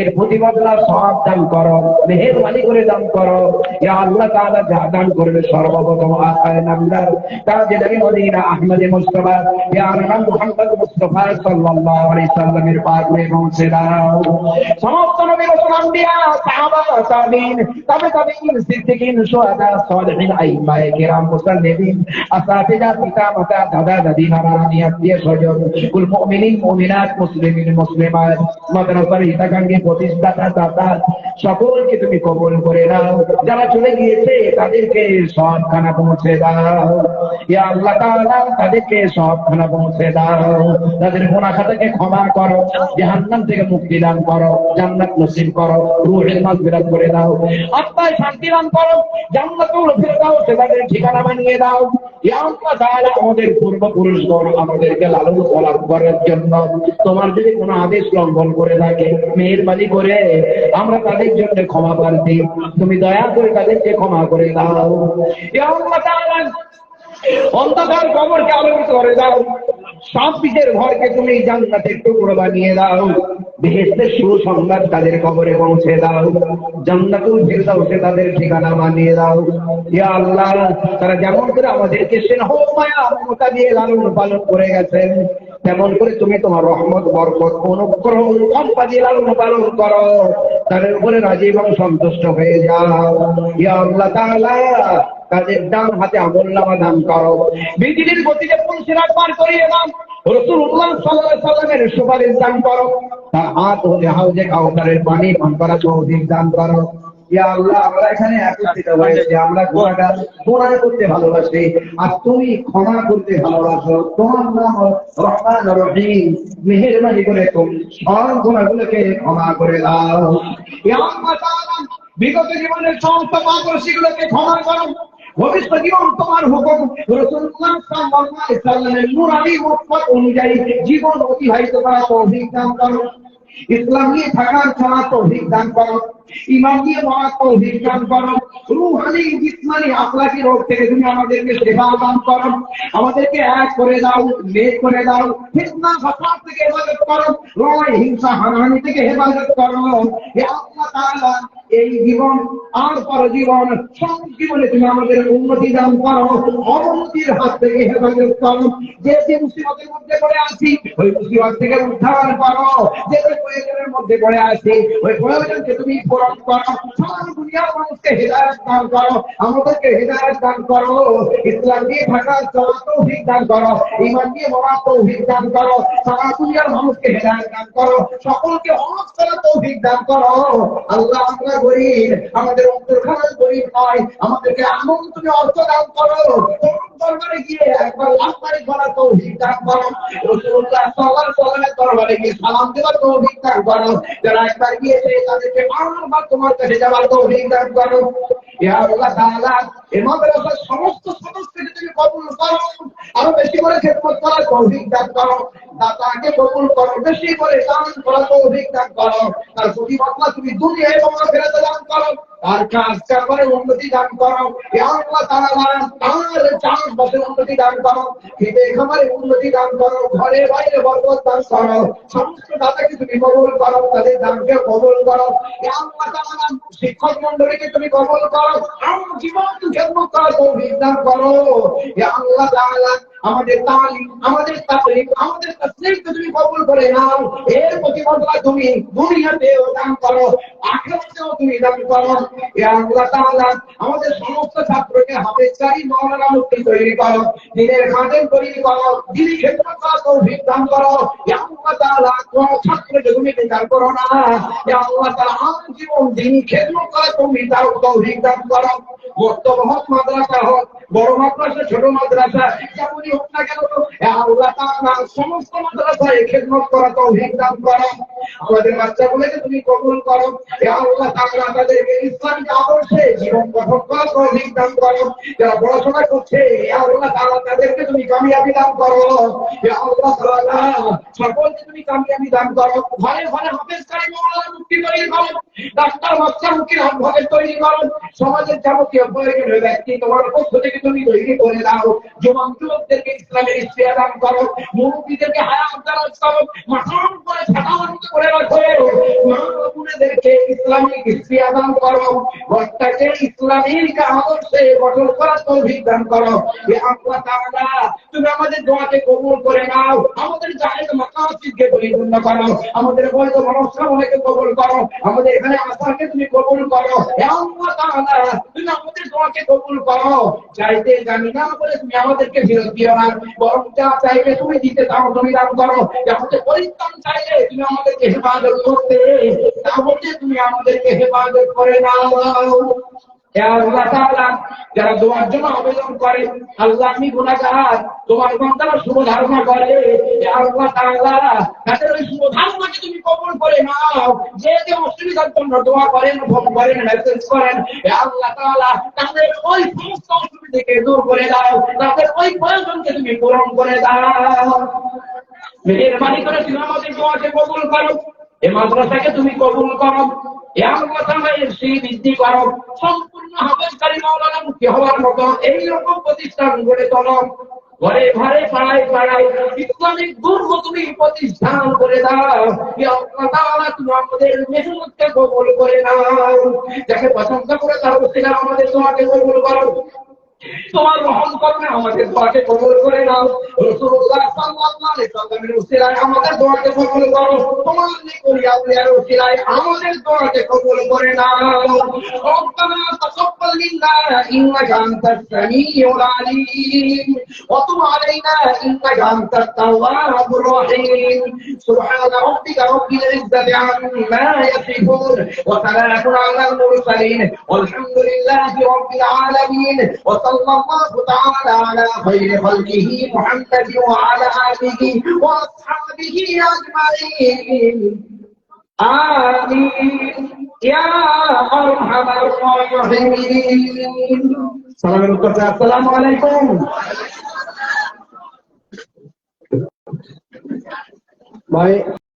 এর প্রতিবদলা সওয়াব দান করো মেহেরবানি করে দান করো ইয়া আল্লাহ তাআলা যা দান করবে সর্বপ্রথম আকায়ে নামদার তাজে নবী মদিনা আহমদ মুস্তাফা ইয়া আল্লাহ মুহাম্মদ মুস্তাফা সাল্লাল্লাহু আলাইহি সাল্লামের পাক में পৌঁছে দাও সমস্ত নবী রাসূল আম্বিয়া সাহাবা তাবিঈন তাবিঈন সিদ্দিকিন শুহাদা সালিহিন আইম্মায়ে কিরাম মুসাল্লিমিন আসাতিজা পিতামাতা দাদা দাদি নানা নানি আত্মীয় স্বজন কুল মুমিনিন মুমিনাত মুসলিমিন মুসলিমাত মাদ্রাসার হিতাকাঙ্ক্ষী প্রতিষ্ঠাতা দাতা সকলকে তুমি কবুল করে নাও যারা চলে গিয়েছে তাদেরকে সবখানা পৌঁছে দাও ইয়া আল্লাহ তাআলা তাদেরকে সবখানা পৌঁছে দাও তাদের গুনাহ খাতাকে ক্ষমা করো জাহান্নাম থেকে মুক্তি দান করো জান্নাত নসিব করো রূহের মাগফিরাত করে দাও আত্মায় শান্তি দান করো জান্নাতুল ফিরদাউস তাদের ঠিকানা বানিয়ে দাও ইয়া আল্লাহ তাআলা আমাদের পূর্বপুরুষগণ আমাদেরকে লালন পালন করার জন্য তোমার যদি কোনো আদেশ লঙ্ঘন করে থাকে মেহেরবানি করে আমরা তাদের জন্য ক্ষমা প্রার্থী তুমি দয়া করে তাদেরকে ক্ষমা করে দাও ইয়া আল্লাহ তাআলা অন্ধকার কবরকে আলোকিত করে দাও সাপিদের ঘরকে তুমি জান্নাতের টুকরো বানিয়ে দাও বেহেশতের সুসংবাদ তাদের কবরে পৌঁছে দাও জান্নাতুল ফিরদাউসে তাদের ঠিকানা বানিয়ে দাও ইয়া আল্লাহ তারা যেমন করে আমাদেরকে স্নেহ মায়া মমতা দিয়ে লালন পালন করে গেছেন তেমন করে তুমি তোমার রহমত বরকত অনুগ্রহ অনুকম্পা দিয়ে লালন পালন করো তাদের উপরে রাজি এবং সন্তুষ্ট হয়ে যাও ইয়া আল্লাহ তাআলা তাদের ডান হাতে আমলনামা দান করো বিজলির গতিতে পুলসিরাত পার করিয়ে দাও রাসূলুল্লাহ সাল্লাল্লাহু আলাইহি ওয়াসাল্লামের সুপারিশ দান করো তার হাত হতে হাউজে কাউসারের পানি পান করা তৌফিক দান করো ইয়া আল্লাহ আমরা এখানে একত্রিত হয়েছি আমরা গুনাহ করতে ভালোবাসি আর তুমি ক্ষমা করতে ভালোবাসো তোমার নাম রহমান রহিম মেহেরবানি করে তুমি সব গুনাহগুলোকে ক্ষমা করে দাও ইয়া আল্লাহ তাআলা বিগত জীবনের সমস্ত পাপগুলোকে ক্ষমা করো ভবিষ্যৎ জীবন তোমার হুকুম রাসূলুল্লাহ সাল্লাল্লাহু আলাইহি ওয়াসাল্লামের নূরানি মত অনুযায়ী জীবন অতিবাহিত করা তৌফিক দান করো ইসলাম নিয়ে থাকার তৌফিক দান করো ইমান দিয়ে মরার তৌফিক দান করো, রূহানি জিসমানি আখলাকি রোগ থেকে তুমি আমাদেরকে সেবা দান করো, আমাদেরকে এক করে দাও, নেক করে দাও, ফিতনা ফাসাদ থেকে হেফাজত করো, লড়াই হিংসা হানাহানি থেকে হেফাজত করো। হে আল্লাহ তাআলা, এই জীবন আর পরজীবন সব জীবনে তুমি আমাদের উন্নতি দান করো, অবনতির হাত থেকে হেফাজত করো। যে মুসিবতের মধ্যে পড়ে আছি ওই মুসিবত থেকে উদ্ধার করো, যে প্রয়োজনের মধ্যে পড়ে আছি ওই প্রয়োজনকে তুমি পূরণ করো। সারা দুনিয়ার মানুষকে হেদায়েত দান করো, আমাদেরকে হেদায়েত দান করো, ইসলাম দিয়ে থাকার তৌফিক দান করো, ঈমান দিয়ে মরার তৌফিক দান করো। সারা দুনিয়ার মানুষকে হেদায়েত দান করো, সকলকে হজ করার তৌফিক দান করো। আল্লাহ, আমরা গরীব, আমাদের অন্তরখানা গরীব নয়, আমাদেরকে এমন তুমি অর্থ দান করো, তোমার দরবারে গিয়ে একবার লাখবারি করার তৌফিক দান করো। রাসূলুল্লাহ সাল্লাল্লাহু আলাইহি ওয়াসাল্লামের দরবারে গিয়ে সালাম দেওয়ার তৌফিক দান করো। যারা একবার গিয়েছে তাদেরকে বারবার তোমার কাছে যাওয়ার তৌফিক দান করো। ইয়া আল্লাহ তাআলা, এই মাদ্রাসার সমস্ত সদস্যকে তুমি কবুল করো, আরো বেশি করে খেদমত করার তৌফিক দান করো। দাতাকে কবুল করো, বেশি করে দান করার তৌফিক দান করো। তার প্রতিবদলা তুমি দুনিয়া এবং আখিরাতে দান করো, আর কাজ কারবারে উন্নতি দান করো। ইয়া আল্লাহ তাআলা, তার চাষবাসে উন্নতি দান করো, খেতে খামারে উন্নতি দান করো, ঘরে বাইরে বরকত দান করো। সমস্ত দাতাকে তুমি কবুল করো, তাদের দানকে কবুল করো। ইয়া আল্লাহ তাআলা, শিক্ষক মণ্ডলীকে তুমি কবুল করো, আমার জীবন খেদমত করার তৌফিক দান করো। ইয়া আল্লাহ তাআলা, আমাদের তালিম, আমাদের তাকলিম, আমাদের তাসলিমকে তুমি কবুল করে নাও। এর প্রতিবদলা তুমি দুনিয়াতেও দান করো, আখিরাতেও তুমি দান করো। ইয়া আল্লাহ তাআলা, আমাদের সমস্ত ছাত্রকে হাফেজকারী মাওলানা মুফতি তৈরি করো, দ্বীনের খাদেম তৈরি করো, দ্বীনি খেদমত করার তৌফিক দান করো। ইয়া আল্লাহ তাআলা, কোন ছাত্রকে তুমি বেকার করো না। ইয়া আল্লাহ তাআলা, আমার জীবন দ্বীনি খেদমত করার তৌফিক দান করো। বর্তমান হক মাদ্রাসা হোক, বড় মাদ্রাসা, ছোট মাদ্রাসা, যেমনই হোক না কেন, আল্লাহ তাআলা সমস্ত মাদ্রাসায় খেদমত করা তৌফিক দান করো। আমাদের বাচ্চাগুলোকে তুমি কবুল করো। আল্লাহ তাআলা, তাদেরকে ইসলামিক আদর্শে জীবন গঠন করার তৌফিক দান করো। যারা পড়াশোনা করছে, আল্লাহ তাআলা, তাদেরকে তুমি কামিয়াবি দান করো। আল্লাহ তাআলা, সকলকে তুমি কামিয়াবি দান করো। ঘরে ঘরে হাফেজকারী মাওলানা মুফতি তৈরি করো, ডাক্তার বাচ্চা মুক্তির আহ্বায়ক তৈরি করো। সমাজের যাবতীয় প্রয়োজনীয় ব্যক্তি তোমার পক্ষ থেকে তুমি তৈরি করে দাও। যুবক যুবকদেরকে ইসলামের ইশতিয়া দান করো, মুরব্বীদেরকে হায়াত দারাজ করো, মাথার উপরে ছাতাবন্ধ করে রাখো, মা বোনেদেরকে ইসলামিক ইশতিয়া দান করো, ঘরটাকে ইসলামিক আদর্শে গঠন করার তৌফিক দান করো। হে আল্লাহ তাআলা, তুমি আমাদের দোয়াকে কবুল করে নাও, আমাদের জায়েজ মাকাসিদকে পরিপূর্ণ করো, আমাদের বৈধ মনস্কামনাকে কবুল করো, আমাদের এখানে আসাকে তুমি কবুল করো। হে আল্লাহ তাআলা, তুমি আমাদের দোয়াকে কবুল করো। চাইতে জানি না বলে তুমি আমাদেরকে ফেরত দিও না, বরং যা চাইলে তুমি দিতে দাও, তুমি দান করো। আমাদের পরিত্রাণ চাইলে তুমি আমাদেরকে হেফাজত করতে, তা বলতে তুমি আমাদেরকে হেফাজত করে নাও। আল্লাহ তাআলা, যারা দোয়ার জন্য আবেদন করে, আল্লাহ আমি গুনাহগার, তোমার বান্দারা শুভ ধারণা করে, আল্লাহ তাআলা, তাদের ওই শুভ ধারণাকে তুমি কবুল করে নাও। যে যে অসুবিধার জন্য দোয়া করেন, ফোন করেন, মেসেজ করেন, আল্লাহ তাআলা, তাদের ওই সমস্ত অসুবিধাকে দূর করে দাও, তাদের ওই প্রয়োজনকে তুমি পূরণ করে দাও। মেহেরবানি করে তুমি আমাদের দোয়াকে কবুল করো, এই মাদ্রাসাকে তুমি কবুল করো। বৃদ্ধি করো, সম্পূর্ণ হাফেজকারী মাওলানা মুফতি হওয়ার মতো এইরকম প্রতিষ্ঠান গড়ে তোলো। ঘরে ঘরে পাড়ায় পাড়ায় ইসলামিক দুর্গ তুমি প্রতিষ্ঠান করে দাও। আল্লাহ তাআলা, তুমি আমাদের মেহনতকে কবুল করে নাও। যাকে পছন্দ করে তার উসিলা আমাদের দোয়াকে কবুল করো। তোমার রহম করবে, আমাদের দোয়াকে কবুল করে নাও। রাসূলুল্লাহ সাল্লাল্লাহু আলাইহি ওয়াসাল্লামের উসিলায় আমাদের দোয়াকে কবুল করো। তোমার নিকট আউলিয়ার উসিলায় আমাদের দোয়াকে কবুল করে নাও। রব্বানা তাকাব্বাল মিন্না ইন্নাকা আনতাস সামিউল আলীম ওয়া তুব আলাইনা ইন্নাকা আনতাত তাওয়াবুর রহিম। সুবহানা রাব্বিকা রাব্বিল ইজ্জাতি আম্মা ইয়াসিফুন ওয়া সালামুন আলাল মুরসালিন ওয়ালহামদুলিল্লাহি রাব্বিল আলামিন। صلى الله تعالى على خير خلقه محمد وعلى آله وأصحابه أجمعين آمين يا أرحم الراحمين. السلام عليكم. ভাই